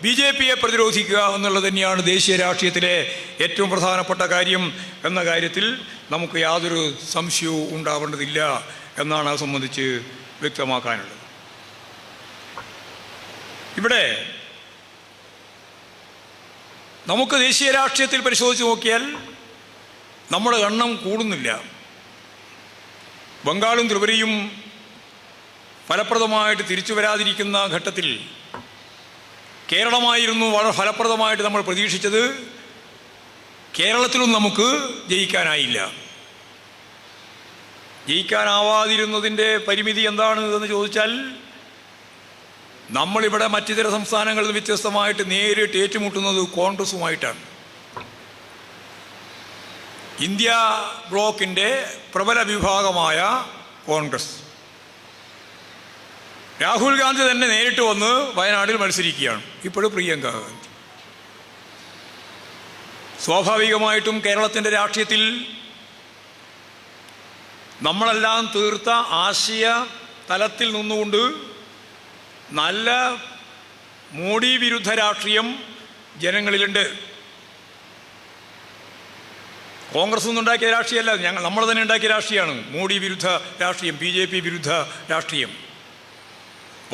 BJPയെ പ്രതിരോധിക്കുക എന്നുള്ളത് തന്നെയാണ് ദേശീയ രാഷ്ട്രീയത്തിലെ ഏറ്റവും പ്രധാനപ്പെട്ട കാര്യം എന്ന കാര്യത്തിൽ നമുക്ക് യാതൊരു സംശയവും ഉണ്ടാവേണ്ടതില്ല എന്നാണ് അത് സംബന്ധിച്ച് വ്യക്തമാക്കാനുള്ളത്. ഇവിടെ നമുക്ക് ദേശീയ രാഷ്ട്രീയത്തിൽ പരിശോധിച്ച് നോക്കിയാൽ നമ്മുടെ എണ്ണം കൂടുന്നില്ല. ബംഗാളും ത്രിപുരയും ഫലപ്രദമായിട്ട് തിരിച്ചു വരാതിരിക്കുന്ന ഘട്ടത്തിൽ കേരളമായിരുന്നു വളരെ ഫലപ്രദമായിട്ട് നമ്മൾ പ്രതീക്ഷിച്ചത്. കേരളത്തിലും നമുക്ക് ജയിക്കാനായില്ല. ജയിക്കാനാവാതിരുന്നതിൻ്റെ പരിമിതി എന്താണ് എന്ന് ചോദിച്ചാൽ നമ്മളിവിടെ മറ്റിതര സംസ്ഥാനങ്ങളിൽ വ്യത്യസ്തമായിട്ട് നേരിട്ട് ഏറ്റുമുട്ടുന്നത് കോൺഗ്രസുമായിട്ടാണ്. ഇന്ത്യ ബ്ലോക്കിൻ്റെ പ്രബല വിഭാഗമായ കോൺഗ്രസ്, രാഹുൽ ഗാന്ധി തന്നെ നേരിട്ട് വന്ന് വയനാട്ടിൽ മത്സരിക്കുകയാണ്. ഇപ്പോഴും പ്രിയങ്ക ഗാന്ധി. സ്വാഭാവികമായിട്ടും കേരളത്തിൻ്റെ രാഷ്ട്രീയത്തിൽ നമ്മളെല്ലാം തീർത്ത ആശയ തലത്തിൽ നിന്നുകൊണ്ട് നല്ല മോഡി വിരുദ്ധ രാഷ്ട്രീയം ജനങ്ങളിലുണ്ട്. കോൺഗ്രസ് ഒന്നും ഉണ്ടാക്കിയ രാഷ്ട്രീയമല്ല, നമ്മൾ തന്നെ ഉണ്ടാക്കിയ രാഷ്ട്രീയമാണ് മോഡി വിരുദ്ധ രാഷ്ട്രീയം, BJP വിരുദ്ധ രാഷ്ട്രീയം,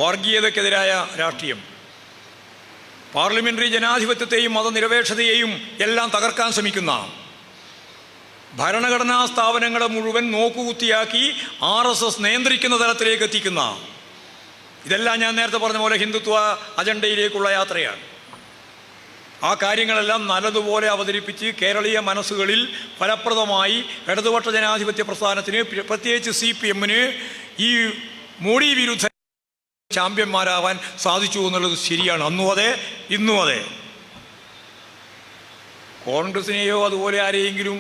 വർഗീയതയ്ക്കെതിരായ രാഷ്ട്രീയം, പാർലമെൻ്ററി ജനാധിപത്യത്തെയും മതനിരപേക്ഷതയെയും എല്ലാം തകർക്കാൻ ശ്രമിക്കുന്ന, ഭരണഘടനാ സ്ഥാപനങ്ങളെ മുഴുവൻ നോക്കുകുത്തിയാക്കി RSS നിയന്ത്രിക്കുന്ന തലത്തിലേക്ക് എത്തിക്കുന്ന, ഇതെല്ലാം ഞാൻ നേരത്തെ പറഞ്ഞ പോലെ ഹിന്ദുത്വ അജണ്ടയിലേക്കുള്ള യാത്രയാണ്. ആ കാര്യങ്ങളെല്ലാം നല്ലതുപോലെ അവതരിപ്പിച്ച് കേരളീയ മനസ്സുകളിൽ ഫലപ്രദമായി ഇടതുപക്ഷ ജനാധിപത്യ പ്രസ്ഥാനത്തിന്, പ്രത്യേകിച്ച് CPM-ന് ഈ മോഡി വിരുദ്ധ ചാമ്പ്യന്മാരാവാൻ സാധിച്ചു എന്നുള്ളത് ശരിയാണ്. അന്നും അതെ, ഇന്നും അതെ. കോൺഗ്രസിനെയോ അതുപോലെ ആരെയെങ്കിലും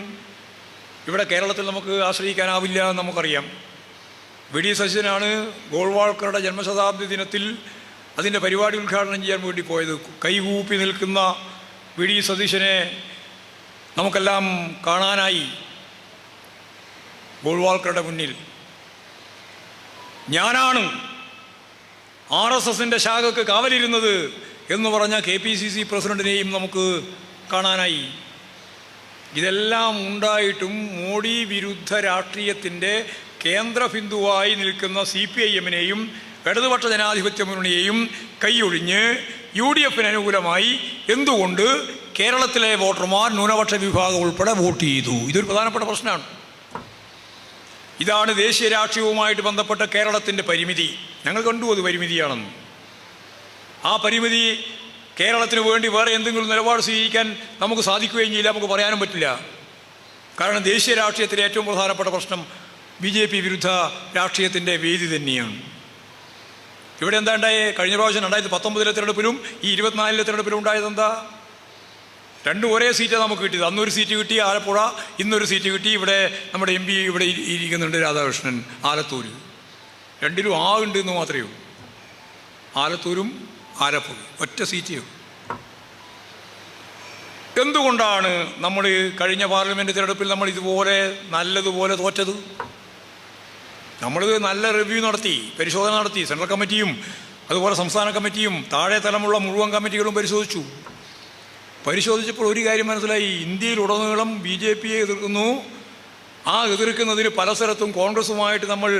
ഇവിടെ കേരളത്തിൽ നമുക്ക് ആശ്രയിക്കാനാവില്ല എന്ന് നമുക്കറിയാം. VD സതീശനാണ് ഗോൾവാൾക്കറുടെ ജന്മശതാബ്ദി ദിനത്തിൽ അതിൻ്റെ പരിപാടി ഉദ്ഘാടനം ചെയ്യാൻ വേണ്ടി പോയത്. കൈകൂപ്പി നിൽക്കുന്ന VD സതീശനെ നമുക്കെല്ലാം കാണാനായി ഗോൾവാൾക്കറുടെ മുന്നിൽ. ഞാനാണ് RSSൻ്റെ ശാഖക്ക് കാവലിരുന്നത് എന്ന് പറഞ്ഞ KPCC പ്രസിഡന്റിനെയും നമുക്ക് കാണാനായി. ഇതെല്ലാം ഉണ്ടായിട്ടും മോഡി വിരുദ്ധ രാഷ്ട്രീയത്തിൻ്റെ കേന്ദ്ര ബിന്ദുവായി നിൽക്കുന്ന CPIM-നെയും ഇടതുപക്ഷ ജനാധിപത്യ മുന്നണിയെയും കൈയൊഴിഞ്ഞ് UDF-ന് അനുകൂലമായി എന്തുകൊണ്ട് കേരളത്തിലെ വോട്ടർമാർ ന്യൂനപക്ഷ വിഭാഗം ഉൾപ്പെടെ വോട്ട് ചെയ്തു? ഇതൊരു പ്രധാനപ്പെട്ട പ്രശ്നമാണ്. ഇതാണ് ദേശീയ രാഷ്ട്രീയവുമായിട്ട് ബന്ധപ്പെട്ട കേരളത്തിൻ്റെ പരിമിതി. ഞങ്ങൾ കണ്ടു അത് പരിമിതിയാണെന്ന്. ആ പരിമിതി കേരളത്തിന് വേണ്ടി വേറെ എന്തെങ്കിലും നിലപാട് സ്വീകരിക്കാൻ നമുക്ക് സാധിക്കുകയും ചെയ്യില്ല, നമുക്ക് പറയാനും പറ്റില്ല. കാരണം ദേശീയ രാഷ്ട്രീയത്തിലെ ഏറ്റവും പ്രധാനപ്പെട്ട പ്രശ്നം BJP വിരുദ്ധ രാഷ്ട്രീയത്തിൻ്റെ വേദി തന്നെയാണ്. ഇവിടെ എന്താ ഉണ്ടായേ? കഴിഞ്ഞ പ്രാവശ്യം 2019 തിരഞ്ഞെടുപ്പിലും ഈ 24 തിരഞ്ഞെടുപ്പിലും ഉണ്ടായതെന്താ? രണ്ടും ഒരേ സീറ്റാണ് നമുക്ക് കിട്ടിയത്. അന്നൊരു സീറ്റ് കിട്ടി ആലപ്പുഴ, ഇന്നൊരു സീറ്റ് കിട്ടി ഇവിടെ. നമ്മുടെ MP ഇവിടെ ഇരിക്കുന്നുണ്ട്, രാധാകൃഷ്ണൻ, ആലത്തൂർ. രണ്ടിലും ഉണ്ട് എന്ന് മാത്രമേ ഉള്ളൂ. ആലത്തൂരും ആലപ്പുഴയും ഒറ്റ സീറ്റ്. എന്തുകൊണ്ടാണ് നമ്മൾ കഴിഞ്ഞ പാർലമെൻറ്റ് തിരഞ്ഞെടുപ്പിൽ നമ്മൾ ഇതുപോലെ നല്ലതുപോലെ തോറ്റത്? നമ്മൾ നല്ല റിവ്യൂ നടത്തി, പരിശോധന നടത്തി. സെൻട്രൽ കമ്മിറ്റിയും അതുപോലെ സംസ്ഥാന കമ്മിറ്റിയും താഴെ തലമുള്ള മുഴുവൻ കമ്മിറ്റികളും പരിശോധിച്ചപ്പോൾ ഒരു കാര്യം മനസ്സിലായി. ഇന്ത്യയിലുടനീളം BJPയെ എതിർക്കുന്നു. ആ എതിർക്കുന്നതിന് പല സ്ഥലത്തും കോൺഗ്രസുമായിട്ട് നമ്മൾ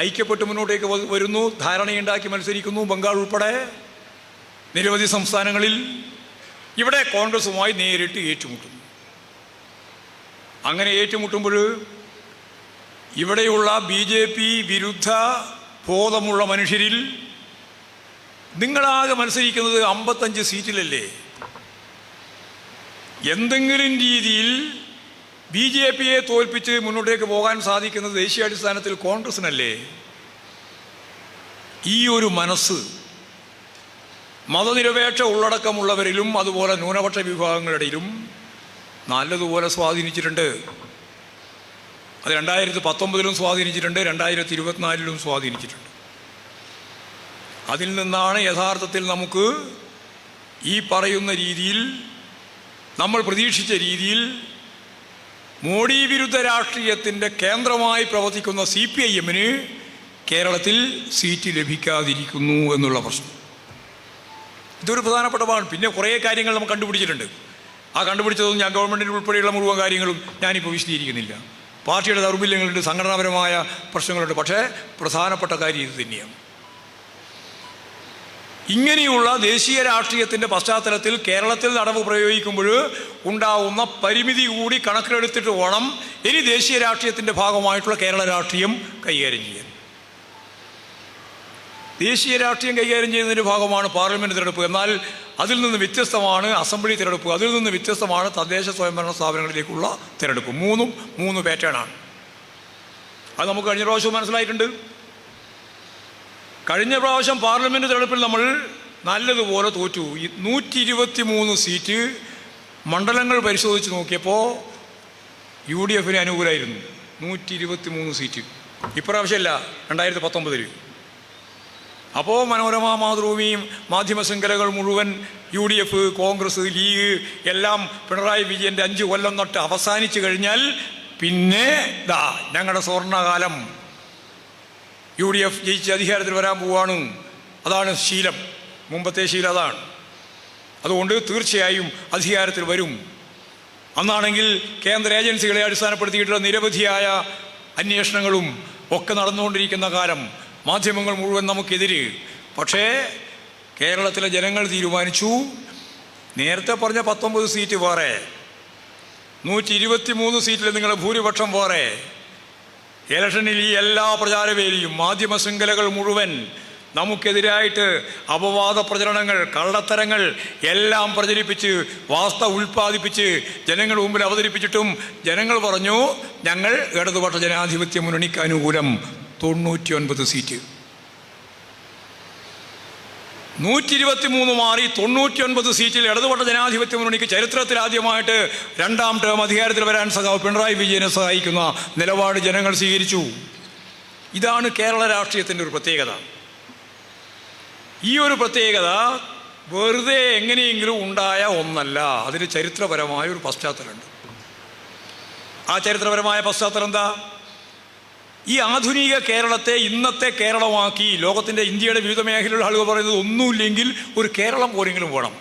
ഐക്യപ്പെട്ട് മുന്നോട്ടേക്ക് വരുന്നു, ധാരണയുണ്ടാക്കി മത്സരിക്കുന്നു. ബംഗാൾ ഉൾപ്പെടെ നിരവധി സംസ്ഥാനങ്ങളിൽ ഇവിടെ കോൺഗ്രസുമായി നേരിട്ട് ഏറ്റുമുട്ടുന്നു. അങ്ങനെ ഏറ്റുമുട്ടുമ്പോൾ ഇവിടെയുള്ള BJP വിരുദ്ധ ബോധമുള്ള മനുഷ്യരിൽ നിങ്ങളാകെ മത്സരിക്കുന്നത് 55 സീറ്റിലല്ലേ? എന്തെങ്കിലും രീതിയിൽ BJPയെ തോൽപ്പിച്ച് മുന്നോട്ടേക്ക് പോകാൻ സാധിക്കുന്നത് ദേശീയാടിസ്ഥാനത്തിൽ കോൺഗ്രസിനല്ലേ? ഈ ഒരു മനസ്സ് മതനിരപേക്ഷ ഉള്ളടക്കമുള്ളവരിലും അതുപോലെ ന്യൂനപക്ഷ വിഭാഗങ്ങളുടെയിലും നല്ലതുപോലെ സ്വാധീനിച്ചിട്ടുണ്ട്. അത് 2019 സ്വാധീനിച്ചിട്ടുണ്ട്, 2024 സ്വാധീനിച്ചിട്ടുണ്ട്. അതിൽ നിന്നാണ് യഥാർത്ഥത്തിൽ നമുക്ക് ഈ പറയുന്ന രീതിയിൽ, നമ്മൾ പ്രതീക്ഷിച്ച രീതിയിൽ മോഡി വിരുദ്ധ രാഷ്ട്രീയത്തിൻ്റെ കേന്ദ്രമായി പ്രവർത്തിക്കുന്ന CPIM-ന് കേരളത്തിൽ സീറ്റ് ലഭിക്കാതിരിക്കുന്നു എന്നുള്ള പ്രശ്നം. ഇതൊരു പ്രധാനപ്പെട്ട ഭാഗം. പിന്നെ കുറേ കാര്യങ്ങൾ നമുക്ക് കണ്ടുപിടിച്ചിട്ടുണ്ട്. ആ കണ്ടുപിടിച്ചതൊന്നും ഞാൻ ഗവൺമെൻറ്റിന് ഉൾപ്പെടെയുള്ള മുഴുവൻ കാര്യങ്ങളും ഞാനിപ്പോൾ വിശദീകരിക്കുന്നില്ല. പാർട്ടിയുടെ ദൗർബല്യങ്ങളുണ്ട്, സംഘടനാപരമായ പ്രശ്നങ്ങളുണ്ട്. പക്ഷേ പ്രധാനപ്പെട്ട കാര്യം ഇത് തന്നെയാണ്. ഇങ്ങനെയുള്ള ദേശീയ രാഷ്ട്രീയത്തിൻ്റെ പശ്ചാത്തലത്തിൽ കേരളത്തിൽ നടവ് പ്രയോഗിക്കുമ്പോൾ ഉണ്ടാവുന്ന പരിമിതി കൂടി കണക്കിലെടുത്തിട്ട് വേണം ഇനി ദേശീയ രാഷ്ട്രീയത്തിൻ്റെ ഭാഗമായിട്ടുള്ള കേരള രാഷ്ട്രീയം കൈകാര്യം ചെയ്യാൻ. ദേശീയ രാഷ്ട്രീയം കൈകാര്യം ചെയ്യുന്നതിൻ്റെ ഭാഗമാണ് പാർലമെൻറ്റ് തിരഞ്ഞെടുപ്പ്. എന്നാൽ അതിൽ നിന്ന് വ്യത്യസ്തമാണ് അസംബ്ലി തിരഞ്ഞെടുപ്പ്, അതിൽ നിന്ന് വ്യത്യസ്തമാണ് തദ്ദേശ സ്വയംഭരണ സ്ഥാപനങ്ങളിലേക്കുള്ള തിരഞ്ഞെടുപ്പ്. മൂന്ന് പാറ്റേണാണ്. അത് നമുക്ക് കഴിഞ്ഞ പ്രാവശ്യം മനസ്സിലായിട്ടുണ്ട്. കഴിഞ്ഞ പ്രാവശ്യം പാർലമെൻറ്റ് തിരഞ്ഞെടുപ്പിൽ നമ്മൾ നല്ലതുപോലെ തോറ്റു. 123 സീറ്റ് മണ്ഡലങ്ങൾ പരിശോധിച്ച് നോക്കിയപ്പോൾ UDF-ന് അനുകൂലമായിരുന്നു. 123 സീറ്റ്. ഇപ്രാവശ്യമല്ല, 2019. അപ്പോൾ മനോരമ, മാതൃഭൂമിയും മാധ്യമ ശൃംഖലകൾ മുഴുവൻ UDF, കോൺഗ്രസ്, ലീഗ് എല്ലാം പിണറായി വിജയൻ്റെ 5 കൊല്ലം തൊട്ട് അവസാനിച്ചു കഴിഞ്ഞാൽ പിന്നെ ഞങ്ങളുടെ സ്വർണ്ണകാലം, UDF ജയിച്ച് അധികാരത്തിൽ വരാൻ പോവാണ്. അതാണ് ശീലം, മുമ്പത്തെ ശീലം അതാണ്. അതുകൊണ്ട് തീർച്ചയായും അധികാരത്തിൽ വരും. അന്നാണെങ്കിൽ കേന്ദ്ര ഏജൻസികളെ അടിസ്ഥാനപ്പെടുത്തിയിട്ടുള്ള നിരവധിയായ അന്വേഷണങ്ങളും ഒക്കെ നടന്നുകൊണ്ടിരിക്കുന്ന കാലം, മാധ്യമങ്ങൾ മുഴുവൻ നമുക്കെതിര്. പക്ഷേ കേരളത്തിലെ ജനങ്ങൾ തീരുമാനിച്ചു, നേരത്തെ പറഞ്ഞ 19 സീറ്റ് വേറെ, 123 സീറ്റിൽ നിങ്ങളുടെ ഭൂരിപക്ഷം വേറെ. ഇലക്ഷനിൽ ഈ എല്ലാ പ്രചാരവേദിയും മാധ്യമ ശൃംഖലകൾ മുഴുവൻ നമുക്കെതിരായിട്ട് അപവാദ പ്രചരണങ്ങൾ, കള്ളത്തരങ്ങൾ എല്ലാം പ്രചരിപ്പിച്ച് വാസ്തവ ഉൽപ്പാദിപ്പിച്ച് ജനങ്ങളുടെ മുമ്പിൽ അവതരിപ്പിച്ചിട്ടും ജനങ്ങൾ പറഞ്ഞു ഞങ്ങൾ ഇടതുപക്ഷ ജനാധിപത്യ മുന്നണിക്ക് അനുകൂലം. 99 സീറ്റ്, 123 മാറി 99 സീറ്റിൽ ഇടതുപക്ഷ ജനാധിപത്യ മുന്നണിക്ക് ചരിത്രത്തിൽ ആദ്യമായിട്ട് 2ാം ടേം അധികാരത്തിൽ വരാൻ പിണറായി വിജയനെ സഹായിക്കുന്ന നിലപാട് ജനങ്ങൾ സ്വീകരിച്ചു. ഇതാണ് കേരള രാഷ്ട്രീയത്തിൻ്റെ ഒരു പ്രത്യേകത. ഈ ഒരു പ്രത്യേകത വെറുതെ എങ്ങനെയെങ്കിലും ഉണ്ടായ ഒന്നല്ല, അതിന് ചരിത്രപരമായ ഒരു പശ്ചാത്തലമുണ്ട്. ആ ചരിത്രപരമായ പശ്ചാത്തലം എന്താ? ഈ ആധുനിക കേരളത്തെ ഇന്നത്തെ കേരളമാക്കി ലോകത്തിൻ്റെ ഇന്ത്യയുടെ വിവിധ മേഖലയിലുള്ള ആളുകൾ പറയുന്നത് ഒന്നുമില്ലെങ്കിൽ ഒരു കേരളം പോലെങ്കിലും വേണം.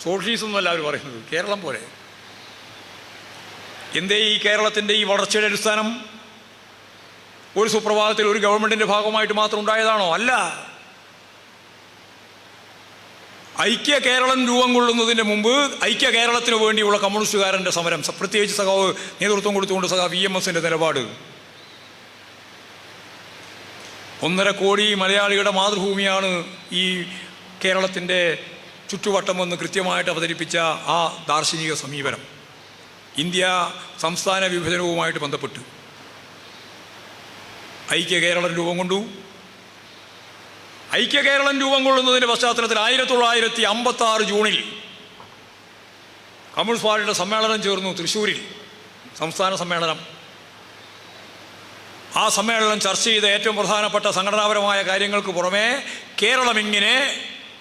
സോഷ്യലിസം എന്നല്ല അവർ പറയുന്നത്, കേരളം പോലെ. എന്തേ ഈ കേരളത്തിൻ്റെ ഈ വളർച്ചയുടെ അടിസ്ഥാനം ഒരു സുപ്രഭാതത്തിൽ ഒരു ഗവൺമെൻറ്റിൻ്റെ ഭാഗമായിട്ട് മാത്രം ഉണ്ടായതാണോ? അല്ല. ഐക്യ കേരളം രൂപം കൊള്ളുന്നതിന് മുമ്പ് ഐക്യ കേരളത്തിന് വേണ്ടിയുള്ള കമ്മ്യൂണിസ്റ്റുകാരൻ്റെ സമരം, പ്രത്യേകിച്ച് സഖാവ് നേതൃത്വം കൊടുത്തുകൊണ്ട് സഖാവ് VMSൻ്റെ നിലപാട്, 1.5 കോടി മലയാളികളുടെ മാതൃഭൂമിയാണ് ഈ കേരളത്തിൻ്റെ ചുറ്റുവട്ടമെന്ന് കൃത്യമായിട്ട് അവതരിപ്പിച്ച ആ ദാർശനിക സമീപനം, ഇന്ത്യ സംസ്ഥാന വിഭജനവുമായിട്ട് ബന്ധപ്പെട്ട് ഐക്യ കേരളം രൂപം കൊണ്ടു. ഐക്യ കേരളം രൂപം കൊള്ളുന്നതിൻ്റെ പശ്ചാത്തലത്തിൽ 1956 ജൂണിൽ കമ്മ്യൂണിസ്റ്റ് പാർട്ടിയുടെ സമ്മേളനം ചേർന്നു തൃശ്ശൂരിൽ, സംസ്ഥാന സമ്മേളനം. ആ സമ്മേളനം ചർച്ച ചെയ്ത ഏറ്റവും പ്രധാനപ്പെട്ട സംഘടനാപരമായ കാര്യങ്ങൾക്ക് പുറമെ കേരളം എങ്ങനെ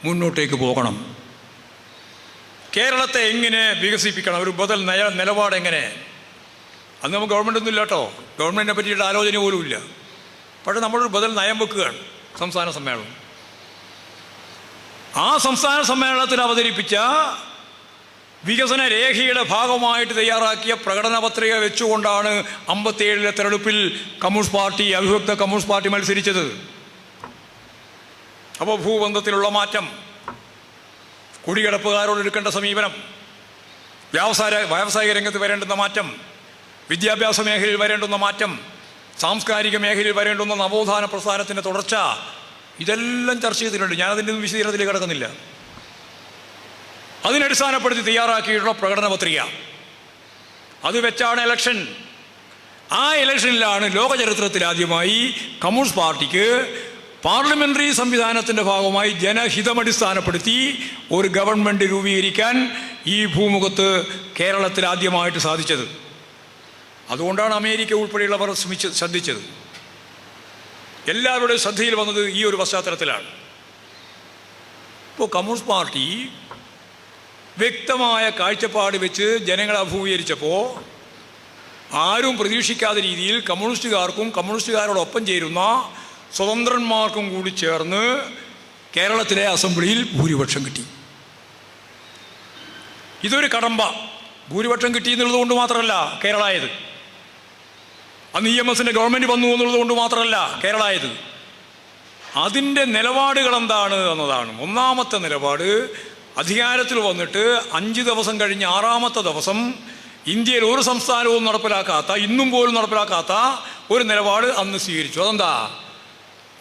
മുന്നോട്ടേക്ക് പോകണം, കേരളത്തെ എങ്ങനെ വികസിപ്പിക്കണം, ഒരു ബദൽ നിലപാട് എങ്ങനെ. അന്ന് നമുക്ക് ഗവൺമെൻറ്റൊന്നും ഇല്ല കേട്ടോ, ഗവൺമെൻറ്റിനെ പറ്റിയിട്ട് ആലോചന പോലും ഇല്ല. പക്ഷേ നമ്മളൊരു ബദൽ നയം വെക്കുകയാണ് സംസ്ഥാന സമ്മേളനം. ആ സംസ്ഥാന സമ്മേളനത്തിൽ അവതരിപ്പിച്ച വികസന രേഖയുടെ ഭാഗമായിട്ട് തയ്യാറാക്കിയ പ്രകടന പത്രിക വെച്ചുകൊണ്ടാണ് 57 തെരഞ്ഞെടുപ്പിൽ കമ്മ്യൂണിസ്റ്റ് പാർട്ടി, അവിഭക്ത കമ്മ്യൂണിസ്റ്റ് പാർട്ടി മത്സരിച്ചത്. അപ്പോൾ ഭൂബന്ധത്തിലുള്ള മാറ്റം, കുടികിടപ്പുകാരോട് എടുക്കേണ്ട സമീപനം, വ്യാവസായിക രംഗത്ത് വരേണ്ടുന്ന മാറ്റം, വിദ്യാഭ്യാസ മേഖലയിൽ വരേണ്ടുന്ന മാറ്റം, സാംസ്കാരിക മേഖലയിൽ വരേണ്ടുന്ന നവോത്ഥാന പ്രസ്ഥാനത്തിൻ്റെ തുടർച്ച, ഇതെല്ലാം ചർച്ച ചെയ്തിട്ടുണ്ട്. ഞാനതിൻ്റെ ഒന്നും വിശദീകരണത്തിലേക്ക് കിടക്കുന്നില്ല. അതിനടിസ്ഥാനപ്പെടുത്തി തയ്യാറാക്കിയിട്ടുള്ള പ്രകടന പത്രിക, അത് വെച്ചാണ് ഇലക്ഷൻ. ആ ഇലക്ഷനിലാണ് ലോക ചരിത്രത്തിൽ ആദ്യമായി കമ്മ്യൂണിസ്റ്റ് പാർട്ടിക്ക് പാർലമെൻ്ററി സംവിധാനത്തിൻ്റെ ഭാഗമായി ജനഹിതമടിസ്ഥാനപ്പെടുത്തി ഒരു ഗവൺമെൻറ് രൂപീകരിക്കാൻ ഈ ഭൂമുഖത്ത് കേരളത്തിൽ ആദ്യമായിട്ട് സാധിച്ചത്. അതുകൊണ്ടാണ് അമേരിക്ക ഉൾപ്പെടെയുള്ളവർ ശ്രദ്ധിച്ചത്. എല്ലാവരുടെയും ശ്രദ്ധയിൽ വന്നത് ഈ ഒരു പശ്ചാത്തലത്തിലാണ്. ഇപ്പോൾ കമ്മ്യൂണിസ്റ്റ് പാർട്ടി വ്യക്തമായ കാഴ്ചപ്പാട് വെച്ച് ജനങ്ങളെ അഭിമുഖീകരിച്ചപ്പോൾ ആരും പ്രതീക്ഷിക്കാത്ത രീതിയിൽ കമ്മ്യൂണിസ്റ്റുകാർക്കും കമ്മ്യൂണിസ്റ്റുകാരോടൊപ്പം ചേരുന്ന സ്വതന്ത്രന്മാർക്കും കൂടി ചേർന്ന് കേരളത്തിലെ അസംബ്ലിയിൽ ഭൂരിപക്ഷം കിട്ടി. ഇതൊരു കടമ്പ. ഭൂരിപക്ഷം കിട്ടി എന്നുള്ളത് കൊണ്ട് മാത്രമല്ല കേരളമായത്, അന്ന് EMSൻ്റെ ഗവൺമെൻറ് വന്നു എന്നുള്ളത് കൊണ്ട് മാത്രമല്ല കേരളമായത്. അതിൻ്റെ നിലപാടുകൾ എന്താണ് എന്നതാണ്. ഒന്നാമത്തെ നിലപാട്, അധികാരത്തിൽ വന്നിട്ട് 5 ദിവസം കഴിഞ്ഞ് 6ാമത്തെ ദിവസം ഇന്ത്യയിൽ ഒരു സംസ്ഥാനവും നടപ്പിലാക്കാത്ത, ഇന്നും പോലും നടപ്പിലാക്കാത്ത ഒരു നിലപാട് അന്ന് സ്വീകരിച്ചു. അതെന്താ?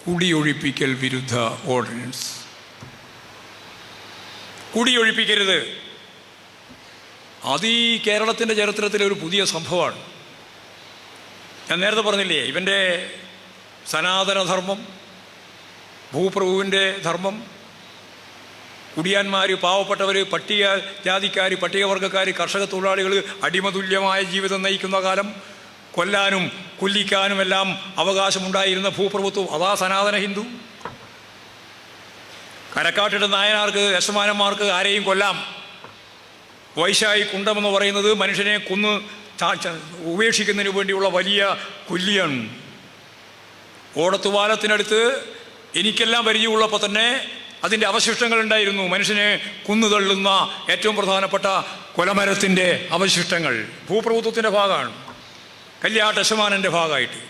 കുടിയൊഴിപ്പിക്കൽ വിരുദ്ധ ഓർഡിനൻസ്. കുടിയൊഴിപ്പിക്കരുത്. അത് ഈ കേരളത്തിൻ്റെ ചരിത്രത്തിലെ ഒരു പുതിയ സംഭവമാണ്. ഞാൻ നേരത്തെ പറഞ്ഞില്ലേ, ഇവൻ്റെ സനാതനധർമ്മം, ഭൂപ്രഭുവിൻ്റെ ധർമ്മം, കുടിയാന്മാർ, പാവപ്പെട്ടവർ, പട്ടിക ജാതിക്കാർ, പട്ടികവർഗ്ഗക്കാർ, കർഷക തൊഴിലാളികൾ അടിമതുല്യമായ ജീവിതം നയിക്കുന്ന കാലം, കൊല്ലാനും കൊല്ലിക്കാനും എല്ലാം അവകാശമുണ്ടായിരുന്ന ഭൂപ്രഭുത്വം, അതാ സനാതന ഹിന്ദു. കരക്കാട്ടിട്ട് നായനാർക്ക്, യശമാനന്മാർക്ക് ആരെയും കൊല്ലാം. വൈശായി കുണ്ടമെന്ന് പറയുന്നത് മനുഷ്യനെ കൊന്ന് ഉപേക്ഷിക്കുന്നതിന് വേണ്ടിയുള്ള വലിയ കൊല്ലിയാണ്. ഓടത്തുപാലത്തിനടുത്ത് എനിക്കെല്ലാം പരിചയമുള്ളപ്പോൾ തന്നെ അതിൻ്റെ അവശിഷ്ടങ്ങളുണ്ടായിരുന്നു. മനുഷ്യനെ കുന്നുതള്ളുന്ന ഏറ്റവും പ്രധാനപ്പെട്ട കൊലമരത്തിൻ്റെ അവശിഷ്ടങ്ങൾ ഭൂപ്രഭുത്വത്തിൻ്റെ ഭാഗമാണ്. കല്യാട്ടശമാനൻ്റെ ഭാഗമായിട്ട്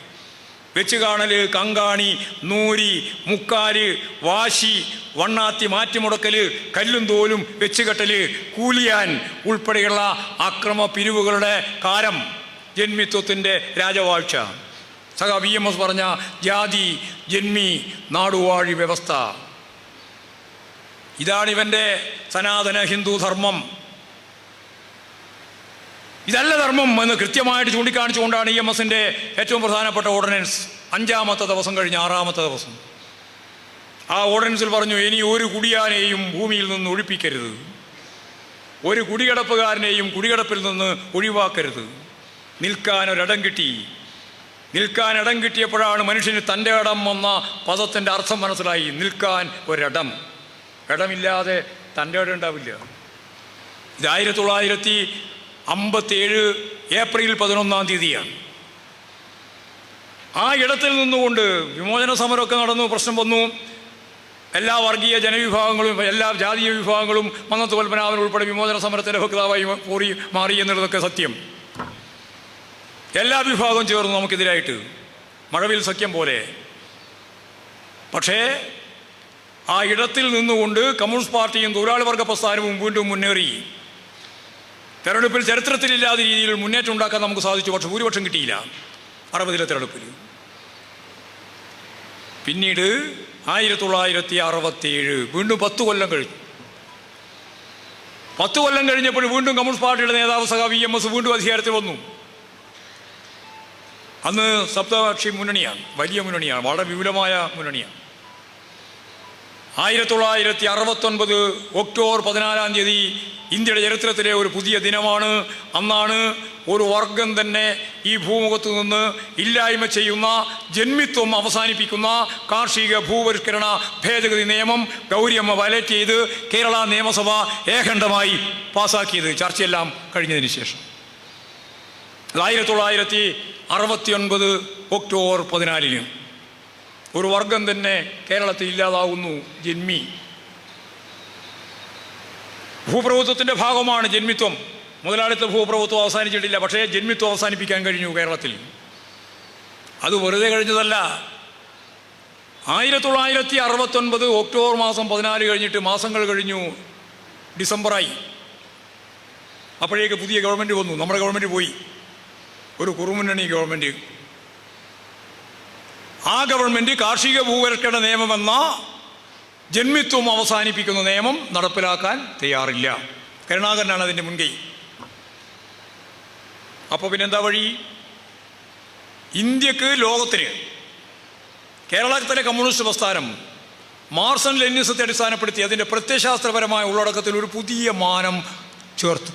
വെച്ച് കാണൽ, കങ്കാണി, നൂരി, മുക്കാല്, വാശി, വണ്ണാത്തി, മാറ്റിമുടക്കൽ, കല്ലും തോലും വെച്ചുകെട്ടൽ, കൂലിയാൻ ഉൾപ്പെടെയുള്ള അക്രമ പിരിവുകളുടെ കാലം, ജന്മിത്വത്തിൻ്റെ രാജവാഴ്ച. VMS പറഞ്ഞ ജാതി, ജന്മി, നാടുവാഴി വ്യവസ്ഥ, ഇതാണിവൻ്റെ സനാതന ഹിന്ദു ധർമ്മം. ഇതല്ല ധർമ്മം എന്ന് കൃത്യമായിട്ട് ചൂണ്ടിക്കാണിച്ചുകൊണ്ടാണ് EMSൻ്റെ ഏറ്റവും പ്രധാനപ്പെട്ട ഓർഡിനൻസ് 5-ാമത്തെ ദിവസം കഴിഞ്ഞ് 6-ാമത്തെ ദിവസം ആ ഓർഡിനൻസിൽ പറഞ്ഞു, ഇനി ഒരു കുടിയാനെയും ഭൂമിയിൽ നിന്ന് ഒഴിപ്പിക്കരുത്, ഒരു കുടികിടപ്പുകാരനെയും കുടികിടപ്പിൽ നിന്ന് ഒഴിവാക്കരുത്. നിൽക്കാൻ ഒരിടം കിട്ടി. നിൽക്കാൻ ഇടം കിട്ടിയപ്പോഴാണ് മനുഷ്യന് തൻ്റെ ഇടം എന്ന പദത്തിൻ്റെ അർത്ഥം മനസ്സിലായി. നിൽക്കാൻ ഒരിടം, ഇടമില്ലാതെ തൻ്റെ ഇടം ഉണ്ടാവില്ല. ഇത് 1957 ഏപ്രിൽ 11-ാം തീയതിയാണ്. ആ ഇടത്തിൽ നിന്നുകൊണ്ട് വിമോചന സമരമൊക്കെ നടന്നു, പ്രശ്നം വന്നു. എല്ലാ വർഗീയ ജനവിഭാഗങ്ങളും എല്ലാ ജാതീയ വിഭാഗങ്ങളും മന്നത്ത് പത്മനാഭൻ ഉൾപ്പെടെ വിമോചന സമരത്തിൻ്റെ വക്താവായി മാറി എന്നുള്ളതൊക്കെ സത്യം. എല്ലാ വിഭാഗവും ചേർന്നു നമുക്കെതിരായിട്ട്, മഴവിൽ സഖ്യം പോലെ. പക്ഷേ ആ ഇടത്തിൽ നിന്നുകൊണ്ട് കമ്മ്യൂണിസ്റ്റ് പാർട്ടിയും തൊഴിലാളി വർഗ പ്രസ്ഥാനവും വീണ്ടും മുന്നേറി. തെരഞ്ഞെടുപ്പിൽ ചരിത്രത്തിലില്ലാത്ത രീതിയിൽ മുന്നേറ്റം ഉണ്ടാക്കാൻ നമുക്ക് സാധിച്ചു. പക്ഷെ ഭൂരിപക്ഷം കിട്ടിയില്ല 60-ലെ തെരഞ്ഞെടുപ്പിൽ. പിന്നീട് 1967 വീണ്ടും 10 കൊല്ലം കഴിഞ്ഞു. 10 കൊല്ലം കഴിഞ്ഞപ്പോൾ വീണ്ടും കമ്മ്യൂണിസ്റ്റ് പാർട്ടിയുടെ നേതാവ് VMS വീണ്ടും അധികാരത്തിൽ വന്നു. അന്ന് സപ്തകക്ഷി മുന്നണിയാണ്, വലിയ മുന്നണിയാണ്, വളരെ വിപുലമായ മുന്നണിയാണ്. 1969 ഒക്ടോബർ 14-ാം തീയതി ഇന്ത്യയുടെ ചരിത്രത്തിലെ ഒരു പുതിയ ദിനമാണ്. അന്നാണ് ഒരു വർഗം തന്നെ ഈ ഭൂമുഖത്തു നിന്ന് ഇല്ലായ്മ ചെയ്യുന്ന, ജന്മിത്വം അവസാനിപ്പിക്കുന്ന കാർഷിക ഭൂപരിഷ്കരണ ഭേദഗതി നിയമം ഗൗരിയമ്മ വയലേറ്റ് ചെയ്ത് കേരള നിയമസഭ ഏകണ്ഠമായി പാസാക്കിയത്, ചർച്ചയെല്ലാം കഴിഞ്ഞതിന് ശേഷം. 1969 ഒക്ടോബർ 14-ന് ഒരു വർഗം തന്നെ കേരളത്തിൽ ഇല്ലാതാവുന്നു, ജന്മി. ഭൂപ്രഭുത്വത്തിൻ്റെ ഭാഗമാണ് ജന്മിത്വം. മുതലാളിത്ത ഭൂപ്രഭുത്വം അവസാനിച്ചിട്ടില്ല, പക്ഷേ ജന്മിത്വം അവസാനിപ്പിക്കാൻ കഴിഞ്ഞു കേരളത്തിൽ. അത് വെറുതെ കഴിഞ്ഞതല്ല. 1969 ഒക്ടോബർ മാസം 14 കഴിഞ്ഞിട്ട് മാസങ്ങൾ കഴിഞ്ഞു, ഡിസംബറായി. അപ്പോഴേക്ക് പുതിയ ഗവൺമെൻറ് വന്നു. നമ്മുടെ ഗവൺമെൻറ് പോയി, ഒരു കുറുമുന്നണി ഗവൺമെൻറ്. ആ ഗവൺമെൻറ് കാർഷിക ഭൂപരിഷ്കരണ നിയമമെന്ന ജന്മിത്വം അവസാനിപ്പിക്കുന്ന നിയമം നടപ്പിലാക്കാൻ തയ്യാറില്ല. കരുണാകരനാണ് അതിൻ്റെ മുൻകൈ. അപ്പോൾ പിന്നെന്താ വഴി? ഇന്ത്യക്ക്, ലോകത്തിന് കേരളത്തിലെ കമ്മ്യൂണിസ്റ്റ് പ്രസ്ഥാനം മാർക്സ് ആൻഡ് ലെനിനിസത്തെ അടിസ്ഥാനപ്പെടുത്തി അതിൻ്റെ പ്രത്യയശാസ്ത്രപരമായ ഉള്ളടക്കത്തിൽ ഒരു പുതിയ മാനം ചേർത്തു.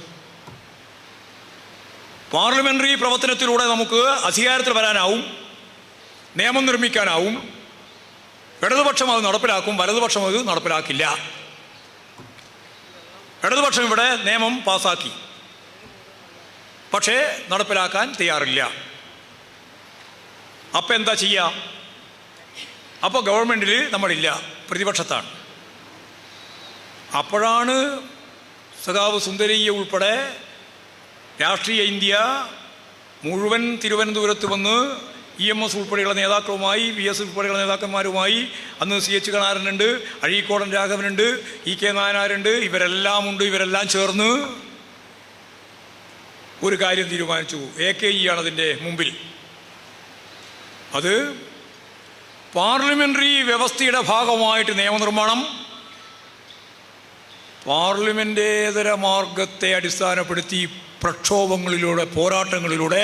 പാർലമെൻ്ററി പ്രവർത്തനത്തിലൂടെ നമുക്ക് അധികാരത്തിൽ വരാനാവും, നിയമം നിർമ്മിക്കാനാവും. ഇടതുപക്ഷം അത് നടപ്പിലാക്കും, വലതുപക്ഷം അത് നടപ്പിലാക്കില്ല. ഇടതുപക്ഷം ഇവിടെ നിയമം പാസാക്കി, പക്ഷേ നടപ്പിലാക്കാൻ തയ്യാറില്ല. അപ്പം എന്താ ചെയ്യുക? അപ്പോൾ ഗവൺമെൻറ്റിൽ നമ്മളില്ല, പ്രതിപക്ഷത്താണ്. അപ്പോഴാണ് സഖാവ് സുന്ദരയ്യ ഉൾപ്പെടെ രാഷ്ട്രീയ ഇന്ത്യ മുഴുവൻ തിരുവനന്തപുരത്ത് വന്ന് EMS ഉൾപ്പെടെയുള്ള നേതാക്കളുമായി, VS ഉൾപ്പെടെയുള്ള നേതാക്കന്മാരുമായി, അന്ന് CH കണാരനുണ്ട്, അഴീക്കോടൻ രാഘവനുണ്ട്, EK നായനാരുണ്ട്, ഇവരെല്ലാം ഉണ്ട്. ഇവരെല്ലാം ചേർന്ന് ഒരു കാര്യം തീരുമാനിച്ചു. AKE ആണ് അതിൻ്റെ മുമ്പിൽ. അത് പാർലമെൻ്ററി വ്യവസ്ഥയുടെ ഭാഗമായിട്ട് നിയമനിർമ്മാണം, പാർലമെൻറ്റേതര മാർഗത്തെ അടിസ്ഥാനപ്പെടുത്തി പ്രക്ഷോഭങ്ങളിലൂടെ, പോരാട്ടങ്ങളിലൂടെ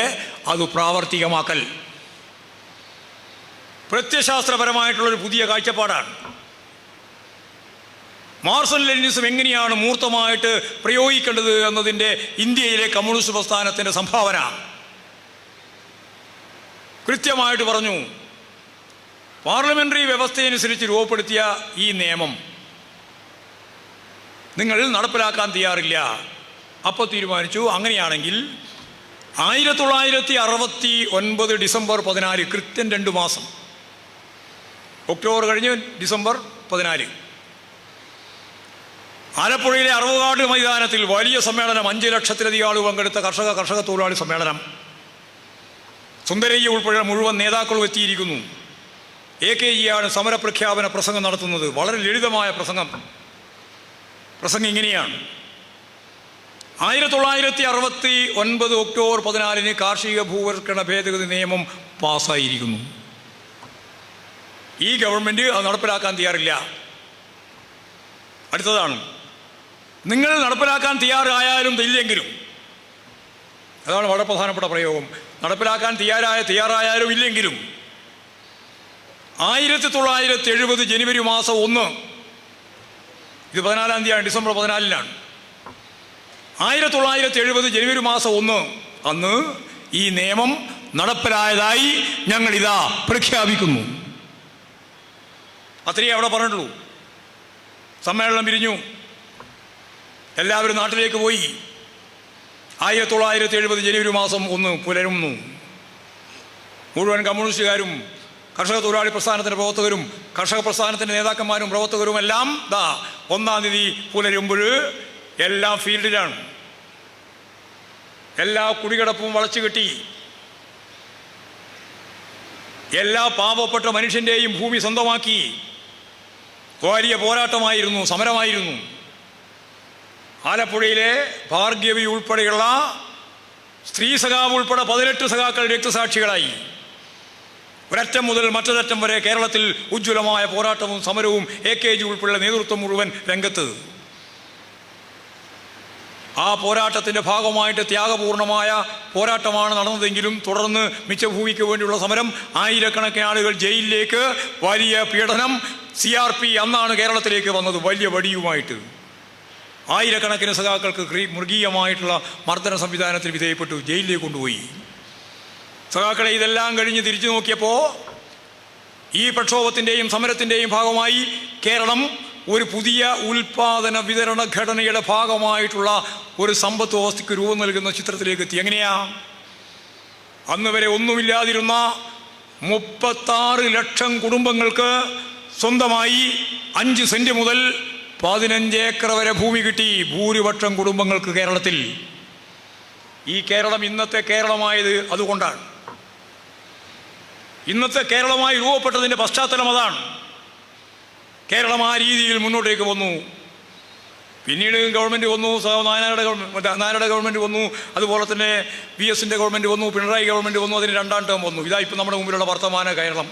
അത് പ്രാവർത്തികമാക്കൽ. പ്രത്യയശാസ്ത്രപരമായിട്ടുള്ളൊരു പുതിയ കാഴ്ചപ്പാടാണ്. മാർക്സ് ആൻഡ് ലെനിനിസം എങ്ങനെയാണ് മൂർത്തമായിട്ട് പ്രയോഗിക്കേണ്ടത് എന്നതിൻ്റെ ഇന്ത്യയിലെ കമ്മ്യൂണിസ്റ്റ് പ്രസ്ഥാനത്തിൻ്റെ സംഭാവന കൃത്യമായിട്ട് പറഞ്ഞു. പാർലമെൻ്ററി വ്യവസ്ഥയനുസരിച്ച് രൂപപ്പെടുത്തിയ ഈ നിയമം നിങ്ങൾ നടപ്പിലാക്കാൻ തയ്യാറില്ല. അപ്പോൾ തീരുമാനിച്ചു, അങ്ങനെയാണെങ്കിൽ 1969 ഡിസംബർ 14, കൃത്യം 2 മാസം. ഒക്ടോബർ കഴിഞ്ഞ് ഡിസംബർ 14 ആലപ്പുഴയിലെ അറവുകാട് മൈതാനത്തിൽ വലിയ സമ്മേളനം. 5 ലക്ഷത്തിലധികം ആളുകൾ പങ്കെടുത്ത കർഷക തൊഴിലാളി സമ്മേളനം. സുന്ദരയ്യ ഉൾപ്പെടെ മുഴുവൻ നേതാക്കളും എത്തിയിരിക്കുന്നു. AKG ആണ് സമരപ്രഖ്യാപന പ്രസംഗം നടത്തുന്നത്. വളരെ ലളിതമായ പ്രസംഗം ഇങ്ങനെയാണ്: 1969 ഒക്ടോബർ 14 കാർഷിക ഭൂവൽക്കരണ ഭേദഗതി നിയമം പാസ്സായിരിക്കുന്നു. ഈ ഗവൺമെൻറ് അത് നടപ്പിലാക്കാൻ തയ്യാറില്ല. അടുത്തതാണ്, നിങ്ങൾ നടപ്പിലാക്കാൻ തയ്യാറായാലും ഇല്ലെങ്കിലും, അതാണ് വളരെ പ്രധാനപ്പെട്ട പ്രയോഗം. നടപ്പിലാക്കാൻ തയ്യാറായാലും ഇല്ലെങ്കിലും 1970 ജനുവരി മാസം 1, ഇത് 14-ാം തീയതിയാണ്, ഡിസംബർ 14-നാണ്. 1970 ജനുവരി മാസം 1 അന്ന് ഈ നിയമം നടപ്പിലായതായി ഞങ്ങളിതാ പ്രഖ്യാപിക്കുന്നു. അത്രയേ അവിടെ പറഞ്ഞിട്ടുള്ളൂ. സമ്മേളനം പിരിഞ്ഞു, എല്ലാവരും നാട്ടിലേക്ക് പോയി. 1970 ജനുവരി മാസം 1 പുലരുന്നു. മുഴുവൻ കമ്മ്യൂണിസ്റ്റുകാരും കർഷക തൊഴിലാളി പ്രസ്ഥാനത്തിൻ്റെ പ്രവർത്തകരും കർഷക പ്രസ്ഥാനത്തിൻ്റെ നേതാക്കന്മാരും പ്രവർത്തകരും എല്ലാം 1-ാം തീയതി പുലരുമ്പോൾ എല്ലാം ഫീൽഡിലാണ്. എല്ലാ കുടികിടപ്പും വളച്ചു കെട്ടി. എല്ലാ പാവപ്പെട്ട മനുഷ്യൻ്റെയും ഭൂമി സ്വന്തമാക്കി. വലിയ പോരാട്ടമായിരുന്നു, സമരമായിരുന്നു. ആലപ്പുഴയിലെ ഭാർഗവി ഉൾപ്പെടെയുള്ള സ്ത്രീ സഖാവ് ഉൾപ്പെടെ 18 സഖാക്കൾ രക്തസാക്ഷികളായി. ഒരറ്റം മുതൽ മറ്റൊരറ്റം വരെ കേരളത്തിൽ ഉജ്ജ്വലമായ പോരാട്ടവും സമരവും AKG ഉൾപ്പെടെയുള്ള നേതൃത്വം മുഴുവൻ രംഗത്ത്. ആ പോരാട്ടത്തിൻ്റെ ഭാഗമായിട്ട് ത്യാഗപൂർണമായ പോരാട്ടമാണ് നടന്നതെങ്കിലും തുടർന്ന് മിച്ചഭൂമിക്ക് വേണ്ടിയുള്ള സമരം, ആയിരക്കണക്കിന് ആളുകൾ ജയിലിലേക്ക്, വലിയ പീഡനം. CRP അന്നാണ് കേരളത്തിലേക്ക് വന്നത് വലിയ വടിയുമായിട്ട്. ആയിരക്കണക്കിന് സഖാക്കൾക്ക് മൃഗീയമായിട്ടുള്ള മർദ്ദന സംവിധാനത്തിൽ വിധേയപ്പെട്ടു, ജയിലിലേക്ക് കൊണ്ടുപോയി. സഖാക്കളെ ഇതെല്ലാം കഴിഞ്ഞ് തിരിച്ചു നോക്കിയപ്പോൾ ഈ പ്രക്ഷോഭത്തിൻ്റെയും സമരത്തിൻ്റെയും ഭാഗമായി കേരളം ഒരു പുതിയ ഉൽപാദന വിതരണ ഘടനയുടെ ഭാഗമായിട്ടുള്ള ഒരു സമ്പദ് വ്യവസ്ഥയ്ക്ക് രൂപം നൽകുന്ന ചിത്രത്തിലേക്ക് എത്തി. എങ്ങനെയാ? അന്ന് വരെ ഒന്നുമില്ലാതിരുന്ന 36 ലക്ഷം കുടുംബങ്ങൾക്ക് സ്വന്തമായി 5 സെൻറ്റ് മുതൽ 15 ഏക്കർ വരെ ഭൂമി കിട്ടി. ഭൂരിപക്ഷം കുടുംബങ്ങൾക്ക് കേരളത്തിൽ. ഈ കേരളം ഇന്നത്തെ കേരളമായത് അതുകൊണ്ടാണ്. ഇന്നത്തെ കേരളമായി രൂപപ്പെട്ടതിൻ്റെ പശ്ചാത്തലം അതാണ്. കേരളം ആ രീതിയിൽ മുന്നോട്ടേക്ക് വന്നു. പിന്നീട് ഗവൺമെൻറ് വന്നു, നായരുടെ ഗവൺമെൻറ് വന്നു, അതുപോലെ തന്നെ VS-ൻ്റെ ഗവൺമെൻറ് വന്നു, പിണറായി ഗവൺമെൻറ് വന്നു, അതിന് 2-ാം ടേം വന്നു. ഇതാ ഇപ്പം നമ്മുടെ മുമ്പിലുള്ള വർത്തമാന കേരളം.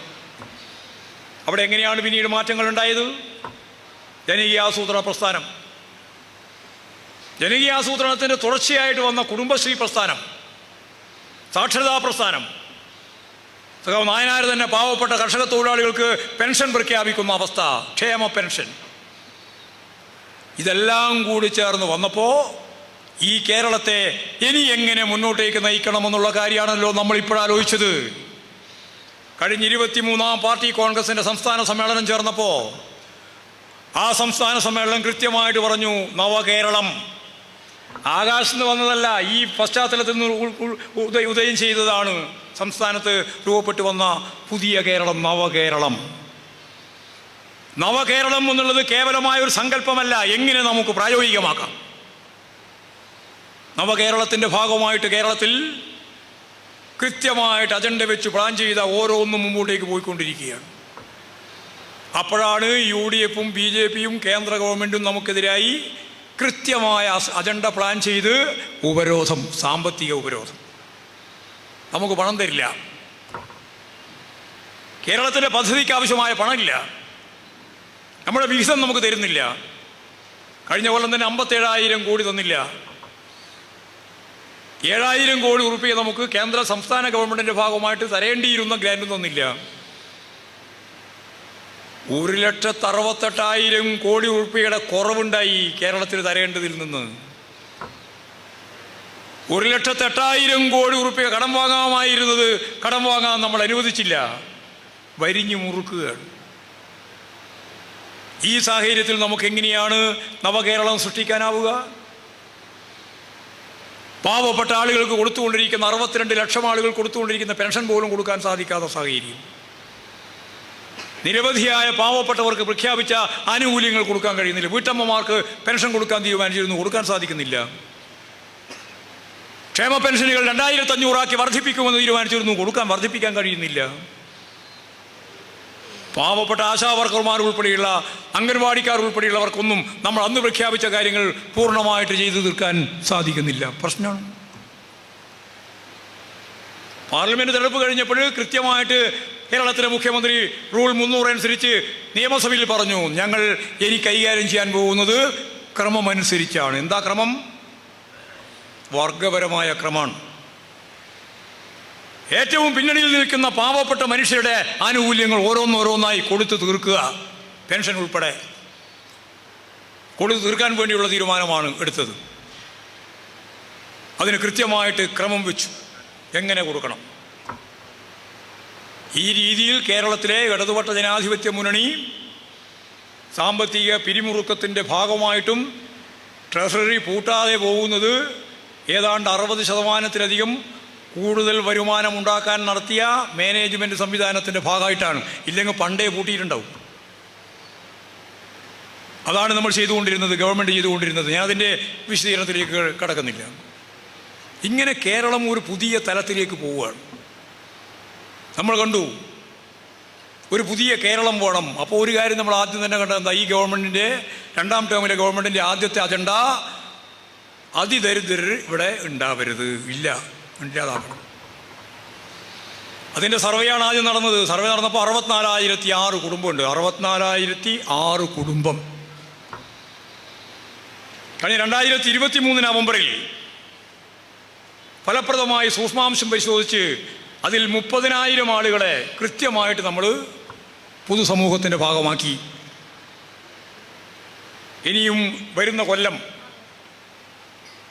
അവിടെ എങ്ങനെയാണ് പിന്നീട് മാറ്റങ്ങൾ ഉണ്ടായത്? ജനകീയാസൂത്രണ പ്രസ്ഥാനം, ജനകീയാസൂത്രണത്തിൻ്റെ തുടർച്ചയായിട്ട് വന്ന കുടുംബശ്രീ പ്രസ്ഥാനം, സാക്ഷരതാ പ്രസ്ഥാനം, നായനാർ തന്നെ പാവപ്പെട്ട കർഷക തൊഴിലാളികൾക്ക് പെൻഷൻ പ്രഖ്യാപിക്കുന്ന അവസ്ഥ, ക്ഷേമ പെൻഷൻ, ഇതെല്ലാം കൂടി ചേർന്ന് വന്നപ്പോൾ ഈ കേരളത്തെ ഇനി എങ്ങനെ മുന്നോട്ടേക്ക് നയിക്കണമെന്നുള്ള കാര്യമാണല്ലോ നമ്മളിപ്പോഴാലോചിച്ചത്. കഴിഞ്ഞ 23-ാം പാർട്ടി കോൺഗ്രസിൻ്റെ സംസ്ഥാന സമ്മേളനം ചേർന്നപ്പോൾ ആ സംസ്ഥാന സമ്മേളനം കൃത്യമായിട്ട് പറഞ്ഞു, നവകേരളം ആകാശത്ത് നിന്ന് വന്നതല്ല, ഈ പശ്ചാത്തലത്തിൽ നിന്ന് ഉദയം ചെയ്തതാണ് സംസ്ഥാനത്ത് രൂപപ്പെട്ടു വന്ന പുതിയ കേരളം, നവകേരളം. നവകേരളം എന്നുള്ളത് കേവലമായ ഒരു സങ്കല്പമല്ല, എങ്ങനെ നമുക്ക് പ്രായോഗികമാക്കാം. നവകേരളത്തിൻ്റെ ഭാഗമായിട്ട് കേരളത്തിൽ കൃത്യമായിട്ട് അജണ്ട വെച്ച് പ്ലാൻ ചെയ്ത ഓരോന്നും മുമ്പോട്ടേക്ക് പോയിക്കൊണ്ടിരിക്കുകയാണ്. അപ്പോഴാണ് UDF-ഉം BJP-യും കേന്ദ്ര ഗവൺമെൻറ്റും നമുക്കെതിരായി കൃത്യമായ അജണ്ട പ്ലാൻ ചെയ്ത് ഉപരോധം, സാമ്പത്തിക ഉപരോധം. നമുക്ക് പണം തരില്ല, കേരളത്തിൻ്റെ പദ്ധതിക്ക് ആവശ്യമായ പണമില്ല, നമ്മുടെ വിഹിതം നമുക്ക് തരുന്നില്ല. കഴിഞ്ഞ കൊല്ലം തന്നെ 57,000 കോടി തന്നില്ല. 7,000 കോടി ഉറുപ്പിക നമുക്ക് കേന്ദ്ര സംസ്ഥാന ഗവൺമെൻറ്റിൻ്റെ ഭാഗമായിട്ട് തരേണ്ടിയിരുന്ന ഗ്രാൻറ്റും തന്നില്ല. 1,68,000 കോടി ഉറുപ്പികയുടെ കുറവുണ്ടായി കേരളത്തിന് തരേണ്ടതിൽ നിന്ന്. 1,08,000 കോടി ഉറുപ്പിക കടം വാങ്ങാമായിരുന്നത് കടം വാങ്ങാൻ നമ്മൾ അനുവദിച്ചില്ല, വരിഞ്ഞു മുറുക്കുകയാണ്. ഈ സാഹചര്യത്തിൽ നമുക്ക് എങ്ങനെയാണ് നവകേരളം സൃഷ്ടിക്കാനാവുക? പാവപ്പെട്ട ആളുകൾക്ക് കൊടുത്തുകൊണ്ടിരിക്കുന്ന 62 ലക്ഷം ആളുകൾ കൊടുത്തുകൊണ്ടിരിക്കുന്ന പെൻഷൻ പോലും കൊടുക്കാൻ സാധിക്കാത്ത സാഹചര്യം. നിരവധിയായ പാവപ്പെട്ടവർക്ക് പ്രഖ്യാപിച്ച ആനുകൂല്യങ്ങൾ കൊടുക്കാൻ കഴിയുന്നില്ല. വീട്ടമ്മമാർക്ക് പെൻഷൻ കൊടുക്കാൻ തീരുമാനിച്ചിരുന്നു, കൊടുക്കാൻ സാധിക്കുന്നില്ല. ക്ഷേമ പെൻഷനുകൾ 2500 വർദ്ധിപ്പിക്കുമെന്ന് തീരുമാനിച്ചിരുന്നു, വർദ്ധിപ്പിക്കാൻ കഴിയുന്നില്ല. പാവപ്പെട്ട ആശാവർക്കർമാർ ഉൾപ്പെടെയുള്ള അംഗൻവാടിക്കാർ ഉൾപ്പെടെയുള്ളവർക്കൊന്നും നമ്മൾ അന്ന് പ്രഖ്യാപിച്ച കാര്യങ്ങൾ പൂർണ്ണമായിട്ട് ചെയ്തു തീർക്കാൻ സാധിക്കുന്നില്ല. പ്രശ്നമാണ്. പാർലമെന്റ് തെരഞ്ഞെടുപ്പ് കഴിഞ്ഞപ്പോൾ കൃത്യമായിട്ട് കേരളത്തിലെ മുഖ്യമന്ത്രി റൂൾ 300 അനുസരിച്ച് നിയമസഭയിൽ പറഞ്ഞു, ഞങ്ങൾ ഇനി കൈകാര്യം ചെയ്യാൻ പോകുന്നത് ക്രമമനുസരിച്ചാണ്. എന്താ ക്രമം? വർഗപരമായ ക്രമമാണ്. ഏറ്റവും പിന്നണിയിൽ നിൽക്കുന്ന പാവപ്പെട്ട മനുഷ്യരുടെ ആനുകൂല്യങ്ങൾ ഓരോന്നോരോന്നായി കൊടുത്തു തീർക്കുക, പെൻഷൻ ഉൾപ്പെടെ കൊടുത്തു തീർക്കാൻ വേണ്ടിയുള്ള തീരുമാനമാണ് എടുത്തത്. അതിന് കൃത്യമായിട്ട് ക്രമം വെച്ചു, എങ്ങനെ കൊടുക്കണം. ഈ രീതിയിൽ കേരളത്തിലെ ഇടതുപക്ഷ ജനാധിപത്യ മുന്നണി സാമ്പത്തിക പിരിമുറുക്കത്തിൻ്റെ ഭാഗമായിട്ടും ട്രഷറി പൂട്ടാതെ പോകുന്നത് ഏതാണ്ട് 60% കൂടുതൽ വരുമാനമുണ്ടാക്കാൻ നടത്തിയ മാനേജ്മെൻറ്റ് സംവിധാനത്തിൻ്റെ ഭാഗമായിട്ടാണ്. ഇല്ലെങ്കിൽ പണ്ടേ പൂട്ടിയിട്ടുണ്ടാവും. അതാണ് നമ്മൾ ചെയ്തുകൊണ്ടിരുന്നത്, ഗവൺമെൻറ് ചെയ്തുകൊണ്ടിരുന്നത്. ഞാനതിൻ്റെ വിശദീകരണത്തിലേക്ക് കടക്കുന്നില്ല. ഇങ്ങനെ കേരളം ഒരു പുതിയ തലത്തിലേക്ക് പോവുകയാണ്. നമ്മൾ കണ്ടു ഒരു പുതിയ കേരളം വേണം. അപ്പോൾ ഒരു കാര്യം നമ്മൾ ആദ്യം തന്നെ കണ്ടത് എന്താ? ഈ ഗവൺമെൻറ്റിൻ്റെ 2ാം ടേമിലെ ഗവൺമെൻറ്റിൻ്റെ ആദ്യത്തെ അജണ്ട അതിദരിദ്രർ ഇവിടെ ഉണ്ടാവരുത്, ഇല്ലാതാക്കണം. അതിൻ്റെ സർവേയാണ് ആദ്യം നടന്നത്. സർവേ നടന്നപ്പോൾ 64,006 കുടുംബമുണ്ട്. 64,006 കുടുംബം. കഴിഞ്ഞ 2023 നവംബറിൽ ഫലപ്രദമായി സൂക്ഷ്മാംശം പരിശോധിച്ച് അതിൽ 30,000 ആളുകളെ കൃത്യമായിട്ട് നമ്മൾ പൊതുസമൂഹത്തിൻ്റെ ഭാഗമാക്കി. ഇനിയും വരുന്ന കൊല്ലം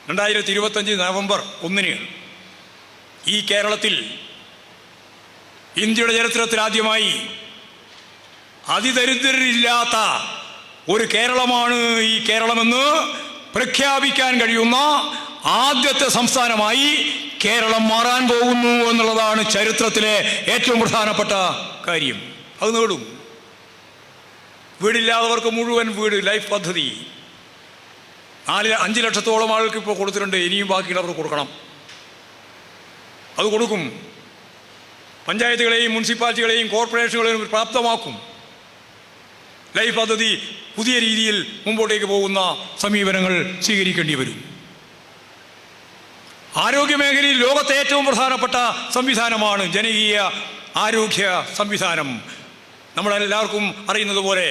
2025 നവംബർ 1 ഈ കേരളത്തിൽ ഇന്ത്യയുടെ ചരിത്രത്തിൽ ആദ്യമായി അതിദരിദ്രരില്ലാത്ത ഒരു കേരളമാണ് ഈ കേരളമെന്ന് പ്രഖ്യാപിക്കാൻ കഴിയുന്ന ആദ്യത്തെ സംസ്ഥാനമായി കേരളം മാറാൻ പോകുന്നു എന്നുള്ളതാണ് ചരിത്രത്തിലെ ഏറ്റവും പ്രധാനപ്പെട്ട കാര്യം. അത് നേടും. വീടില്ലാത്തവർക്ക് മുഴുവൻ വീട് ലൈഫ് പദ്ധതി 5 ലക്ഷത്തോളം ആൾക്ക് ഇപ്പോൾ കൊടുത്തിട്ടുണ്ട്. ഇനിയും ബാക്കിയുള്ളവർക്ക് കൊടുക്കണം. അത് കൊടുക്കും. പഞ്ചായത്തുകളെയും മുനിസിപ്പാലിറ്റികളെയും കോർപ്പറേഷനുകളെയും പ്രാപ്തമാക്കും. ലൈഫ് പദ്ധതി പുതിയ രീതിയിൽ മുമ്പോട്ടേക്ക് പോകുന്ന സമീപനങ്ങൾ സ്വീകരിക്കേണ്ടി വരും. ആരോഗ്യമേഖലയിൽ ലോകത്തെ ഏറ്റവും പ്രധാനപ്പെട്ട സംവിധാനമാണ് ജനകീയ ആരോഗ്യ സംവിധാനം. നമ്മളെല്ലാവർക്കും അറിയുന്നത് പോലെ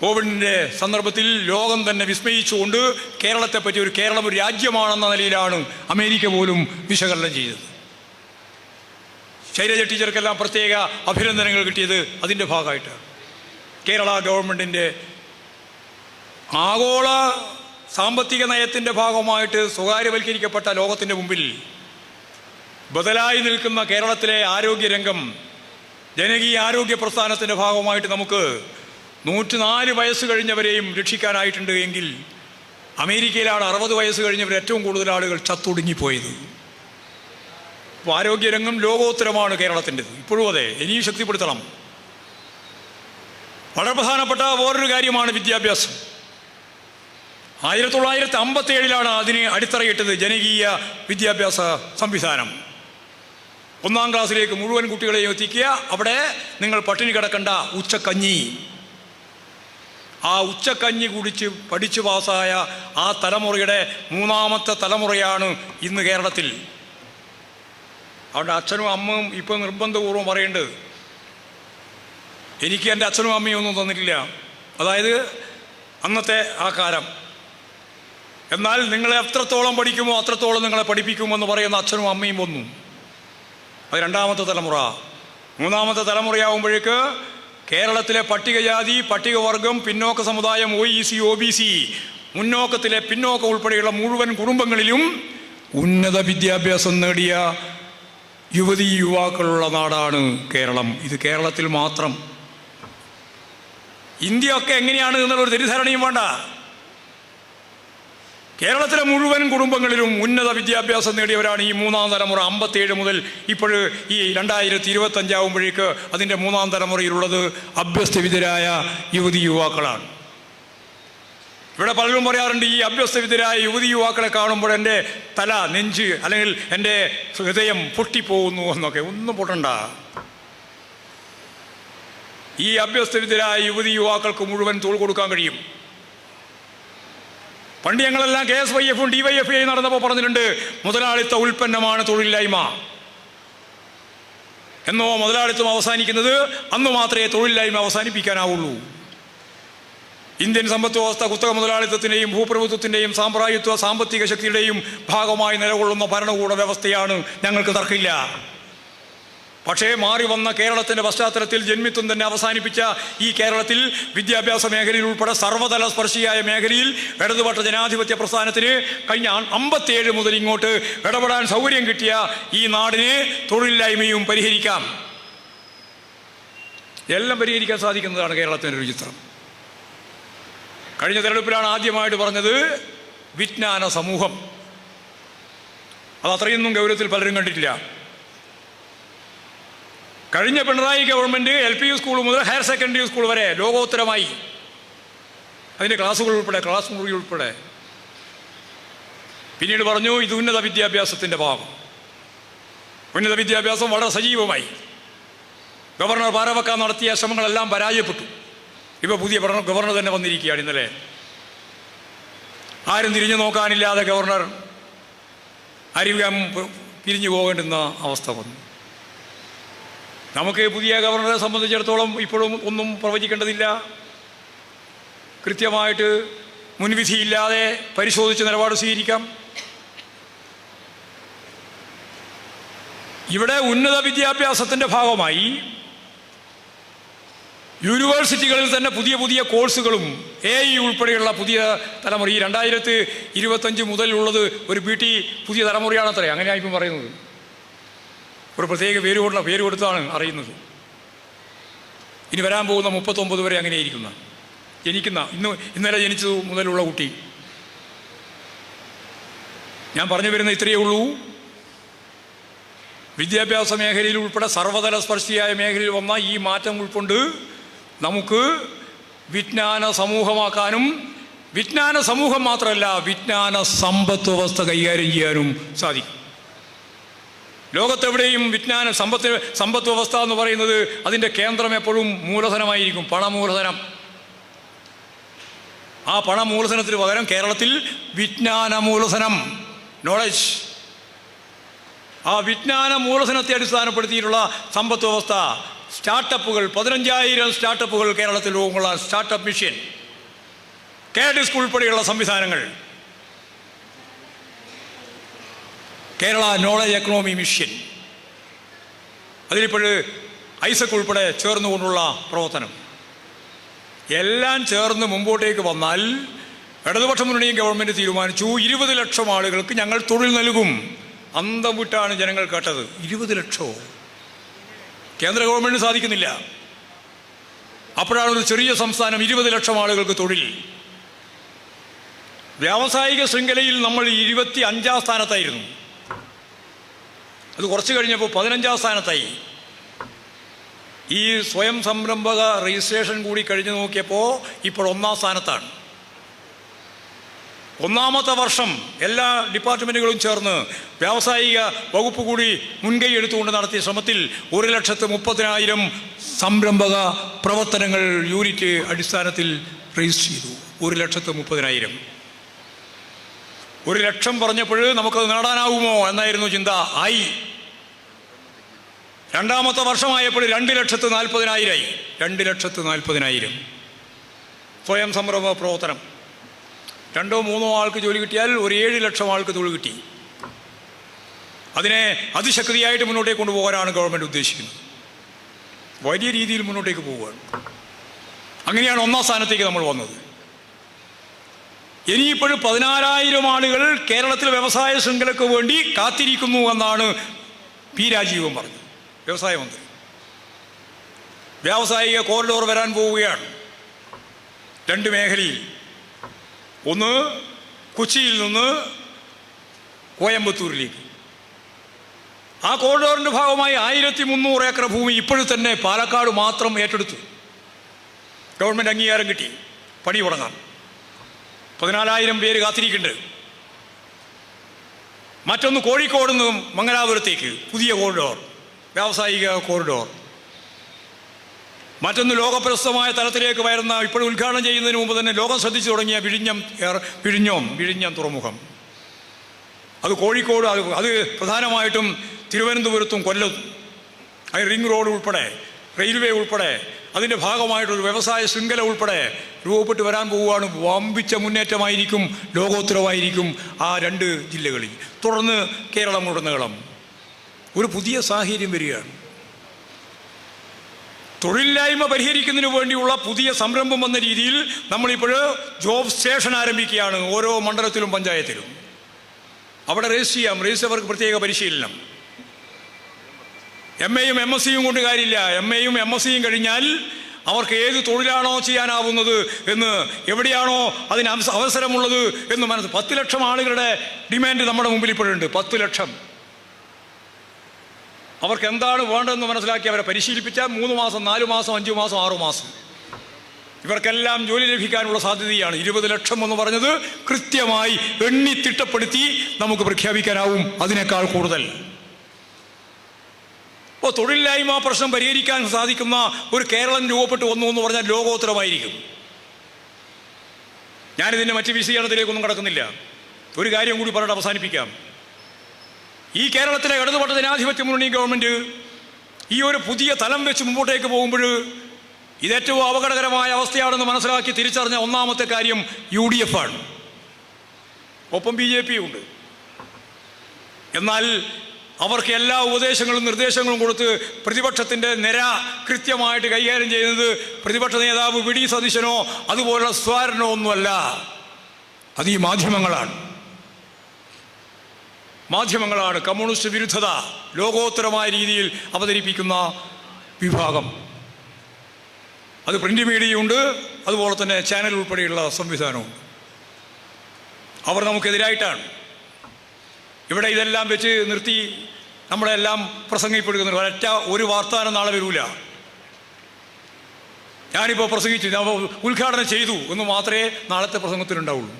കോവിഡിൻ്റെ സന്ദർഭത്തിൽ ലോകം തന്നെ വിസ്മയിച്ചുകൊണ്ട് കേരളത്തെപ്പറ്റി കേരളം ഒരു രാജ്യമാണെന്ന നിലയിലാണ് അമേരിക്ക പോലും വിശകലനം ചെയ്തത്. ശൈലജ ടീച്ചർക്കെല്ലാം പ്രത്യേക അഭിനന്ദനങ്ങൾ കിട്ടിയത് അതിൻ്റെ ഭാഗമായിട്ടാണ്. കേരള ഗവൺമെൻറ്റിൻ്റെ ആഗോള സാമ്പത്തിക നയത്തിൻ്റെ ഭാഗമായിട്ട് സ്വകാര്യവൽക്കരിക്കപ്പെട്ട ലോകത്തിൻ്റെ മുമ്പിൽ ബദലായി നിൽക്കുന്ന കേരളത്തിലെ ആരോഗ്യരംഗം ജനകീയ ആരോഗ്യ പ്രസ്ഥാനത്തിൻ്റെ ഭാഗമായിട്ട് നമുക്ക് 104 വയസ്സ് കഴിഞ്ഞവരെയും രക്ഷിക്കാനായിട്ടുണ്ട് എങ്കിൽ അമേരിക്കയിലാണ് 60 വയസ്സ് കഴിഞ്ഞവർ ഏറ്റവും കൂടുതൽ ആളുകൾ ചത്തൊടുങ്ങിപ്പോയത്. അപ്പോൾ ആരോഗ്യരംഗം ലോകോത്തരമാണ് കേരളത്തിൻ്റെത്. ഇപ്പോഴും അതെ, ഇനിയും ശക്തിപ്പെടുത്തണം. വളരെ പ്രധാനപ്പെട്ട വേറൊരു കാര്യമാണ് വിദ്യാഭ്യാസം. 1957 അതിന് അടിത്തറയിട്ടത് ജനകീയ വിദ്യാഭ്യാസ സംവിധാനം. 1ാം ക്ലാസ്സിലേക്ക് മുഴുവൻ കുട്ടികളെയും എത്തിക്കുക. അവിടെ നിങ്ങൾ പട്ടിണി കിടക്കണ്ട, ഉച്ചക്കഞ്ഞി. ആ ഉച്ചക്കഞ്ഞി കുടിച്ച് പഠിച്ചു പാസ്സായ ആ തലമുറയുടെ 3ാമത്തെ തലമുറയാണ് ഇന്ന് കേരളത്തിൽ. അവിടെ അച്ഛനും അമ്മയും ഇപ്പോൾ നിർബന്ധപൂർവ്വം പറയുന്നുണ്ട്, എനിക്ക് എൻ്റെ അച്ഛനും അമ്മയും ഒന്നും തന്നിട്ടില്ല, അതായത് അന്നത്തെ ആ കാലം. എന്നാൽ നിങ്ങളെ എത്രത്തോളം പഠിക്കുമോ അത്രത്തോളം നിങ്ങളെ പഠിപ്പിക്കുമെന്ന് പറയുന്ന അച്ഛനും അമ്മയും വന്നു. അത് 2ാമത്തെ തലമുറ. 3ാമത്തെ തലമുറയാകുമ്പോഴേക്ക് കേരളത്തിലെ പട്ടികജാതി, പട്ടികവർഗം, പിന്നോക്ക സമുദായം, OEC, OBC, മുന്നോക്കത്തിലെ പിന്നോക്ക ഉൾപ്പെടെയുള്ള മുഴുവൻ കുടുംബങ്ങളിലും ഉന്നത വിദ്യാഭ്യാസം നേടിയ യുവതീ യുവാക്കളുള്ള നാടാണ് കേരളം. ഇത് കേരളത്തിൽ മാത്രം. ഇന്ത്യ ഒക്കെ എങ്ങനെയാണ് എന്നുള്ളൊരു തെറ്റിദ്ധാരണയും വേണ്ട. കേരളത്തിലെ മുഴുവൻ കുടുംബങ്ങളിലും ഉന്നത വിദ്യാഭ്യാസം നേടിയവരാണ് ഈ മൂന്നാം തലമുറ. 57 മുതൽ ഇപ്പോൾ ഈ 2025 ആകുമ്പോഴേക്ക് അതിൻ്റെ മൂന്നാം തലമുറയിലുള്ളത് അഭ്യസ്തവിദ്യരായ യുവതി യുവാക്കളാണ്. ഇവിടെ പലരും പറയാറുണ്ട്, ഈ അഭ്യസ്തവിദ്യരായ യുവതി യുവാക്കളെ കാണുമ്പോൾ എൻ്റെ തല, നെഞ്ച് അല്ലെങ്കിൽ എൻ്റെ ഹൃദയം പൊട്ടിപ്പോകുന്നു എന്നൊക്കെ. ഒന്നും പൊട്ടണ്ട. ഈ അഭ്യസ്തവിദ്യരായ യുവതി യുവാക്കൾക്ക് മുഴുവൻ തൊഴിൽ കൊടുക്കാൻ കഴിയും. പണ്ട് ഞങ്ങളെല്ലാം KSYF-ഉം DYFI നടന്നപ്പോൾ പറഞ്ഞിട്ടുണ്ട്, മുതലാളിത്ത ഉൽപ്പന്നമാണ് തൊഴിലില്ലായ്മ. എന്നോ മുതലാളിത്തം അവസാനിക്കുന്നത് അന്ന് മാത്രമേ തൊഴിലില്ലായ്മ അവസാനിപ്പിക്കാനാവുള്ളൂ. ഇന്ത്യൻ സമ്പദ് വ്യവസ്ഥ കുത്തക മുതലാളിത്തത്തിൻ്റെയും ഭൂപ്രഭുത്വത്തിൻ്റെയും സാമ്രാജ്യത്വ സാമ്പത്തിക ശക്തിയുടെയും ഭാഗമായി നിലകൊള്ളുന്ന ഭരണകൂട വ്യവസ്ഥയാണ്. ഞങ്ങൾക്ക് തർക്കമില്ല. പക്ഷേ മാറി വന്ന കേരളത്തിൻ്റെ പശ്ചാത്തലത്തിൽ ജന്മിത്വം തന്നെ അവസാനിപ്പിച്ച ഈ കേരളത്തിൽ വിദ്യാഭ്യാസ മേഖലയിൽ ഉൾപ്പെടെ സർവ്വതല സ്പർശിയായ മേഖലയിൽ ഇടതുപക്ഷ ജനാധിപത്യ പ്രസ്ഥാനത്തിന് കഴിഞ്ഞ 57 മുതൽ ഇങ്ങോട്ട് ഇടപെടാൻ സൗകര്യം കിട്ടിയ ഈ നാടിനെ തൊഴിലില്ലായ്മയും പരിഹരിക്കാം. എല്ലാം പരിഹരിക്കാൻ സാധിക്കുന്നതാണ് കേരളത്തിൻ്റെ ഒരു ചിത്രം. കഴിഞ്ഞ തെരഞ്ഞെടുപ്പിലാണ് ആദ്യമായിട്ട് പറഞ്ഞത് വിജ്ഞാന സമൂഹം. അത് അത്രയൊന്നും ഗൗരവത്തിൽ പലരും കണ്ടിട്ടില്ല. കഴിഞ്ഞ പിണറായി ഗവൺമെൻറ് LP സ്കൂൾ മുതൽ ഹയർ സെക്കൻഡറി സ്കൂൾ വരെ ലോകോത്തരമായി, അതിൻ്റെ ക്ലാസ്സുകൾ ഉൾപ്പെടെ, ക്ലാസ് മുറി ഉൾപ്പെടെ. പിന്നീട് പറഞ്ഞു ഇത് ഉന്നത വിദ്യാഭ്യാസത്തിൻ്റെ ഭാഗം. ഉന്നത വിദ്യാഭ്യാസം വളരെ സജീവമായി. ഗവർണർ പാരവെക്കാൻ നടത്തിയ ശ്രമങ്ങളെല്ലാം പരാജയപ്പെട്ടു. ഇപ്പോൾ പുതിയ ഗവർണർ തന്നെ വന്നിരിക്കുകയാണ്. ഇന്നലെ ആരും തിരിഞ്ഞു നോക്കാനില്ലാതെ ഗവർണർ അറിയാൻ പിരിഞ്ഞു പോകേണ്ടുന്ന അവസ്ഥ വന്നു. നമുക്ക് പുതിയ ഗവർണറെ സംബന്ധിച്ചിടത്തോളം ഇപ്പോഴും ഒന്നും പ്രവചിക്കേണ്ടതില്ല. കൃത്യമായിട്ട് മുൻവിധിയില്ലാതെ പരിശോധിച്ച് നിലപാട് സ്വീകരിക്കാം. ഇവിടെ ഉന്നത വിദ്യാഭ്യാസത്തിൻ്റെ ഭാഗമായി യൂണിവേഴ്സിറ്റികളിൽ തന്നെ പുതിയ പുതിയ കോഴ്സുകളും AI ഉൾപ്പെടെയുള്ള പുതിയ തലമുറ, ഈ 2025 മുതലുള്ളത് ഒരു BT പുതിയ തലമുറയാണത്രേ. അങ്ങനെയാണ് ഇപ്പം പറയുന്നത്. ഒരു പ്രത്യേക പേര് കൊടുത്താണ് അറിയുന്നത്. ഇനി വരാൻ പോകുന്ന 39 വരെ അങ്ങനെ ഇരിക്കുന്ന ഇന്നലെ ജനിച്ചത് മുതലുള്ള കുട്ടി. ഞാൻ പറഞ്ഞു വരുന്ന ഇത്രയേ ഉള്ളൂ. വിദ്യാഭ്യാസ മേഖലയിൽ ഉൾപ്പെടെ സർവ്വതല സ്പർശിയായ മേഖലയിൽ വന്ന ഈ മാറ്റം ഉൾക്കൊണ്ട് നമുക്ക് വിജ്ഞാന സമൂഹമാക്കാനും, വിജ്ഞാന സമൂഹം മാത്രമല്ല വിജ്ഞാന സമ്പദ് വ്യവസ്ഥ കൈകാര്യം ചെയ്യാനും സാധിക്കും. ലോകത്തെവിടെയും വിജ്ഞാന സമ്പദ് വ്യവസ്ഥ എന്ന് പറയുന്നത് അതിൻ്റെ കേന്ദ്രം എപ്പോഴും മൂലധനമായിരിക്കും, പണമൂലധനം. ആ പണമൂലധനത്തിന് പകരം കേരളത്തിൽ വിജ്ഞാന മൂലധനം, നോളജ്, ആ വിജ്ഞാന മൂലധനത്തെ അടിസ്ഥാനപ്പെടുത്തിയിട്ടുള്ള സമ്പദ് വ്യവസ്ഥ, സ്റ്റാർട്ടപ്പുകൾ, 15,000 സ്റ്റാർട്ടപ്പുകൾ കേരളത്തിൽ രൂപമുള്ള സ്റ്റാർട്ടപ്പ് മിഷൻ, KDISC ഉൾപ്പെടെയുള്ള സംവിധാനങ്ങൾ, കേരള നോളജ് എക്കണോമി മിഷൻ, അതിലിപ്പോൾ ഐസക് ഉൾപ്പെടെ ചേർന്നുകൊണ്ടുള്ള പ്രവർത്തനം, എല്ലാം ചേർന്ന് മുമ്പോട്ടേക്ക് വന്നാൽ ഇടതുപക്ഷ മുന്നണി ഗവൺമെൻറ് തീരുമാനിച്ചു 20 ലക്ഷം ആളുകൾക്ക് ഞങ്ങൾ തൊഴിൽ നൽകും. അന്തം വിട്ടാണ് ജനങ്ങൾ കേട്ടത്. 20 ലക്ഷമോ? കേന്ദ്ര ഗവൺമെൻറ് സാധിക്കുന്നില്ല. അപ്പോഴാണ് ഒരു ചെറിയ സംസ്ഥാനം 20 ലക്ഷം ആളുകൾക്ക് തൊഴിൽ. വ്യാവസായിക ശൃംഖലയിൽ നമ്മൾ 25-ാം സ്ഥാനത്തായിരുന്നു. അത് കുറച്ച് കഴിഞ്ഞപ്പോൾ 15-ാം സ്ഥാനത്തായി. ഈ സ്വയം സംരംഭക രജിസ്ട്രേഷൻ കൂടി കഴിഞ്ഞു നോക്കിയപ്പോൾ ഇപ്പോൾ 1-ാം സ്ഥാനത്താണ്. 1-ാമത്തെ വർഷം എല്ലാ ഡിപ്പാർട്ട്മെൻറ്റുകളും ചേർന്ന് വ്യാവസായിക വകുപ്പ് കൂടി മുൻകൈ എടുത്തുകൊണ്ട് നടത്തിയ ശ്രമത്തിൽ 1,30,000 സംരംഭക പ്രവർത്തനങ്ങൾ യൂണിറ്റ് അടിസ്ഥാനത്തിൽ രജിസ്റ്റർ ചെയ്തു. 1,30,000. 1 ലക്ഷം പറഞ്ഞപ്പോൾ നമുക്കത് നേടാനാവുമോ എന്നായിരുന്നു ചിന്ത. ആയി. 2-ാമത്തെ വർഷമായപ്പോൾ 2,40,000 2,40,000 സ്വയം സംരംഭ പ്രവർത്തനം. 2-3 ആൾക്ക് ജോലി കിട്ടിയാൽ ഒരു 7 ലക്ഷം ആൾക്ക് തൊഴിൽ കിട്ടി. അതിനെ അതിശക്തിയായിട്ട് മുന്നോട്ടേക്ക് കൊണ്ടുപോകാനാണ് ഗവൺമെൻറ് ഉദ്ദേശിക്കുന്നത്. വലിയ രീതിയിൽ മുന്നോട്ടേക്ക് പോവുകയാണ്. അങ്ങനെയാണ് 1-ാം സ്ഥാനത്തേക്ക് നമ്മൾ വന്നത്. ഇനിയിപ്പോഴും 14,000 ആളുകൾ കേരളത്തിലെ വ്യവസായ ശൃംഖലയ്ക്ക് വേണ്ടി കാത്തിരിക്കുന്നു എന്നാണ് P. രാജീവൻ പറഞ്ഞത്, വ്യവസായ മന്ത്രി. വ്യാവസായിക കോറിഡോർ വരാൻ പോവുകയാണ് 2 മേഖലയിൽ. ഒന്ന് കൊച്ചിയിൽ നിന്ന് കോയമ്പത്തൂരിലേക്ക്. ആ കോറിഡോറിൻ്റെ ഭാഗമായി 1300 ഏക്കർ ഭൂമി ഇപ്പോഴും തന്നെ പാലക്കാട് മാത്രം ഏറ്റെടുത്തു. ഗവൺമെൻറ് അംഗീകാരം കിട്ടി, പണി തുടങ്ങാം. 14,000 പേര് കാത്തിരിക്കുന്നുണ്ട്. മറ്റൊന്ന് കോഴിക്കോട് നിന്നും മംഗലാപുരത്തേക്ക് പുതിയ കോറിഡോർ, വ്യാവസായിക കോറിഡോർ. മറ്റൊന്ന് ലോകപ്രശസ്തമായ തലത്തിലേക്ക് വരുന്ന, ഇപ്പോഴും ഉദ്ഘാടനം ചെയ്യുന്നതിന് മുമ്പ് തന്നെ ലോകം ശ്രദ്ധിച്ചു തുടങ്ങിയ വിഴിഞ്ഞം തുറമുഖം. അത് കോഴിക്കോട്, അത് പ്രധാനമായിട്ടും തിരുവനന്തപുരത്തും കൊല്ലത്തും, അത് റിംഗ് റോഡ് ഉൾപ്പെടെ, റെയിൽവേ ഉൾപ്പെടെ, അതിൻ്റെ ഭാഗമായിട്ടൊരു വ്യവസായ ശൃംഖല ഉൾപ്പെടെ രൂപപ്പെട്ട് വരാൻ പോവുകയാണ്. വമ്പിച്ച മുന്നേറ്റമായിരിക്കും, ലോകോത്തരമായിരിക്കും ആ 2 ജില്ലകളിൽ. തുടർന്ന് കേരളമുടനീളം ഒരു പുതിയ സാഹചര്യം വരികയാണ്. തൊഴിലില്ലായ്മ പരിഹരിക്കുന്നതിന് വേണ്ടിയുള്ള പുതിയ സംരംഭം എന്ന രീതിയിൽ നമ്മളിപ്പോൾ ജോബ് സ്റ്റേഷൻ ആരംഭിക്കുകയാണ് ഓരോ മണ്ഡലത്തിലും പഞ്ചായത്തിലും. അവിടെ രജിസ്റ്റർ ചെയ്യാം. രജിസ്റ്റർക്ക് പ്രത്യേക പരിശീലനം. MAയും MSCയും കൊണ്ട് കാര്യമില്ല. MAയും MSCയും കഴിഞ്ഞാൽ അവർക്ക് ഏത് തൊഴിലാണോ ചെയ്യാനാവുന്നത് എന്ന്, എവിടെയാണോ അതിന് അവസരമുള്ളത് എന്ന് 10 ലക്ഷം ആളുകളുടെ ഡിമാൻഡ് നമ്മുടെ മുമ്പിൽ ഇപ്പോഴുണ്ട്. 10 ലക്ഷം. അവർക്ക് എന്താണ് വേണ്ടതെന്ന് മനസ്സിലാക്കി അവരെ പരിശീലിപ്പിച്ചാൽ 3 മാസം, 4 മാസം, 5 മാസം, 6 മാസം ഇവർക്കെല്ലാം ജോലി ലഭിക്കാനുള്ള സാധ്യതയാണ്. 20 ലക്ഷം എന്ന് പറഞ്ഞത് കൃത്യമായി എണ്ണി തിട്ടപ്പെടുത്തി നമുക്ക് പ്രഖ്യാപിക്കാനാവും. അതിനേക്കാൾ കൂടുതൽ. അപ്പോൾ തൊഴിലില്ലായ്മ പ്രശ്നം പരിഹരിക്കാൻ സാധിക്കുന്ന ഒരു കേരളം രൂപപ്പെട്ടു വന്നു എന്ന് പറഞ്ഞാൽ ലോകോത്തരമായിരിക്കും. ഞാനിതിൻ്റെ മറ്റ് വിശദീകരണത്തിലേക്കൊന്നും കടക്കുന്നില്ല. ഒരു കാര്യം കൂടി പറഞ്ഞിട്ട് അവസാനിപ്പിക്കാം. ഈ കേരളത്തിലെ ഇടതുപക്ഷ ജനാധിപത്യ മുന്നണി ഗവൺമെൻറ് ഈ ഒരു പുതിയ തലം വെച്ച് മുമ്പോട്ടേക്ക് പോകുമ്പോൾ ഇതേറ്റവും അപകടകരമായ അവസ്ഥയാണെന്ന് മനസ്സിലാക്കി തിരിച്ചറിഞ്ഞ ഒന്നാമത്തെ കാര്യം UDF ആണ്. ഒപ്പം BJP ഉണ്ട്. എന്നാൽ അവർക്ക് എല്ലാ ഉപദേശങ്ങളും നിർദ്ദേശങ്ങളും കൊടുത്ത് പ്രതിപക്ഷത്തിൻ്റെ നിര കൃത്യമായിട്ട് കൈകാര്യം ചെയ്യുന്നത് പ്രതിപക്ഷ നേതാവ് VD സതീശനോ അതുപോലുള്ള സ്വാരനോ ഒന്നുമല്ല. അത് ഈ മാധ്യമങ്ങളാണ്. കമ്മ്യൂണിസ്റ്റ് വിരുദ്ധത ലോകോത്തരമായ രീതിയിൽ അവതരിപ്പിക്കുന്ന വിഭാഗം. അത് പ്രിൻ്റ് മീഡിയയുണ്ട്, അതുപോലെ തന്നെ ചാനൽ ഉൾപ്പെടെയുള്ള സംവിധാനവും. അവർ നമുക്കെതിരായിട്ടാണ്. ഇവിടെ ഇതെല്ലാം വെച്ച് നിർത്തി നമ്മളെല്ലാം പ്രസംഗിപ്പെടുക്കുന്നത്. ഒരൊറ്റ ഒരു വാർത്താനം നാളെ വരൂല. ഞാനിപ്പോൾ പ്രസംഗിച്ചു, ഞാൻ ഉദ്ഘാടനം ചെയ്തു എന്ന് മാത്രമേ നാളത്തെ പ്രസംഗത്തിലുണ്ടാവുള്ളൂ.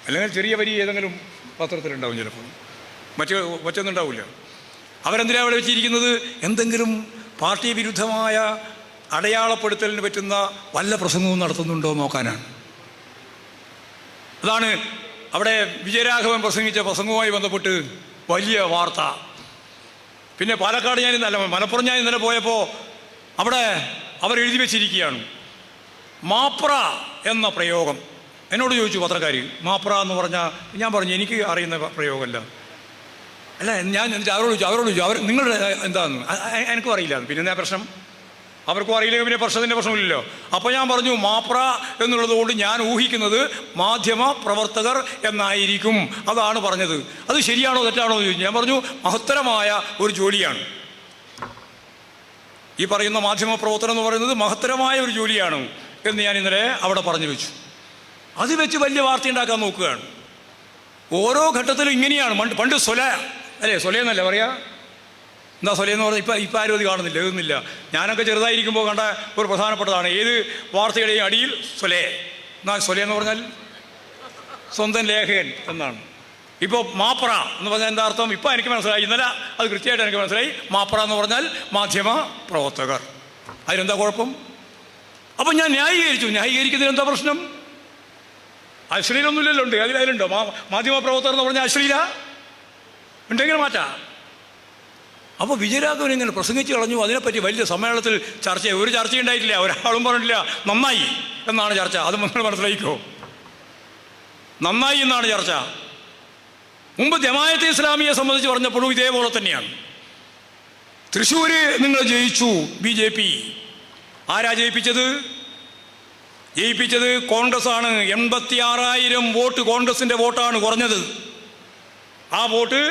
അല്ലെങ്കിൽ ചെറിയ വരി ഏതെങ്കിലും പത്രത്തിലുണ്ടാവും, ചിലപ്പോൾ മറ്റൊന്നും ഉണ്ടാവില്ല. അവരെന്തിനാണ് അവിടെ വെച്ചിരിക്കുന്നത്? എന്തെങ്കിലും പാർട്ടി വിരുദ്ധമായ അടയാളപ്പെടുത്തലിന് പറ്റുന്ന വല്ല പ്രസംഗവും നടത്തുന്നുണ്ടോ നോക്കാനാണ്. അതാണ് അവിടെ വിജയരാഘവൻ പ്രസംഗിച്ച പ്രസംഗവുമായി ബന്ധപ്പെട്ട് വലിയ വാർത്ത. പിന്നെ പാലക്കാട് മലപ്പുറം ഞാൻ ഇന്നലെ പോയപ്പോൾ അവിടെ അവരെഴുതി വെച്ചിരിക്കുകയാണ് മാപ്ര എന്ന പ്രയോഗം. എന്നോട് ചോദിച്ചു പത്രക്കാർ, മാപ്ര എന്ന് പറഞ്ഞാൽ ഞാൻ പറഞ്ഞു എനിക്ക് അറിയുന്ന പ്രയോഗമല്ല. അല്ല, ഞാൻ അവരോട് ചോദിച്ചു അവർ നിങ്ങളുടെ എന്താണെന്ന്. എനിക്കും അറിയില്ല. പിന്നെ എന്താ പ്രശ്നം? അവർക്കും അറിയില്ലെങ്കിൽ പിന്നെ പ്രശ്നത്തിൻ്റെ പ്രശ്നമില്ലല്ലോ. അപ്പോൾ ഞാൻ പറഞ്ഞു മാപ്ര എന്നുള്ളത് കൊണ്ട് ഞാൻ ഊഹിക്കുന്നത് മാധ്യമ പ്രവർത്തകർ എന്നായിരിക്കും. അതാണ് പറഞ്ഞത്. അത് ശരിയാണോ തെറ്റാണോ എന്ന് ചോദിച്ചു. ഞാൻ പറഞ്ഞു മഹത്തരമായ ഒരു ജോലിയാണ്. ഈ പറയുന്ന മാധ്യമ പ്രവർത്തനം എന്ന് പറയുന്നത് മഹത്തരമായ ഒരു ജോലിയാണ് എന്ന് ഞാൻ ഇന്നലെ അവിടെ പറഞ്ഞു വെച്ചു. അത് വെച്ച് വലിയ വാർത്ത ഉണ്ടാക്കാൻ നോക്കുകയാണ്. ഓരോ ഘട്ടത്തിലും ഇങ്ങനെയാണ്. പണ്ട് സൊലയെന്നല്ല പറയാ. എന്താ സൊലയെന്ന് പറഞ്ഞാൽ ഇപ്പം ആരും അത് കാണുന്നില്ല, എഴുതുന്നില്ല. ഞാനൊക്കെ ചെറുതായിരിക്കുമ്പോൾ കണ്ട ഒരു പ്രധാനപ്പെട്ടതാണ്. ഏത് വാർത്തയുടെയും അടിയിൽ എന്നാൽ സൊലയെന്ന് പറഞ്ഞാൽ സ്വന്തം ലേഖകൻ എന്നാണ്. ഇപ്പോൾ മാപ്ര എന്ന് പറഞ്ഞാൽ എന്താ അർത്ഥം? ഇപ്പം എനിക്ക് മനസ്സിലായി. ഇന്നലെ അത് കൃത്യമായിട്ട് എനിക്ക് മനസ്സിലായി. മാപ്ര എന്ന് പറഞ്ഞാൽ മാധ്യമ പ്രവർത്തകർ. അതിനെന്താ കുഴപ്പം? അപ്പം ഞാൻ ന്യായീകരിക്കുന്നതിന് എന്താ പ്രശ്നം? അശ്ലീലൊന്നുമില്ലല്ലോ. ഉണ്ട്, അതിലുണ്ടോ? മാധ്യമ പ്രവർത്തകർ എന്ന് പറഞ്ഞാൽ അശ്ലീല ഉണ്ടെങ്കിൽ മാറ്റാം. അപ്പോൾ വിജയരാഘവൻ ഇങ്ങനെ പ്രസംഗിച്ച് കളഞ്ഞു. അതിനെപ്പറ്റി വലിയ സമ്മേളനത്തിൽ ഒരു ചർച്ചയുണ്ടായിട്ടില്ല. ഒരാളും പറഞ്ഞിട്ടില്ല നന്നായി എന്നാണ് ചർച്ച. അത് നിങ്ങൾ മനസ്സിലായിക്കോ. നന്നായി എന്നാണ് ചർച്ച. മുമ്പ് ജമാഅത്തെ ഇസ്ലാമിയെ സംബന്ധിച്ച് പറഞ്ഞപ്പോഴും ഇതേപോലെ തന്നെയാണ്. തൃശ്ശൂർ നിങ്ങൾ ജയിച്ചു BJP. ആരാ ജയിപ്പിച്ചത്? കോൺഗ്രസ് ആണ്. 86,000 വോട്ട് കോൺഗ്രസിൻ്റെ വോട്ടാണ് കുറഞ്ഞത്. ആ വോട്ട്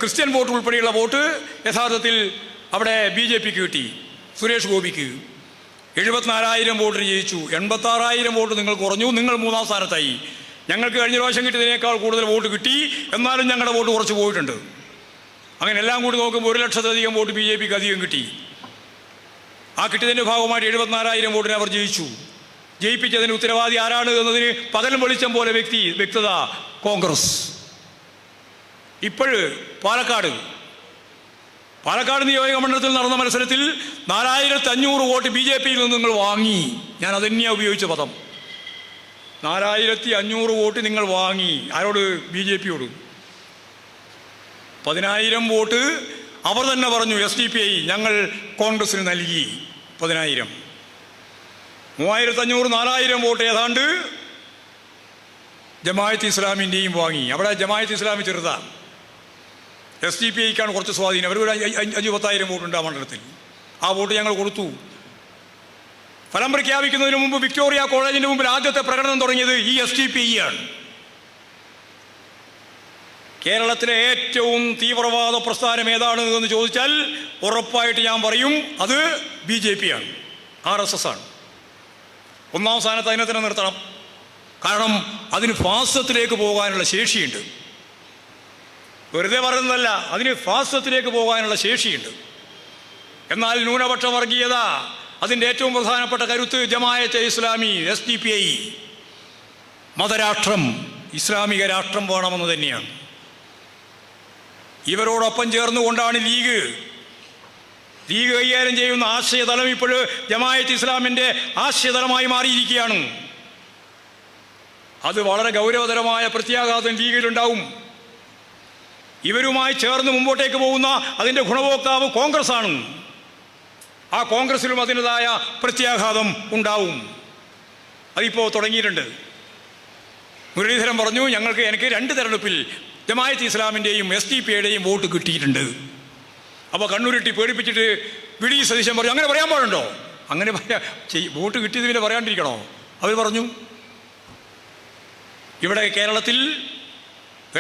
ക്രിസ്ത്യൻ വോട്ട് ഉൾപ്പെടെയുള്ള വോട്ട് യഥാർത്ഥത്തിൽ അവിടെ BJPക്ക് കിട്ടി. സുരേഷ് ഗോപിക്ക് 74,000 വോട്ടിന് ജയിച്ചു. 86,000 വോട്ട് നിങ്ങൾ കുറഞ്ഞു. നിങ്ങൾ 3-ാം സ്ഥാനത്തായി. ഞങ്ങൾക്ക് കഴിഞ്ഞ പ്രാവശ്യം കിട്ടിയതിനേക്കാൾ കൂടുതൽ വോട്ട് കിട്ടി, എന്നാലും ഞങ്ങളുടെ വോട്ട് കുറച്ച് പോയിട്ടുണ്ട്. അങ്ങനെ എല്ലാം കൂടി നോക്കുമ്പോൾ 1,00,000-ലധികം വോട്ട് ബി ജെ പിക്ക് അധികം കിട്ടി. ആ കിട്ടിയതിൻ്റെ ഭാഗമായിട്ട് 74,000 വോട്ടിന് അവർ ജയിച്ചു. ജയിപ്പിച്ചതിന് ഉത്തരവാദി ആരാണ് എന്നതിന് പകൽ വെളിച്ചം പോലെ വ്യക്തത കോൺഗ്രസ്. ഇപ്പോഴ് പാലക്കാട് നിയോജക മണ്ഡലത്തിൽ നടന്ന മത്സരത്തിൽ 4,500 വോട്ട് ബി ജെ പിയിൽ നിന്ന് നിങ്ങൾ വാങ്ങി. ഞാൻ അതന്നെയാണ് ഉപയോഗിച്ച പദം. 4,500 വോട്ട് നിങ്ങൾ വാങ്ങി. ആരോട്? ബി ജെ പിയോട്. 10,000 വോട്ട് അവർ തന്നെ പറഞ്ഞു SDPI ഞങ്ങൾ കോൺഗ്രസിന് നൽകി. 10,000. 3,500 4,000 വോട്ട് ഏതാണ്ട് ജമാഅത്ത് ഇസ്ലാമിൻ്റെയും വാങ്ങി. അവിടെ ജമാഅത്ത് ഇസ്ലാമി ചെറുതാണ്, SDPIക്കാണ് കുറച്ച് സ്വാധീനം. അവർ 5,000-10,000 വോട്ടുണ്ട് ആ മണ്ഡലത്തിൽ. ആ വോട്ട് ഞങ്ങൾ കൊടുത്തു. ഫലം പ്രഖ്യാപിക്കുന്നതിന് മുമ്പ് വിക്ടോറിയ കോളേജിൻ്റെ മുമ്പിൽ ആദ്യത്തെ പ്രകടനം തുടങ്ങിയത് ഈ SDPI ആണ്. കേരളത്തിലെ ഏറ്റവും തീവ്രവാദ പ്രസ്ഥാനം ഏതാണ് എന്ന് ചോദിച്ചാൽ ഉറപ്പായിട്ട് ഞാൻ പറയും അത് BJP ആണ്, RSS ആണ്. ഒന്നാം സ്ഥാനത്ത് അതിനെ തന്നെ നിർത്തണം. കാരണം അതിന് ഫാസിസത്തിലേക്ക് പോകാനുള്ള ശേഷിയുണ്ട്. വെറുതെ പറയുന്നതല്ല, അതിന് ഫാസിസത്തിലേക്ക് പോകാനുള്ള ശേഷിയുണ്ട്. എന്നാൽ ന്യൂനപക്ഷ വർഗീയത, അതിൻ്റെ ഏറ്റവും പ്രധാനപ്പെട്ട കരുത്ത് ജമാഅത്തെ ഇസ്ലാമി, SDPI, മതരാഷ്ട്രം, ഇസ്ലാമിക രാഷ്ട്രം വേണമെന്ന് തന്നെയാണ്. ഇവരോടൊപ്പം ചേർന്നുകൊണ്ടാണ് ലീഗ് കൈകാര്യം ചെയ്യുന്ന ആശയതലം ഇപ്പോൾ ജമാഅത്ത് ഇസ്ലാമിൻ്റെ ആശയതലമായി മാറിയിരിക്കുകയാണ്. അത് വളരെ ഗൗരവതരമായ പ്രത്യാഘാതം ലീഗിലുണ്ടാവും. ഇവരുമായി ചേർന്ന് മുമ്പോട്ടേക്ക് പോകുന്ന അതിൻ്റെ ഗുണഭോക്താവ് കോൺഗ്രസ് ആണ്. ആ കോൺഗ്രസിലും അതിൻ്റെതായ പ്രത്യാഘാതം ഉണ്ടാവും. അതിപ്പോൾ തുടങ്ങിയിട്ടുണ്ട്. മുരളീധരൻ പറഞ്ഞു എനിക്ക് 2 തെരഞ്ഞെടുപ്പിൽ ജമാഅത്ത് ഇസ്ലാമിൻ്റെയും SDPIയുടെയും വോട്ട് കിട്ടിയിട്ടുണ്ട്. അപ്പോൾ കണ്ണൂരിട്ടി പേടിപ്പിച്ചിട്ട് വി.ഡി. സതീശൻ പറഞ്ഞു അങ്ങനെ പറയാൻ പാടുണ്ടോ? അങ്ങനെ വോട്ട് കിട്ടിയത് പിന്നെ പറയാണ്ടിരിക്കണോ? അവർ പറഞ്ഞു ഇവിടെ കേരളത്തിൽ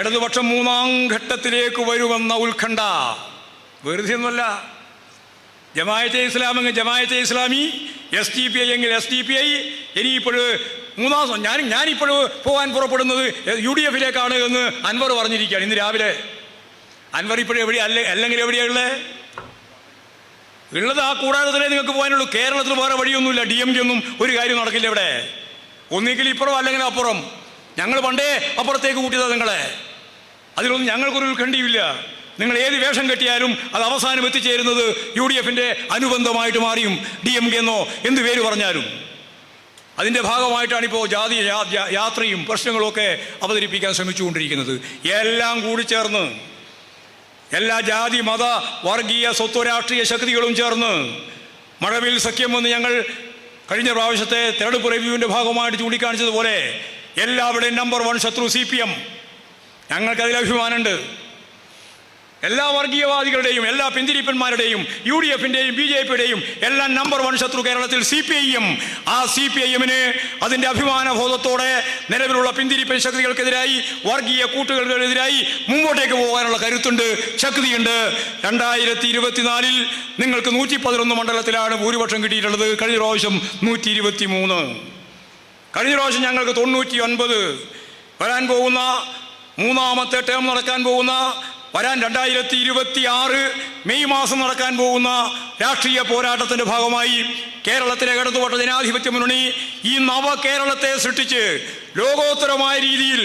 ഇടതുപക്ഷം 3ാം ഘട്ടത്തിലേക്ക് വരുമെന്ന ഉത്കണ്ഠ വെറുതെ ഒന്നുമല്ല. ജമാഅത്തെ ഇസ്ലാമെങ്കിൽ ജമാഅത്തെ ഇസ്ലാമി, SDPI എങ്കിൽ SDPI. ഇനിയിപ്പോൾ ഞാനിപ്പോൾ പോകാൻ പുറപ്പെടുന്നത് UDFിലേക്കാണ് എന്ന് അൻവർ പറഞ്ഞിരിക്കുകയാണ് ഇന്ന് രാവിലെ. അൻവർ ഇപ്പോഴും അല്ലെങ്കിൽ എവിടെയാണ് ഉള്ളത്? ആ കൂടാരത്തിലേ നിങ്ങൾക്ക് പോകാനുള്ളൂ. കേരളത്തിൽ വേറെ വഴിയൊന്നുമില്ല. DMK ഒന്നും ഒരു കാര്യം നടക്കില്ല ഇവിടെ. ഒന്നുകിൽ ഇപ്പുറം അല്ലെങ്കിൽ അപ്പുറം. ഞങ്ങൾ പണ്ടേ അപ്പുറത്തേക്ക് കൂട്ടിയതാണ് നിങ്ങളെ. അതിലൊന്നും ഞങ്ങൾക്കൊരു ഉത്കണ്ഠയില്ല. നിങ്ങൾ ഏത് വേഷം കെട്ടിയാലും അത് അവസാനം എത്തിച്ചേരുന്നത് UDFിൻ്റെ അനുബന്ധമായിട്ട് മാറിയും DMK എന്നോ എന്ത് പേര് പറഞ്ഞാലും. അതിൻ്റെ ഭാഗമായിട്ടാണിപ്പോൾ ജാതി യാത്രയും പ്രശ്നങ്ങളൊക്കെ അവതരിപ്പിക്കാൻ ശ്രമിച്ചുകൊണ്ടിരിക്കുന്നത്. എല്ലാം കൂടി ചേർന്ന്, എല്ലാ ജാതി മത വർഗീയ സ്വത്വ രാഷ്ട്രീയ ശക്തികളും ചേർന്ന് മഴവിൽ സഖ്യം എന്ന് ഞങ്ങൾ കഴിഞ്ഞ പ്രാവശ്യത്തെ തെരഞ്ഞെടുപ്പ് റിവ്യൂവിൻ്റെ ഭാഗമായിട്ട് ചൂണ്ടിക്കാണിച്ചതുപോലെ എല്ലാവരുടെയും നമ്പർ 1 ശത്രു CPM. ഞങ്ങൾക്കതിൽ അഭിമാനമുണ്ട്. എല്ലാ വർഗീയവാദികളുടെയും എല്ലാ പിന്തിരിപ്പന്മാരുടെയും UDFിൻ്റെയും BJPയുടെയും എല്ലാം നമ്പർ 1 ശത്രു കേരളത്തിൽ CPIM. ആ CPIMന് അതിൻ്റെ അഭിമാനബോധത്തോടെ നിലവിലുള്ള പിന്തിരിപ്പൻ ശക്തികൾക്കെതിരായി, വർഗീയ കൂട്ടുകൾക്കെതിരായി മുമ്പോട്ടേക്ക് പോകാനുള്ള കരുത്തുണ്ട്, ശക്തിയുണ്ട്. 2024 നിങ്ങൾക്ക് 111 മണ്ഡലത്തിലാണ് ഭൂരിപക്ഷം കിട്ടിയിട്ടുള്ളത്. കഴിഞ്ഞ പ്രാവശ്യം 123. കഴിഞ്ഞ പ്രാവശ്യം ഞങ്ങൾക്ക് 99. വരാൻ പോകുന്ന 3ാമത്തെ ടേം നടക്കാൻ പോകുന്ന 2026 മെയ് മാസം നടക്കാൻ പോകുന്ന രാഷ്ട്രീയ പോരാട്ടത്തിൻ്റെ ഭാഗമായി കേരളത്തിലെ ഇടതുപക്ഷ ജനാധിപത്യ മുന്നണി ഈ നവകേരളത്തെ സൃഷ്ടിച്ച് ലോകോത്തരമായ രീതിയിൽ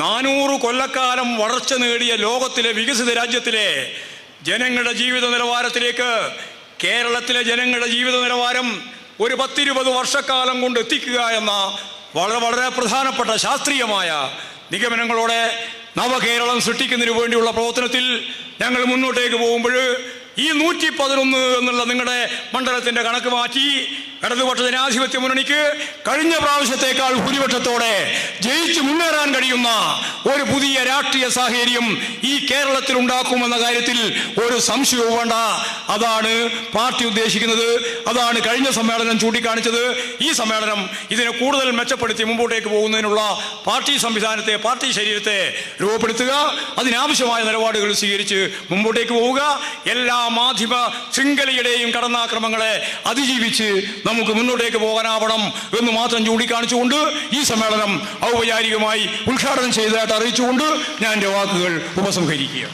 400 കൊല്ലക്കാലം വളർച്ച നേടിയ ലോകത്തിലെ വികസിത രാജ്യത്തിലെ ജനങ്ങളുടെ ജീവിത നിലവാരത്തിലേക്ക് കേരളത്തിലെ ജനങ്ങളുടെ ജീവിത നിലവാരം ഒരു 10-20 വർഷക്കാലം കൊണ്ട് എത്തിക്കുക എന്ന വളരെ പ്രധാനപ്പെട്ട ശാസ്ത്രീയമായ നിഗമനങ്ങളോടെ നവകേരളം സൃഷ്ടിക്കുന്നതിന് വേണ്ടിയുള്ള പ്രവർത്തനത്തിൽ ഞങ്ങൾ മുന്നോട്ടേക്ക് പോകുമ്പോൾ ഈ 111 എന്നുള്ള നിങ്ങളുടെ മണ്ഡലത്തിൻ്റെ കണക്ക് മാറ്റി ഇടതുപക്ഷ ജനാധിപത്യ മുന്നണിക്ക് കഴിഞ്ഞ പ്രാവശ്യത്തേക്കാൾ ഭൂരിപക്ഷത്തോടെ ജയിച്ചു മുന്നേറാൻ കഴിയുന്ന ഒരു പുതിയ രാഷ്ട്രീയ സാഹചര്യം ഈ കേരളത്തിൽ ഉണ്ടാക്കുമെന്ന കാര്യത്തിൽ ഒരു സംശയവും വേണ്ട. അതാണ് പാർട്ടി ഉദ്ദേശിക്കുന്നത്. അതാണ് കഴിഞ്ഞ സമ്മേളനം ചൂണ്ടിക്കാണിച്ചത്. ഈ സമ്മേളനം ഇതിനെ കൂടുതൽ മെച്ചപ്പെടുത്തി മുമ്പോട്ടേക്ക് പോകുന്നതിനുള്ള പാർട്ടി സംവിധാനത്തെ, പാർട്ടി ശരീരത്തെ രൂപപ്പെടുത്തുക, അതിനാവശ്യമായ നിലപാടുകൾ സ്വീകരിച്ച് മുമ്പോട്ടേക്ക് പോവുക, എല്ലാ മാധ്യമ ശൃംഖലയുടെയും കടന്നാക്രമങ്ങളെ അതിജീവിച്ച് നമുക്ക് മുന്നോട്ടേക്ക് പോകാനാവണം എന്ന് മാത്രം ചൂണ്ടിക്കാണിച്ചുകൊണ്ട് ഈ സമ്മേളനം ഔപചാരികമായി ഉദ്ഘാടനം ചെയ്തതായിട്ട് അറിയിച്ചുകൊണ്ട് ഞാൻ എൻ്റെ വാക്കുകൾ ഉപസംഹരിക്കുക.